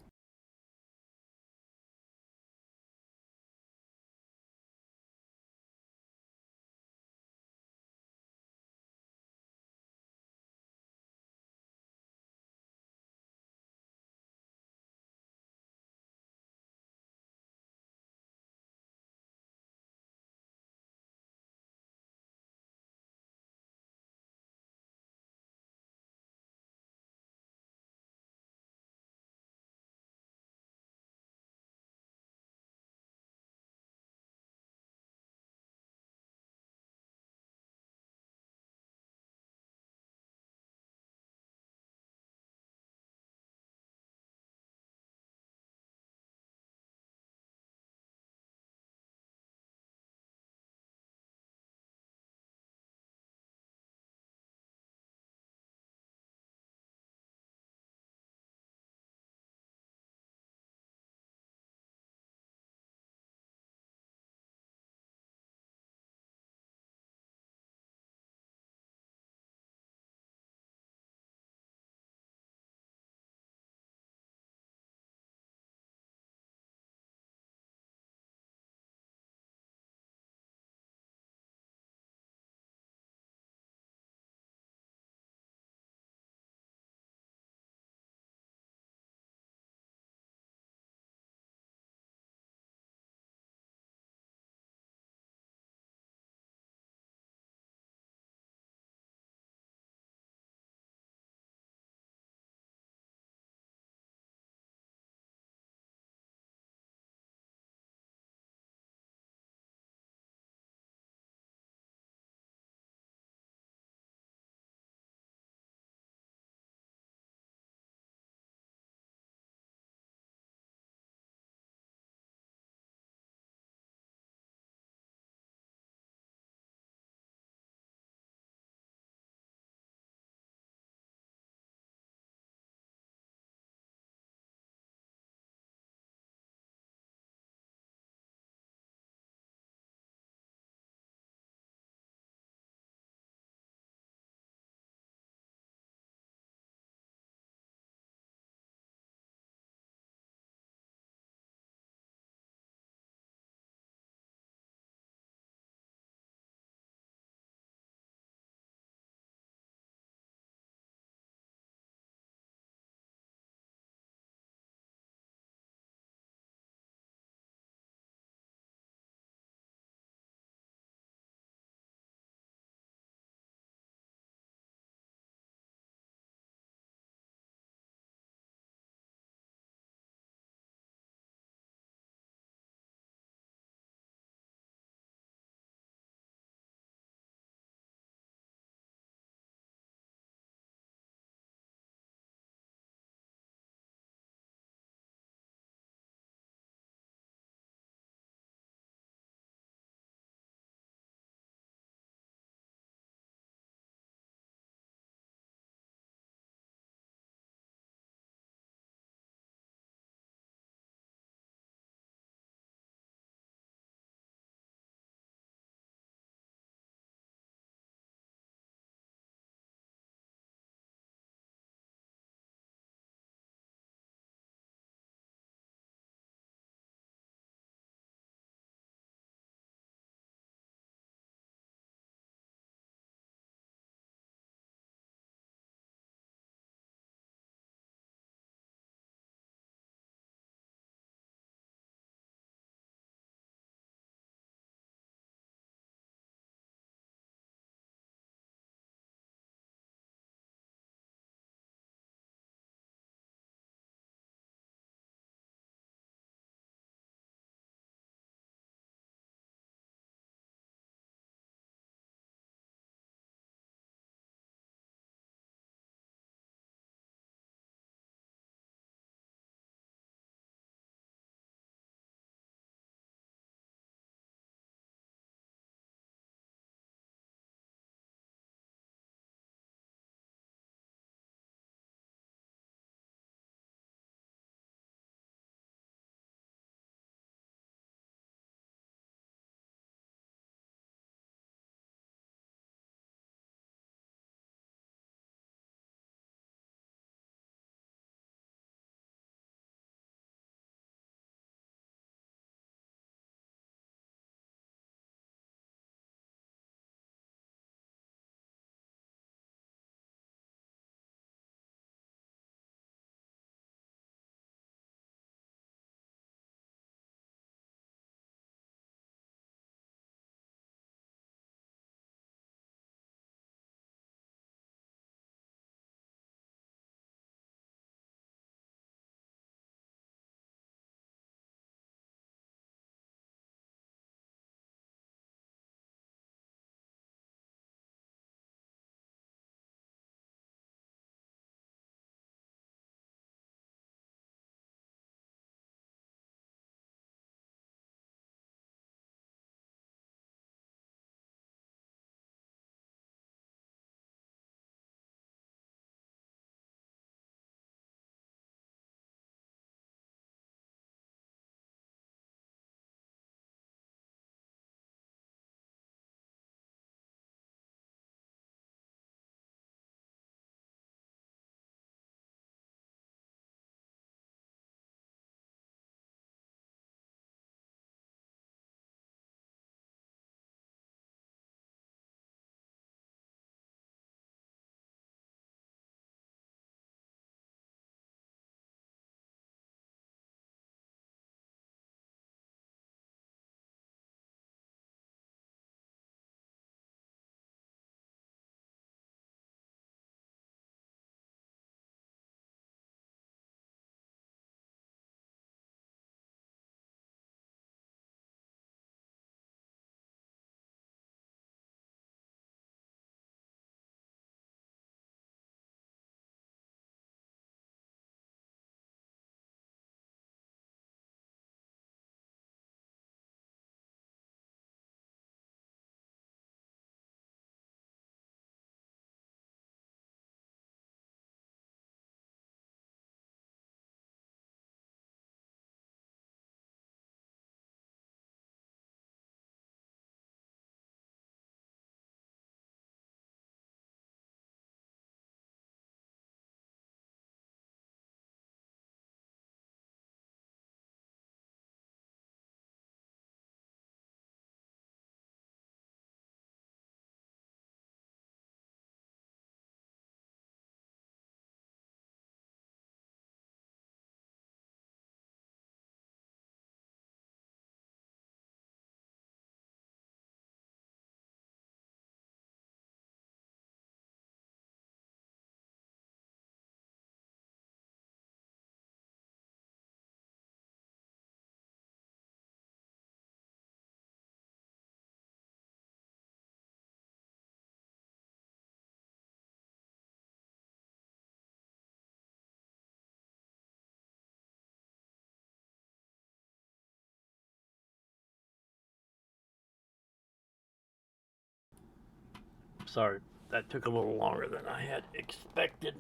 Speaker 1: Sorry, that took a little longer than I had expected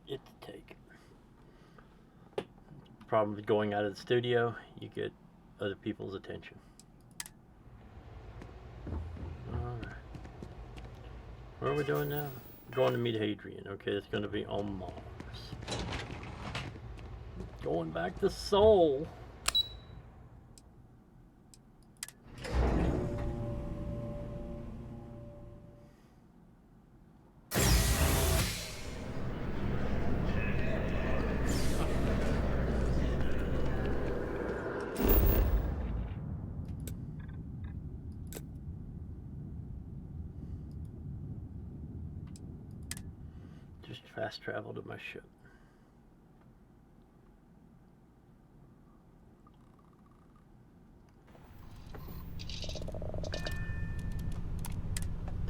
Speaker 1: it to take. Problem with going out of the studio, you get other people's attention. Alright. What are we doing now? We're going to meet Hadrian. Okay, it's going to be on Mars. Going back to Seoul. Just fast travel to my ship.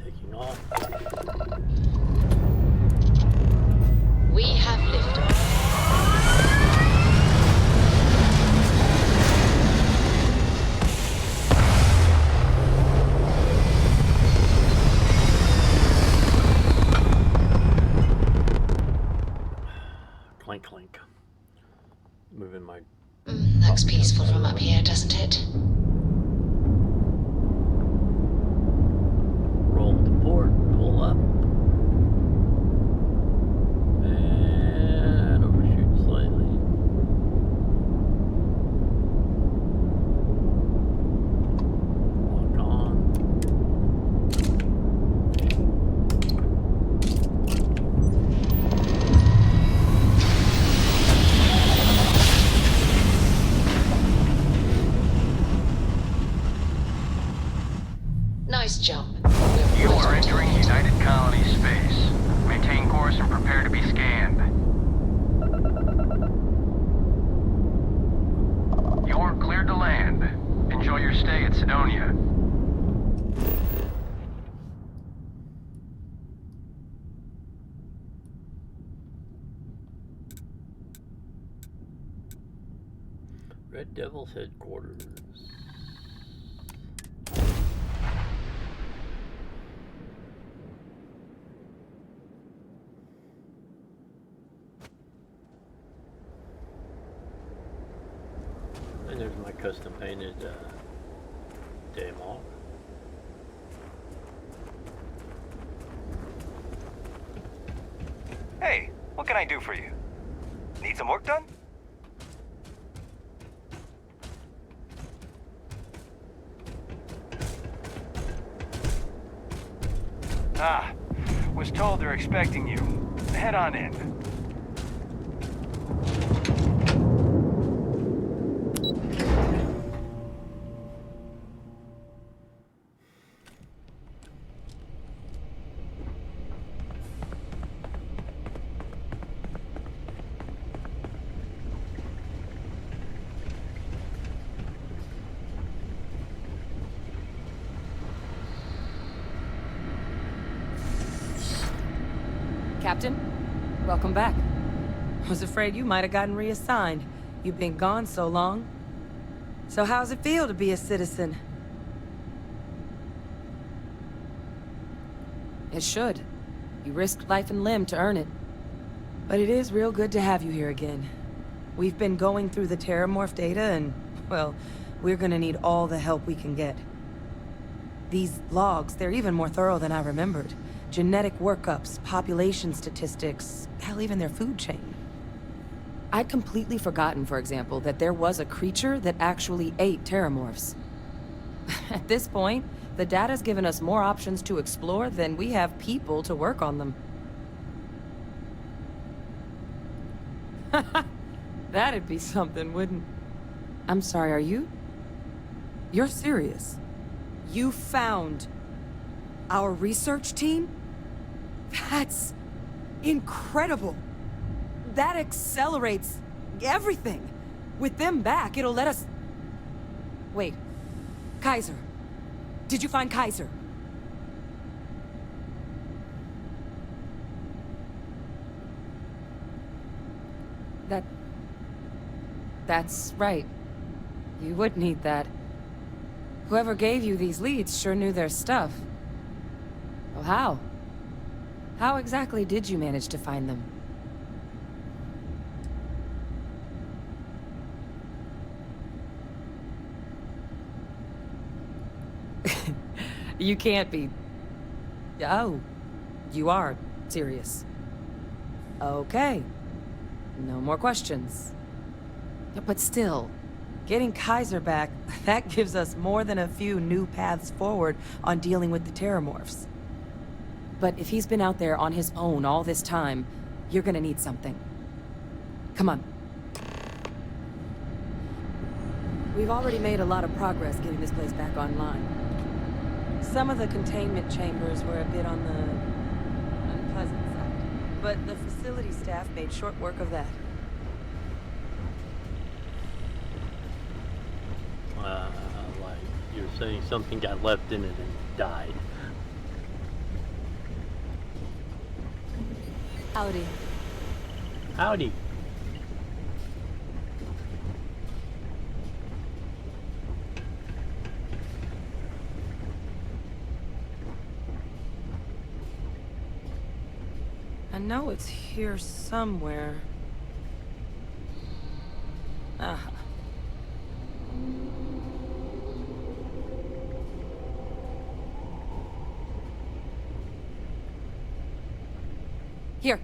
Speaker 1: Taking off.
Speaker 18: We have liftoff.
Speaker 1: Clink, clink. Moving my...
Speaker 18: Looks peaceful from up here, doesn't it?
Speaker 1: Roll to port, pull up. And overshoot slightly. Lock on.
Speaker 18: Nice jump.
Speaker 20: You are entering United Colony space. Maintain course and prepare to be scanned. You're cleared to land. Enjoy your stay at Sidonia.
Speaker 1: Red Devil's headquarters. And there's my custom painted demo.
Speaker 20: Hey, what can I do for you? Need some work done? Ah, was told they're expecting you. Head on in.
Speaker 2: Captain, welcome back. Was afraid you might have gotten reassigned. You've been gone so long. So how's it feel to be a citizen? It should. You risked life and limb to earn it. But it is real good to have you here again. We've been going through the Terramorph data and, well, we're gonna need all the help we can get. These logs, they're even more thorough than I remembered. Genetic workups, population statistics, hell, even their food chain. I'd completely forgotten, for example, that there was a creature that actually ate Terramorphs. At this point, the data's given us more options to explore than we have people to work on them. That'd be something, wouldn't... I'm sorry, are you... You're serious? You found... our research team? That's... incredible. That accelerates... everything. With them back, it'll let us... Wait. Kaiser. Did you find Kaiser? That's right. You would need that. Whoever gave you these leads sure knew their stuff. Well, how? How exactly did you manage to find them? You can't be... Oh, you are serious. Okay. No more questions. But still, getting Kaiser back, that gives us more than a few new paths forward on dealing with the Terramorphs. But if he's been out there on his own all this time, you're gonna need something. Come on. We've already made a lot of progress getting this place back online. Some of the containment chambers were a bit on the unpleasant side, but the facility staff made short work of that.
Speaker 1: Like you're saying something got left in it and died.
Speaker 2: Howdy.
Speaker 1: Howdy.
Speaker 2: I know it's here somewhere. Ah. Here,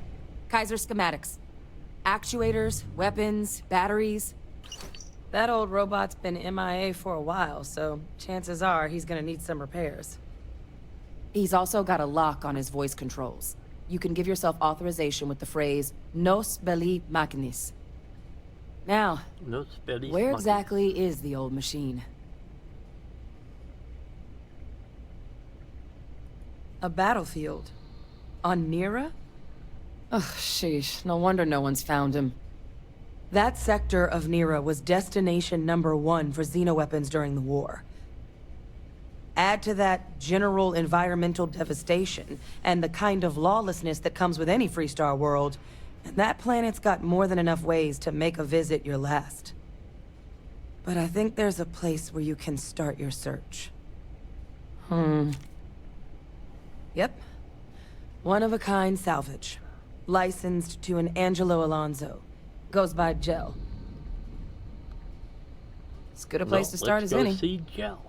Speaker 2: Kaiser schematics. Actuators, weapons, batteries. That old robot's been MIA for a while, so chances are he's gonna need some repairs. He's also got a lock on his voice controls. You can give yourself authorization with the phrase, Nos belli machinis. Now, where exactly is the old machine? A battlefield? On Nira? Ugh, sheesh. No wonder no one's found him. That sector of Nira was destination #1 for xenoweapons during the war. Add to that general environmental devastation and the kind of lawlessness that comes with any Freestar world, and that planet's got more than enough ways to make a visit your last. But I think there's a place where you can start your search. Yep. One-of-a-kind salvage. Licensed to an Angelo Alonso. Goes by Gel. As good a place to start as any.
Speaker 1: Let's go see Gel.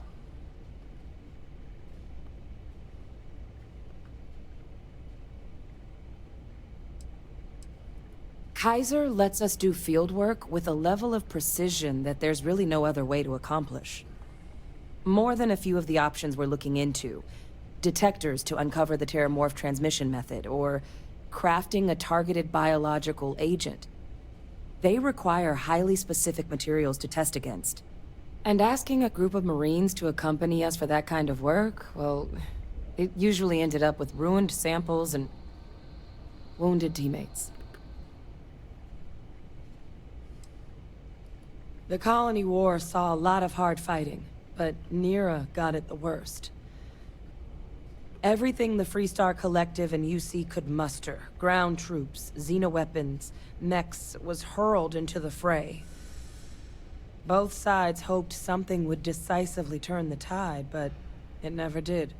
Speaker 2: Kaiser lets us do field work with a level of precision that there's really no other way to accomplish. More than a few of the options we're looking into. Detectors to uncover the Terramorph transmission method, or crafting a targeted biological agent. They require highly specific materials to test against. And asking a group of Marines to accompany us for that kind of work, well, it usually ended up with ruined samples and wounded teammates. The Colony War saw a lot of hard fighting, but Nira got it the worst. Everything the Freestar Collective and UC could muster, ground troops, xenoweapons, mechs, was hurled into the fray. Both sides hoped something would decisively turn the tide, but it never did.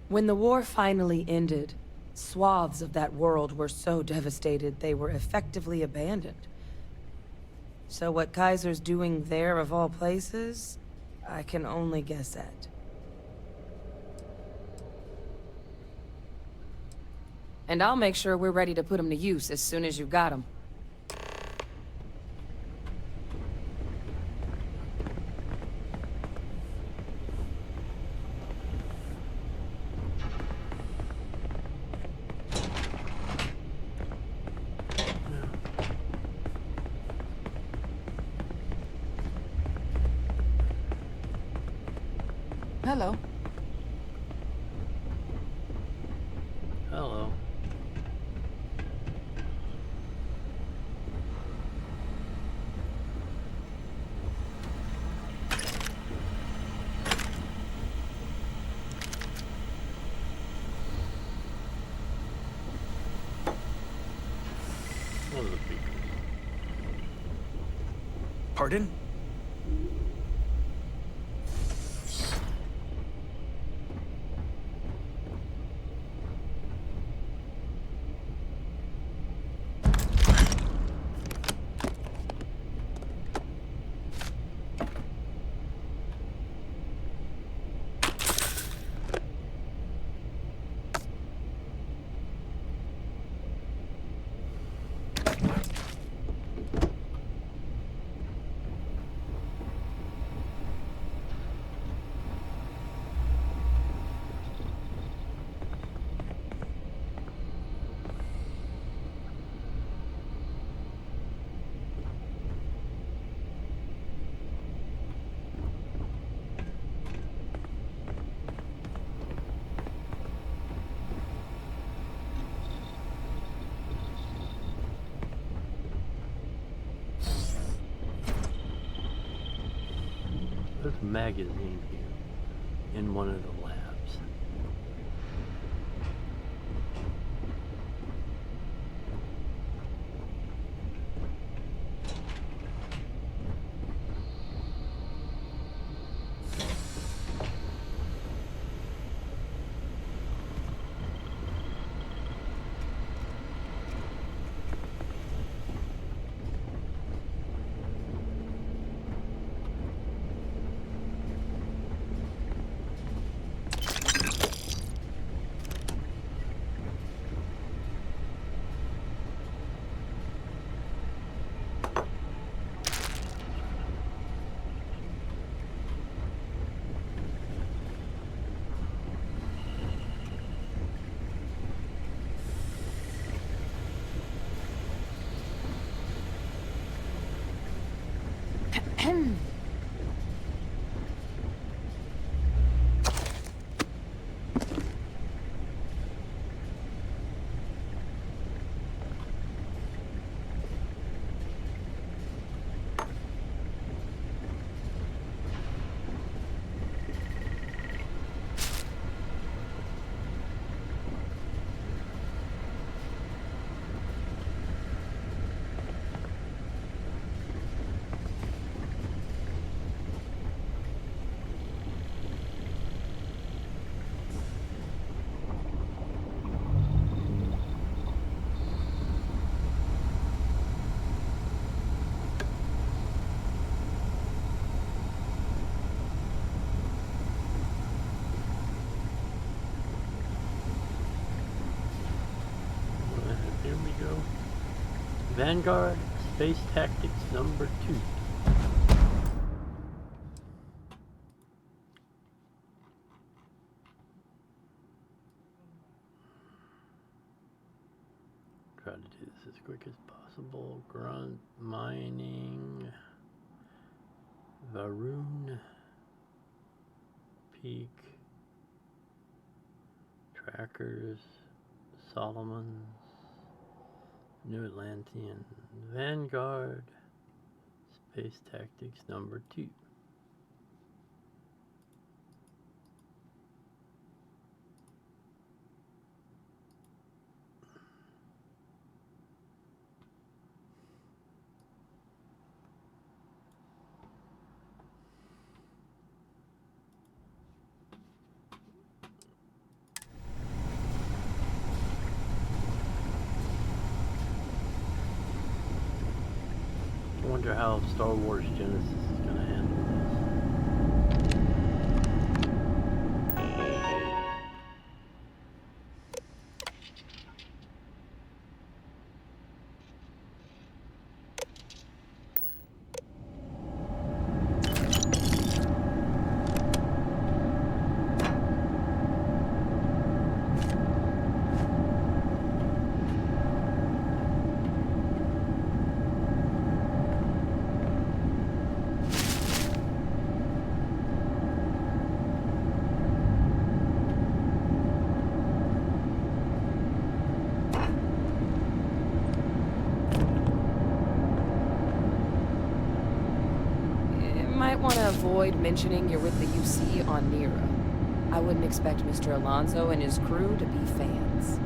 Speaker 2: When the war finally ended, swaths of that world were so devastated they were effectively abandoned. So what Kaiser's doing there of all places, I can only guess at. And I'll make sure we're ready to put him to use as soon as you've got him. Hello.
Speaker 1: Hello. One of the people.
Speaker 17: Pardon?
Speaker 1: magazine here in one of the labs. Here we go. Vanguard Space Tactics number 2. Try to do this as quick as possible. Grunt mining. Varun. Peak. Trackers. Solomons. New Atlantean. Vanguard Space Tactics number 2. I wonder how Star Wars Genesis is going to handle this.
Speaker 2: Want to avoid mentioning you're with the UC on Nero. I wouldn't expect Mr. Alonso and his crew to be fans.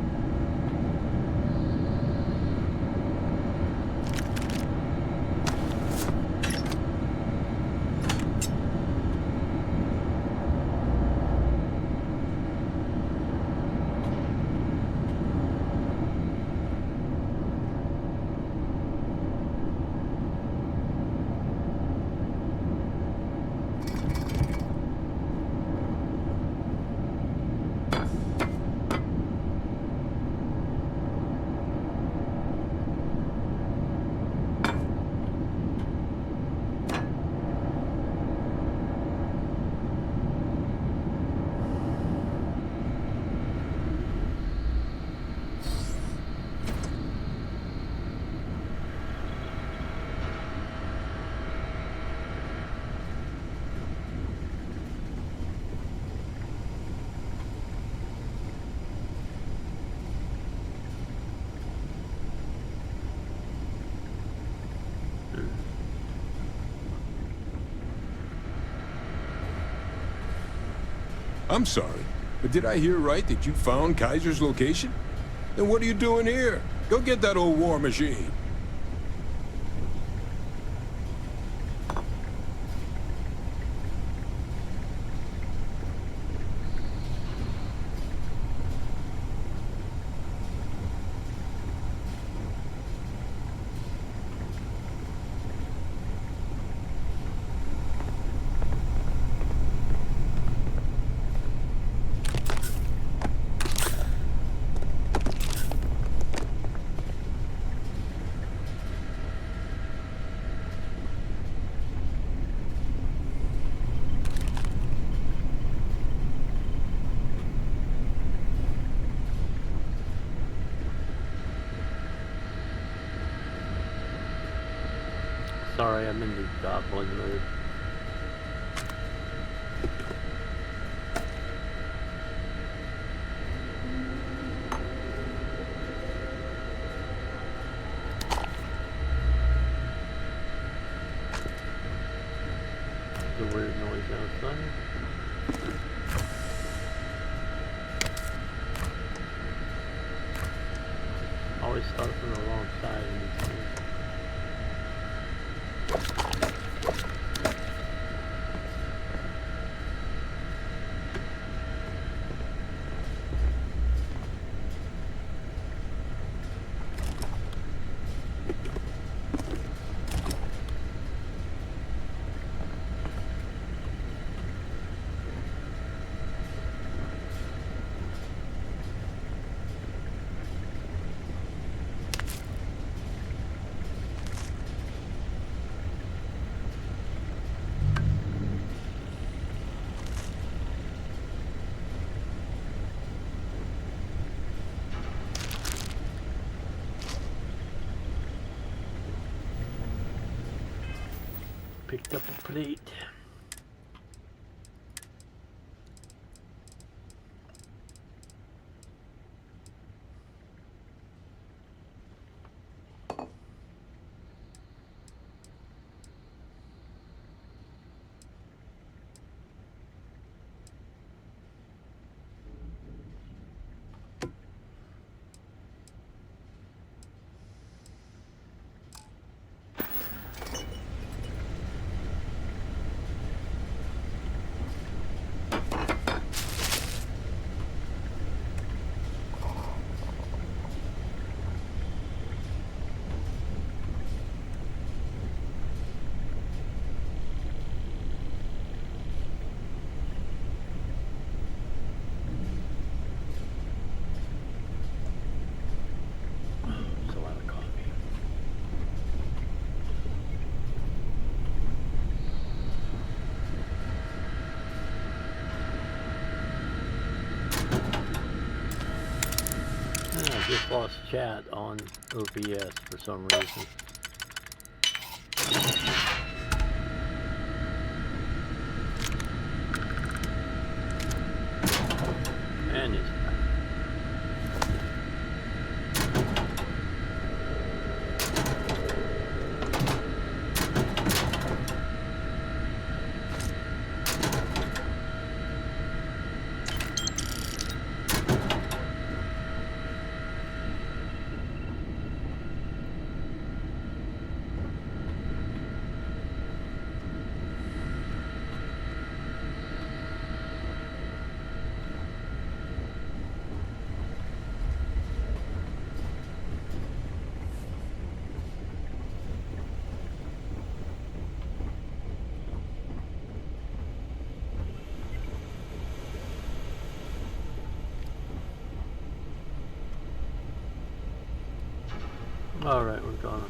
Speaker 3: I'm sorry, but did I hear right that you found Kaiser's location? Then what are you doing here? Go get that old war machine.
Speaker 1: Sorry, I'm in the goblin mode. The weird noise outside. Always start from the wrong side in these things. Picked up a plate. Just lost chat on OBS for some reason. And he's back. All right, we're gonna.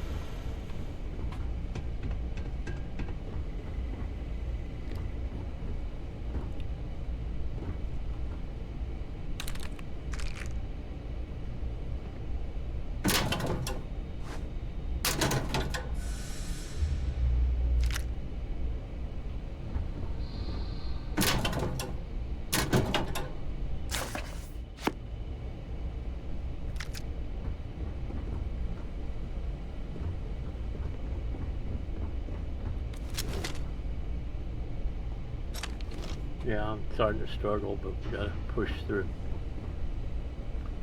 Speaker 1: Yeah, I'm starting to struggle, but we gotta push through.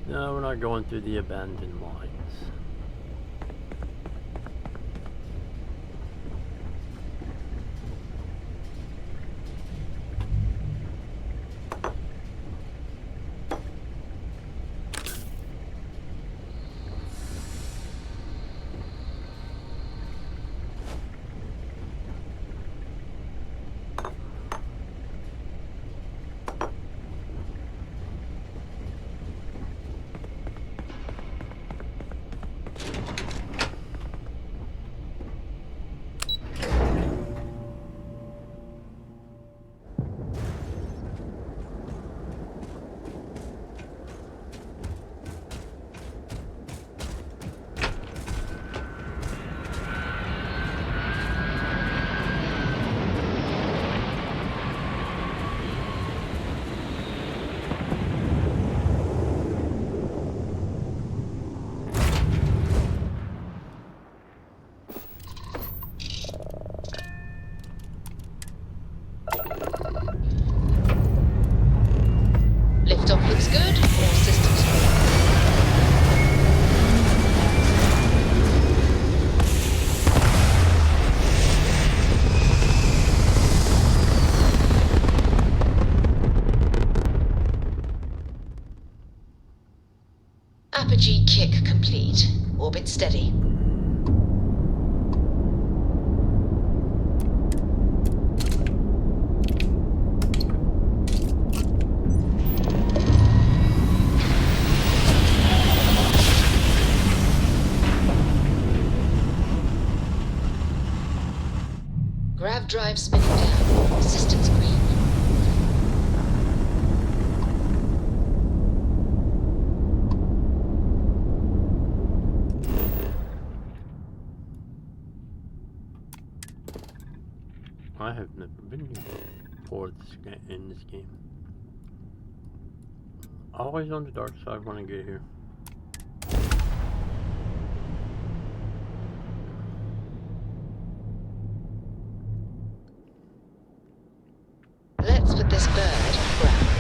Speaker 1: No, we're not going through the abandoned mines.
Speaker 18: Liftoff looks good. All systems go. Apogee kick complete. Orbit steady. Grav drive spinning down. Systems green.
Speaker 1: I have never been here before in this game. Always on the dark side when I get here.
Speaker 18: Let's put this bird on ground.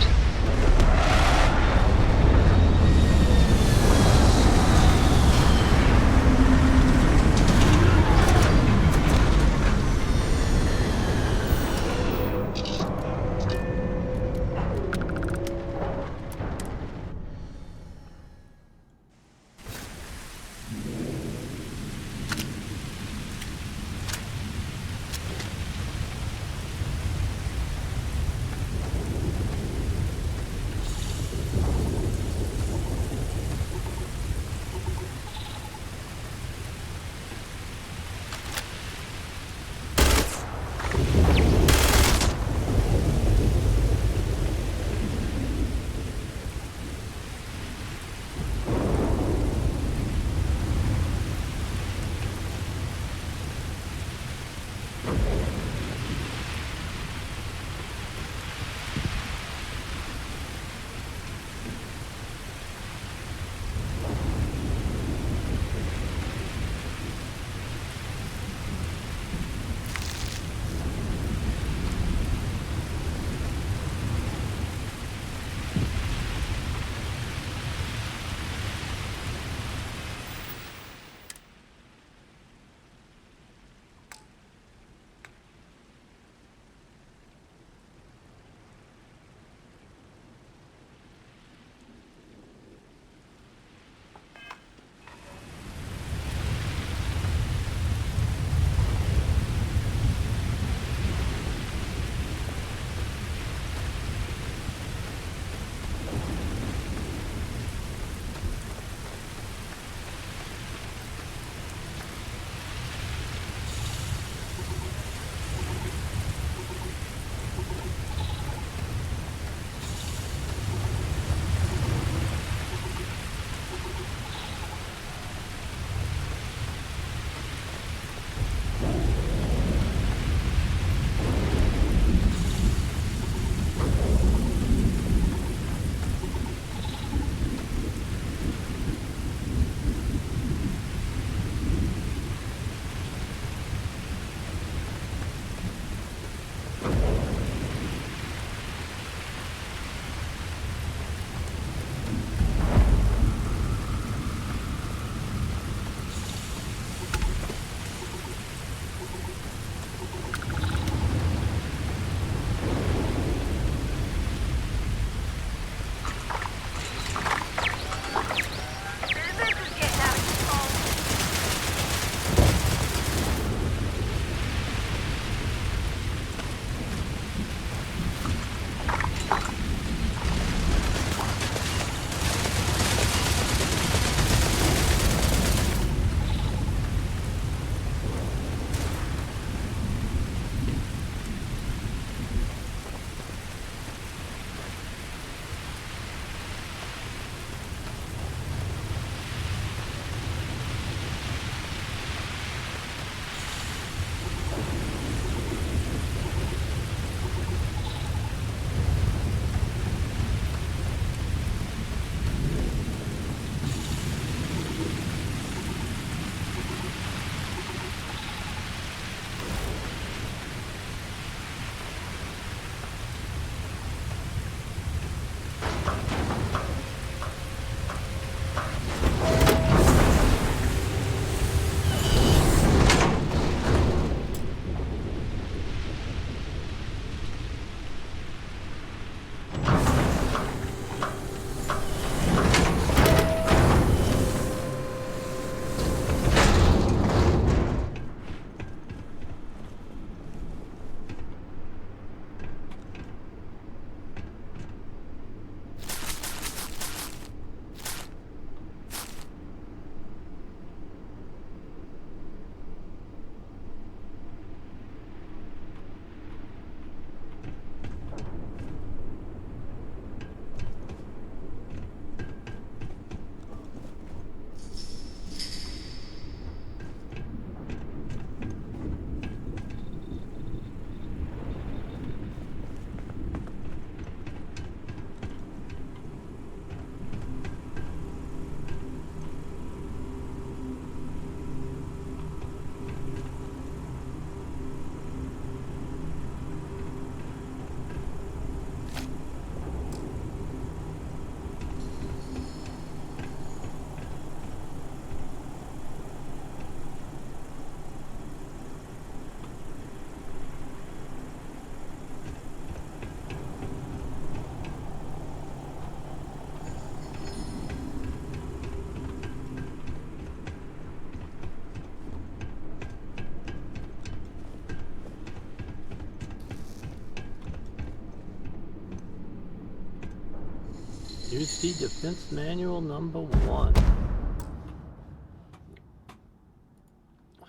Speaker 1: UC Defense Manual number 1.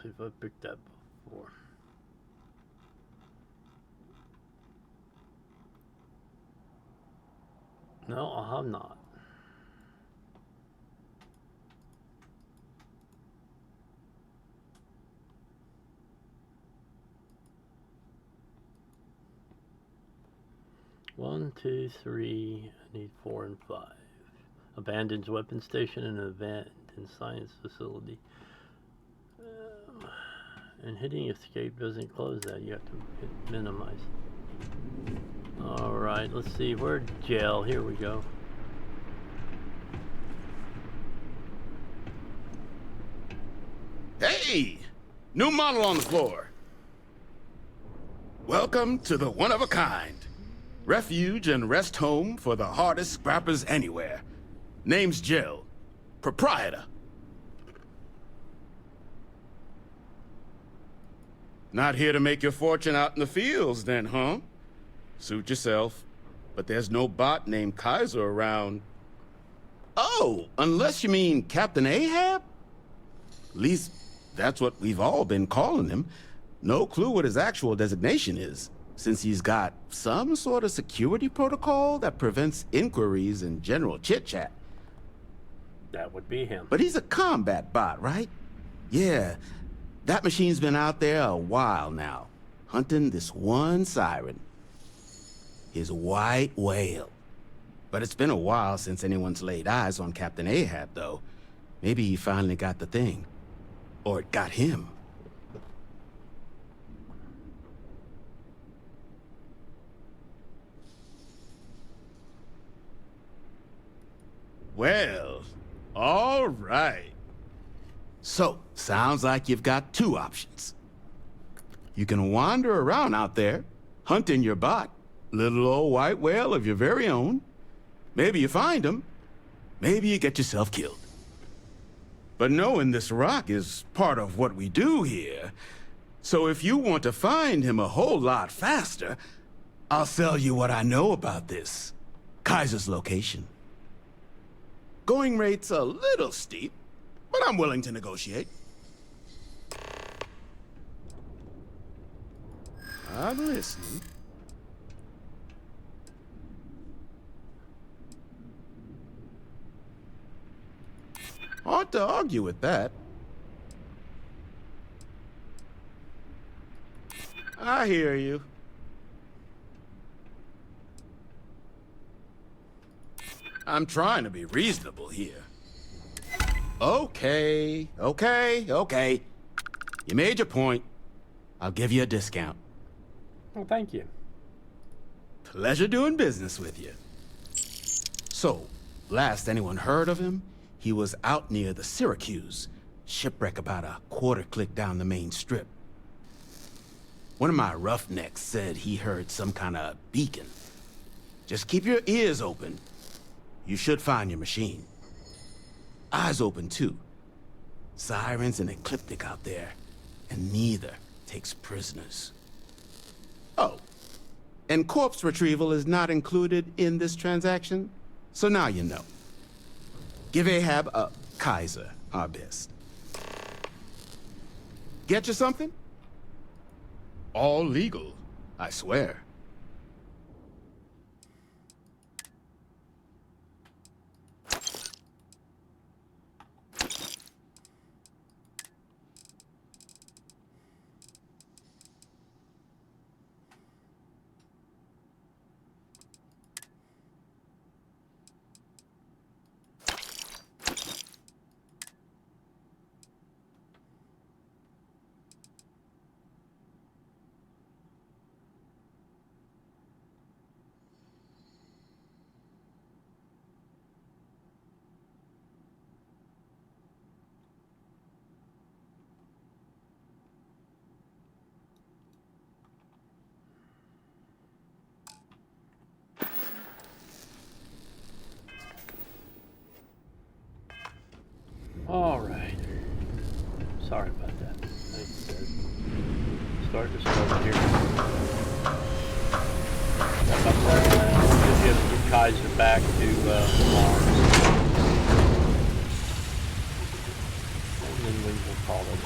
Speaker 1: See if I picked that before. No, I have not. One, two, three. I need 4 and 5. Abandoned weapon station and abandoned science facility. And hitting escape doesn't close that. You have to hit minimize. Alright, let's see. Where's jail? Here we go.
Speaker 7: Hey! New model on the floor. Welcome to the one-of-a-kind. Refuge and rest home for the hardest scrappers anywhere. Name's Jill. Proprietor. Not here to make your fortune out in the fields then, huh? Suit yourself. But there's no bot named Kaiser around. Oh, unless you mean Captain Ahab? At least, that's what we've all been calling him. No clue what his actual designation is, since he's got some sort of security protocol that prevents inquiries and general chit-chat.
Speaker 1: That would be him.
Speaker 7: But he's a combat bot, right? Yeah, that machine's been out there a while now, hunting this one siren. His white whale. But it's been a while since anyone's laid eyes on Captain Ahab, though. Maybe he finally got the thing. Or it got him. Well, all right. So, sounds like you've got 2 options. You can wander around out there, hunting your bot, little old white whale of your very own. Maybe you find him, maybe you get yourself killed. But knowing this rock is part of what we do here, so if you want to find him a whole lot faster, I'll sell you what I know about this. Kaiser's location. Going rate's a little steep, but I'm willing to negotiate. I'm listening. Hard to argue with that. I hear you. I'm trying to be reasonable here. Okay. You made your point. I'll give you a discount.
Speaker 1: Well, thank you.
Speaker 7: Pleasure doing business with you. So, last anyone heard of him, he was out near the Syracuse, shipwreck about a quarter-click down the main strip. One of my roughnecks said he heard some kind of beacon. Just keep your ears open. You should find your machine. Eyes open, too. Sirens and Ecliptic out there, and neither takes prisoners. Oh, and corpse retrieval is not included in this transaction, so now you know. Give Ahab a Kaiser our best. Get you something? All legal, I swear.
Speaker 1: All right. Sorry about that. Start to start here. Gives you a good Kaiser back to Mars. And then we will call it.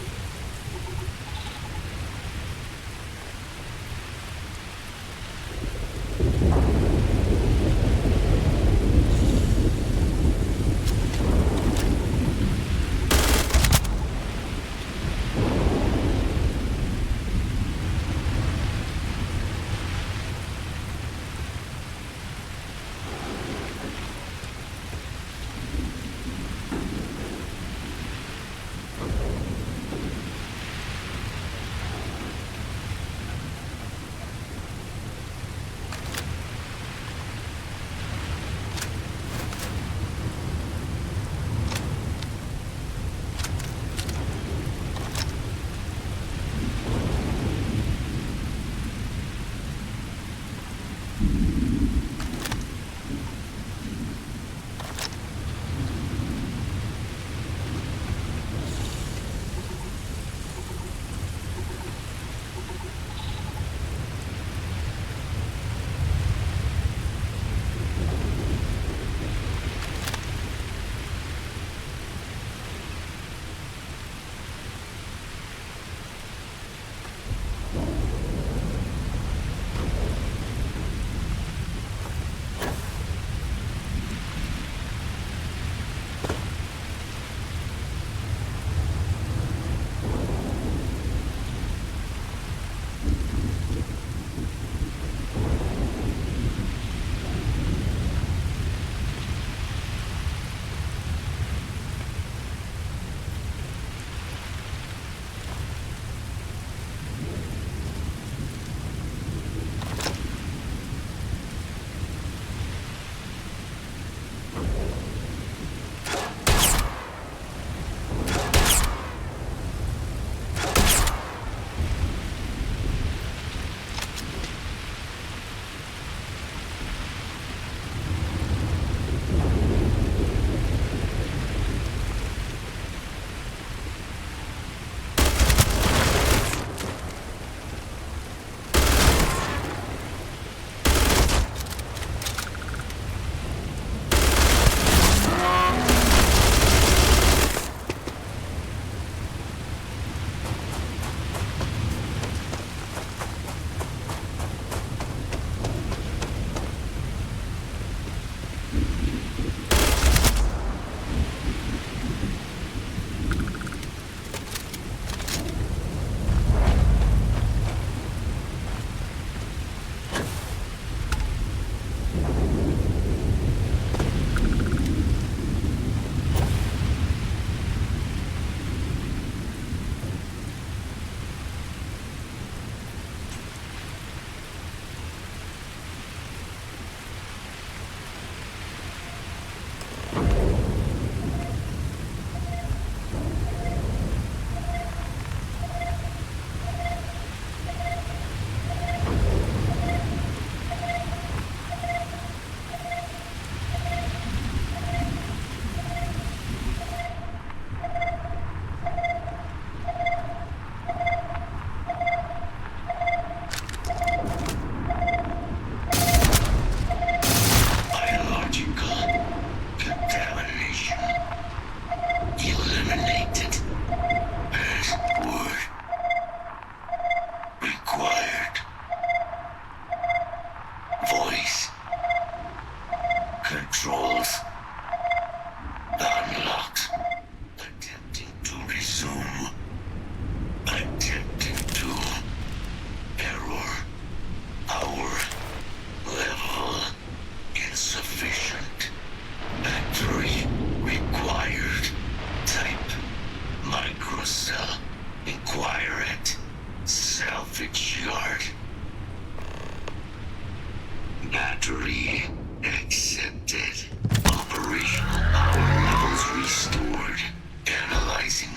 Speaker 12: Battery accepted. Operational power levels restored. Analyzing.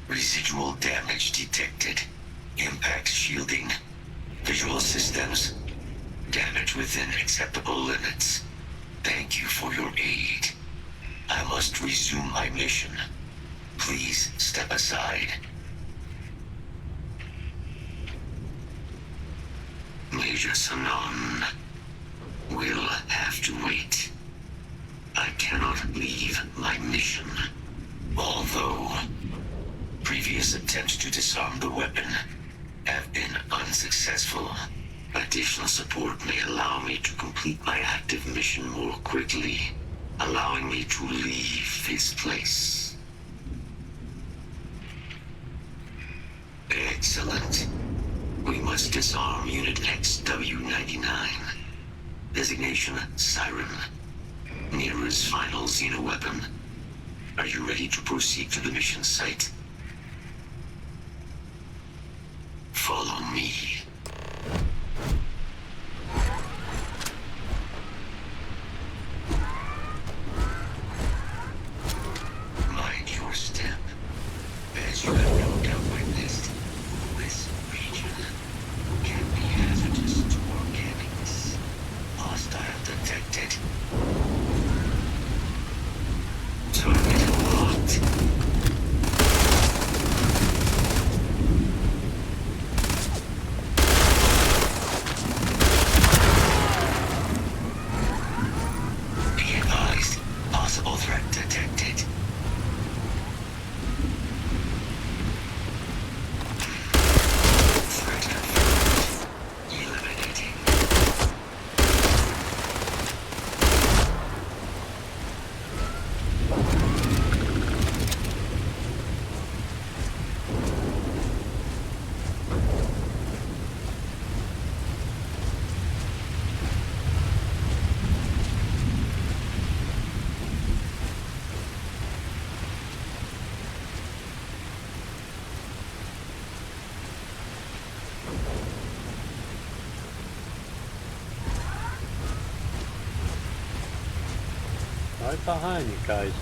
Speaker 12: Residual damage detected. Impact shielding. Visual systems. Damage within acceptable limits. Thank you for your aid. I must resume my mission. Please step aside. Major Sanon.
Speaker 9: will have to wait. I cannot leave my mission. Although previous attempts to disarm the weapon have been unsuccessful, additional support may allow me to complete my active mission more quickly, allowing me to leave this place. Excellent. We must disarm Unit XW-99. Designation Siren. Nearest final xenoweapon. Are you ready to proceed to the mission site? Follow me. Mind your step. As you have no doubt witnessed, this region can be hazardous to organics. Hostile detected. Target locked. Be advised, possible threat detected. Threat confirmed. Eliminating.
Speaker 1: Right behind you, Kaiser.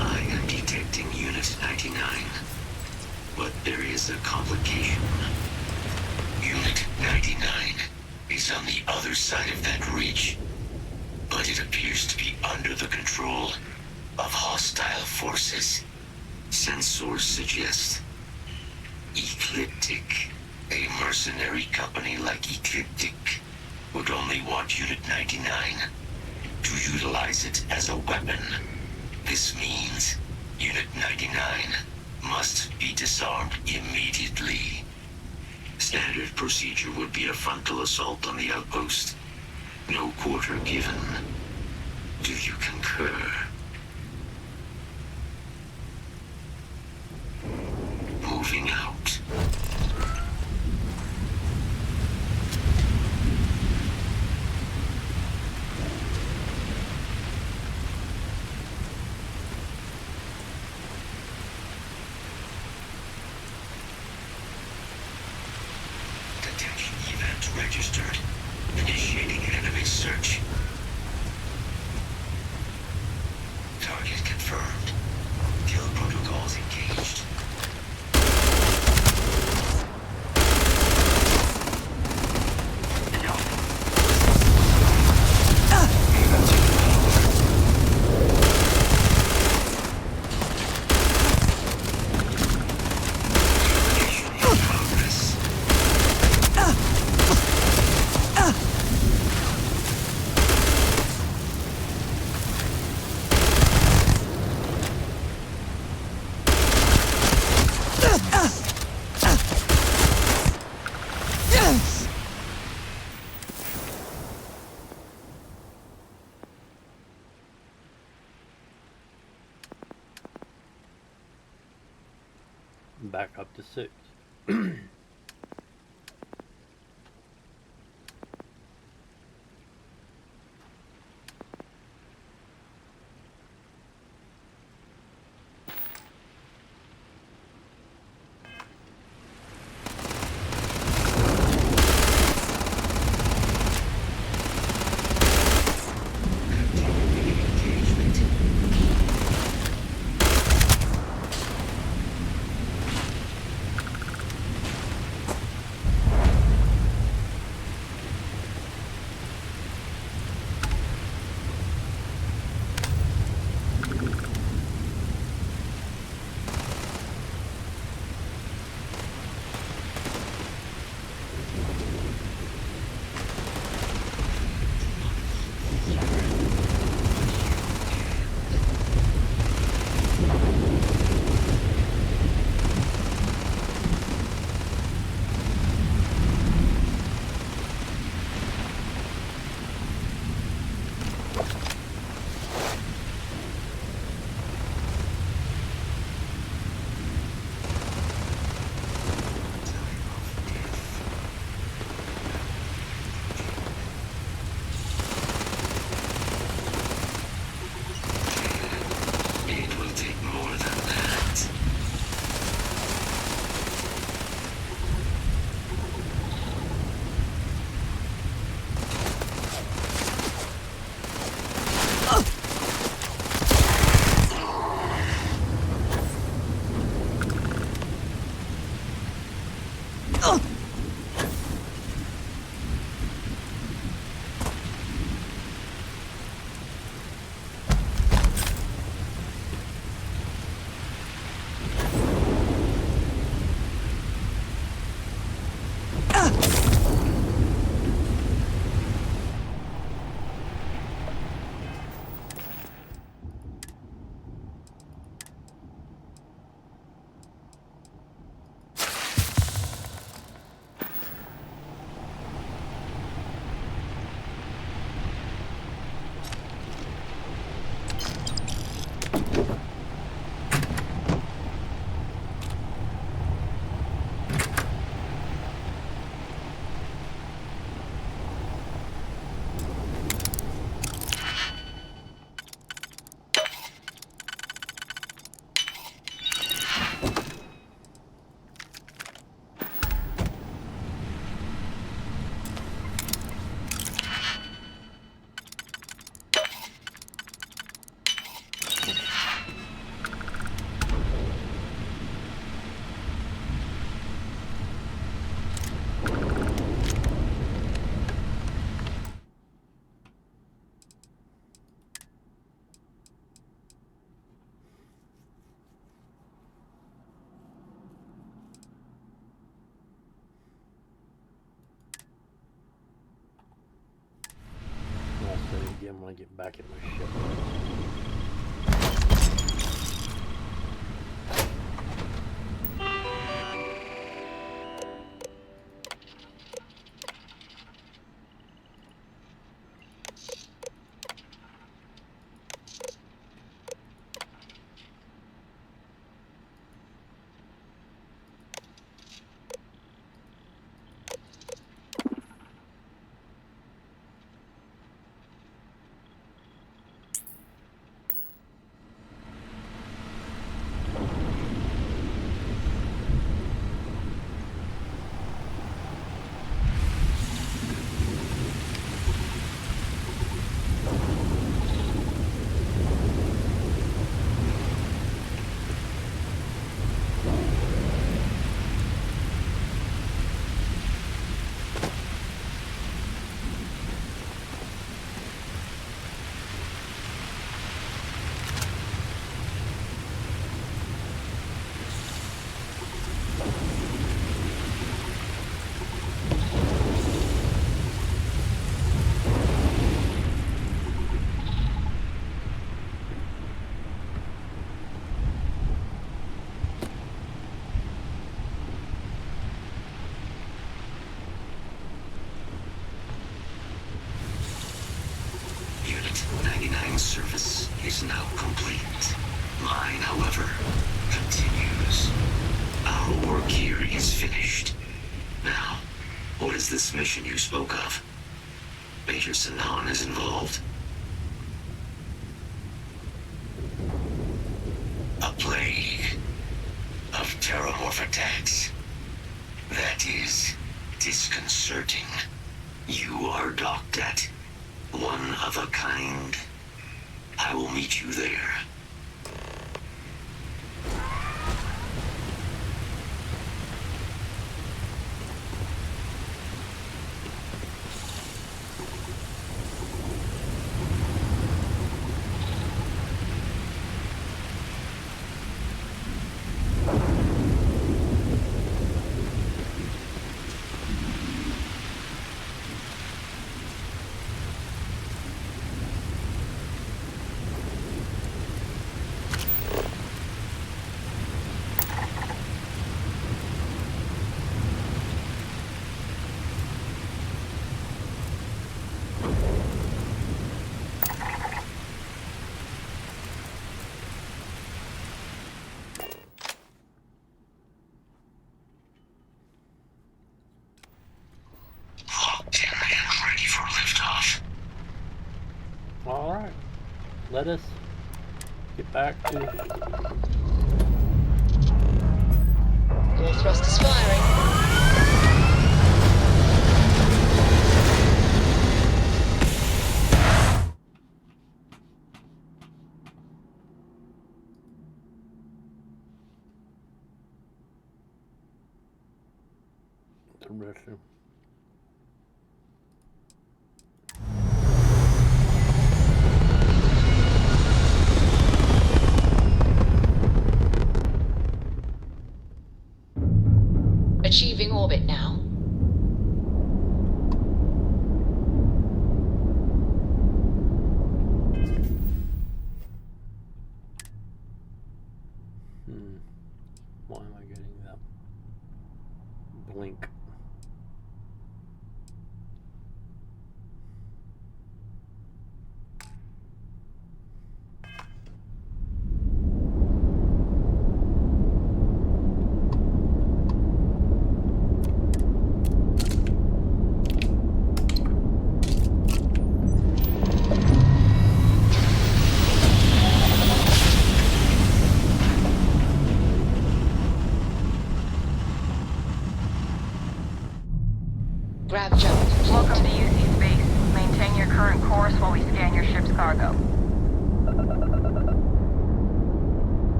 Speaker 9: I am detecting Unit 99. But there is a complication. Unit 99 is on the other side of that ridge. But it appears to be under the control of hostile forces. Sensors suggest Ecliptic. A mercenary company like Ecliptic would only want Unit 99 to utilize it as a weapon. This means Unit 99 must be disarmed immediately. Standard procedure would be a frontal assault on the outpost. No quarter given. Do you concur? Moving out. Detection event registered. Initiating enemy search. Target confirmed. Kill protocols engaged.
Speaker 1: Back up to 6. I'll say it again when I get back in my ship.
Speaker 9: Unit 99 service is now complete. Mine, however, continues. Our work here is finished. Now, what is this mission you spoke of? Major Sanan is involved? A plague of terramorph attacks. That is disconcerting. You are docked at one of a kind. I will meet you there.
Speaker 1: Alright, let us get back to...
Speaker 18: Your thrust is firing.
Speaker 1: Interesting.
Speaker 18: Achieving orbit now.
Speaker 1: Why am I getting that blink?
Speaker 18: Grab jump.
Speaker 23: Welcome to UC Space. Maintain your current course while we scan your ship's cargo.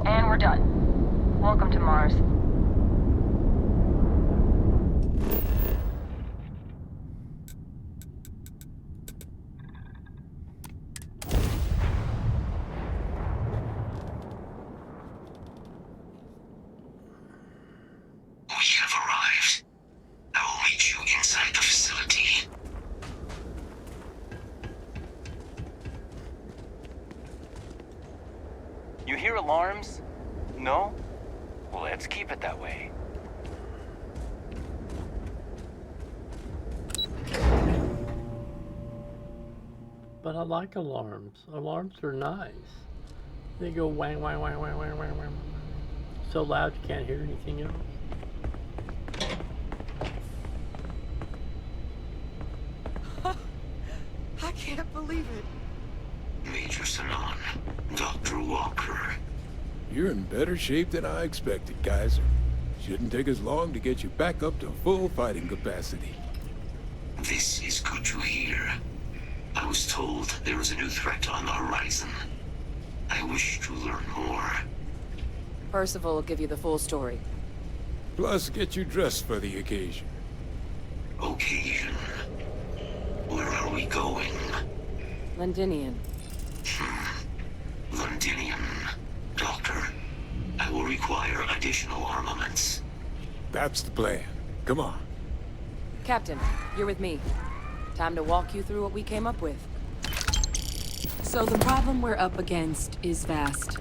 Speaker 23: And we're done. Welcome to Mars.
Speaker 9: We have arrived. I will meet you inside the facility.
Speaker 20: You hear alarms? No? Well, let's keep it that way.
Speaker 1: But I like alarms. Alarms are nice. They go wang, wang, wang, wang, wang, wang, wang. So loud you can't hear anything else.
Speaker 2: I can't believe it.
Speaker 9: Major Sanan, Dr. Walker.
Speaker 3: You're in better shape than I expected, Kaiser. Shouldn't take us long to get you back up to full fighting capacity.
Speaker 9: This is good to hear. I was told there was a new threat on the horizon. I wish to learn more.
Speaker 2: Percival will give you the full story.
Speaker 3: Plus, get you dressed for the occasion.
Speaker 9: Occasion? Where are we going?
Speaker 2: Londinian.
Speaker 9: Londinian. Doctor, I will require additional armaments.
Speaker 3: That's the plan. Come on.
Speaker 2: Captain, you're with me. Time to walk you through what we came up with. So the problem we're up against is vast.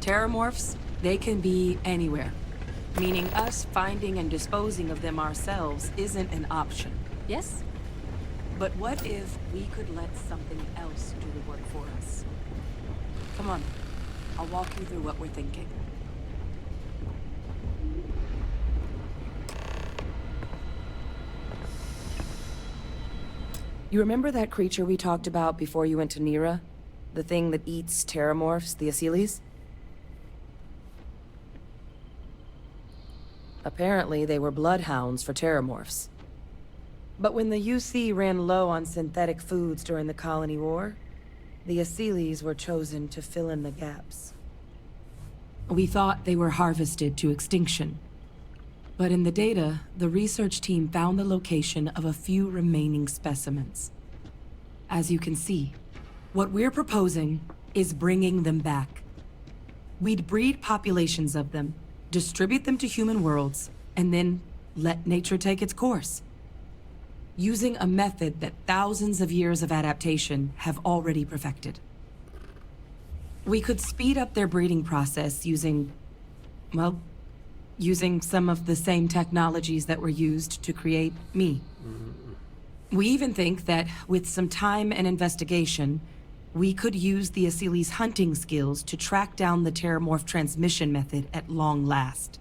Speaker 2: Terramorphs, they can be anywhere. Meaning us finding and disposing of them ourselves isn't an option. Yes? But what if we could let something else do the work for us? Come on. I'll walk you through what we're thinking. You remember that creature we talked about before you went to Nira? The thing that eats terramorphs, the Asylees? Apparently, they were bloodhounds for terramorphs. But when the UC ran low on synthetic foods during the Colony War, the Asylees were chosen to fill in the gaps. We thought they were harvested to extinction. But in the data, the research team found the location of a few remaining specimens. As you can see, what we're proposing is bringing them back. We'd breed populations of them, distribute them to human worlds, and then let nature take its course. Using a method that thousands of years of adaptation have already perfected. We could speed up their breeding process using, well, using some of the same technologies that were used to create me. We even think that with some time and investigation, we could use the Asylees' hunting skills to track down the Terramorph transmission method at long last.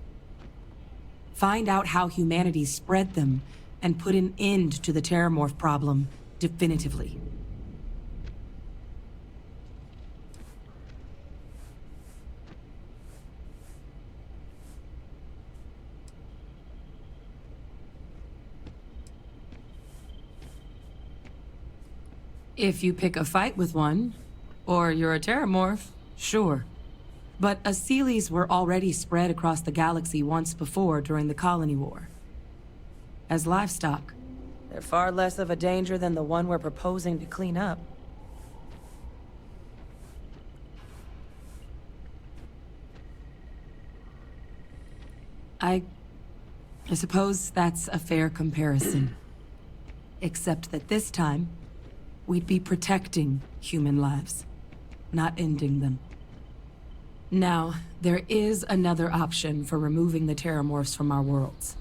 Speaker 2: Find out how humanity spread them and put an end to the Terramorph problem definitively. If you pick a fight with one, or you're a Terramorph, sure. But Asylees were already spread across the galaxy once before during the Colony War. as livestock. They're far less of a danger than the one we're proposing to clean up. I suppose that's a fair comparison. Except that this time, we'd be protecting human lives, not ending them. Now, there is another option for removing the terramorphs from our worlds.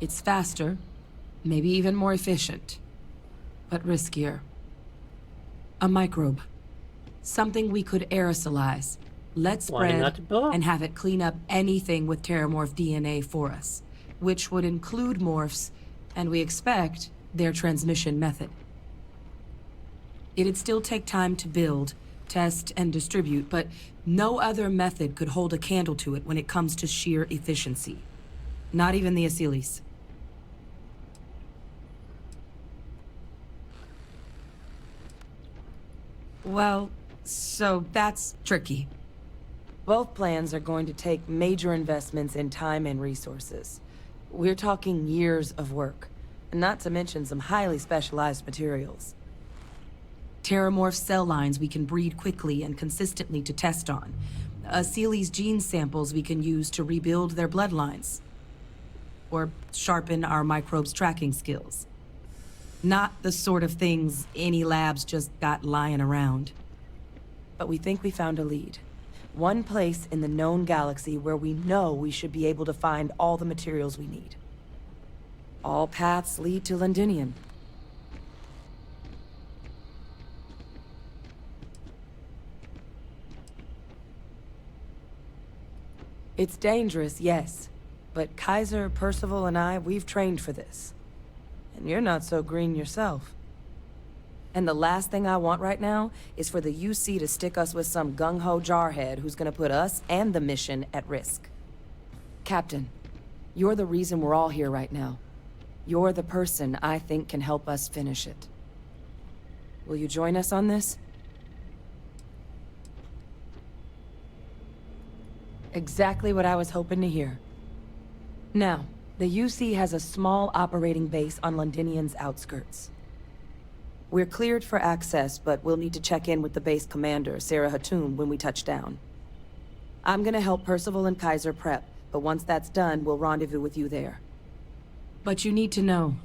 Speaker 2: It's faster, maybe even more efficient, but riskier. A microbe. Something we could aerosolize, let spread, and have it clean up anything with terramorph DNA for us, which would include morphs, and we expect their transmission method. It'd still take time to build, test, and distribute, but no other method could hold a candle to it when it comes to sheer efficiency. Not even the Asylees. Well, so that's tricky. Both plans are going to take major investments in time and resources. We're talking years of work, not to mention some highly specialized materials. Terramorph cell lines we can breed quickly and consistently to test on. Asylees' gene samples we can use to rebuild their bloodlines. Or sharpen our microbes' tracking skills. Not the sort of things any labs just got lying around. But we think we found a lead. One place in the known galaxy where we know we should be able to find all the materials we need. All paths lead to Londinium. It's dangerous, yes. But Kaiser, Percival, and I, we've trained for this. And you're not so green yourself. And the last thing I want right now is for the UC to stick us with some gung-ho jarhead who's gonna put us and the mission at risk. Captain, you're the reason we're all here right now. You're the person I think can help us finish it. Will you join us on this? Exactly what I was hoping to hear. Now, the UC has a small operating base on Londinian's outskirts. We're cleared for access, but we'll need to check in with the base commander, Sarah Hatoum, when we touch down. I'm gonna help Percival and Kaiser prep, but once that's done, we'll rendezvous with you there. But you need to know,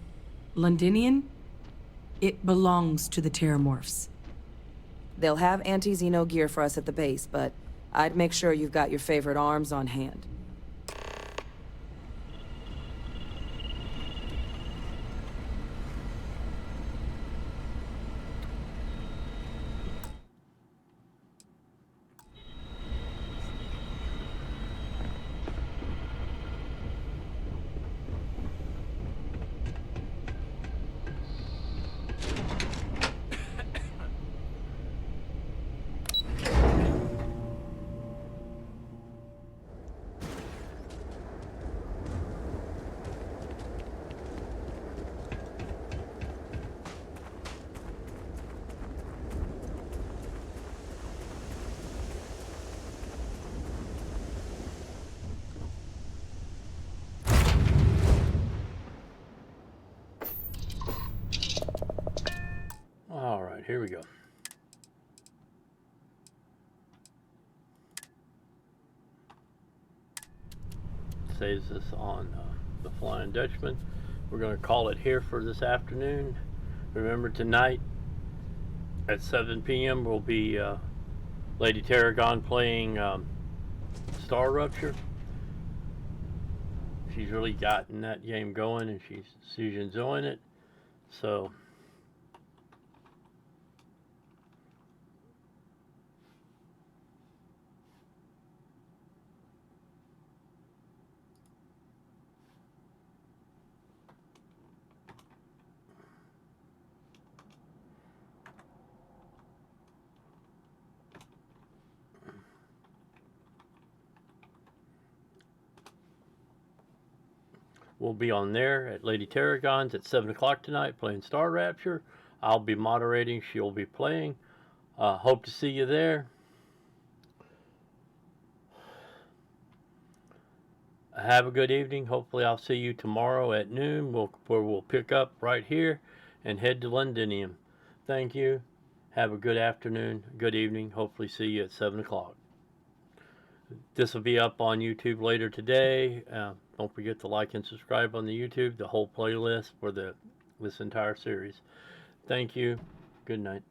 Speaker 2: Londinian, it belongs to the Terramorphs. They'll have anti-Xeno gear for us at the base, but I'd make sure you've got your favorite arms on hand.
Speaker 1: All right, here we go. Saves us on the Flying Dutchman. We're going to call it here for this afternoon. Remember, tonight at 7 p.m. will be Lady Tarragon playing Star Rupture. She's really gotten that game going, and she's enjoying it. So we'll be on there at Lady Tarragon's at 7 o'clock tonight playing Star Rapture. I'll be moderating. She'll be playing. Hope to see you there. Have a good evening. Hopefully I'll see you tomorrow at noon, where we'll pick up right here and head to Londinium. Thank you. Have a good afternoon, good evening. Hopefully see you at 7 o'clock. This will be up on YouTube later today. Don't forget to like and subscribe on the YouTube, the whole playlist for this entire series. Thank you. Good night.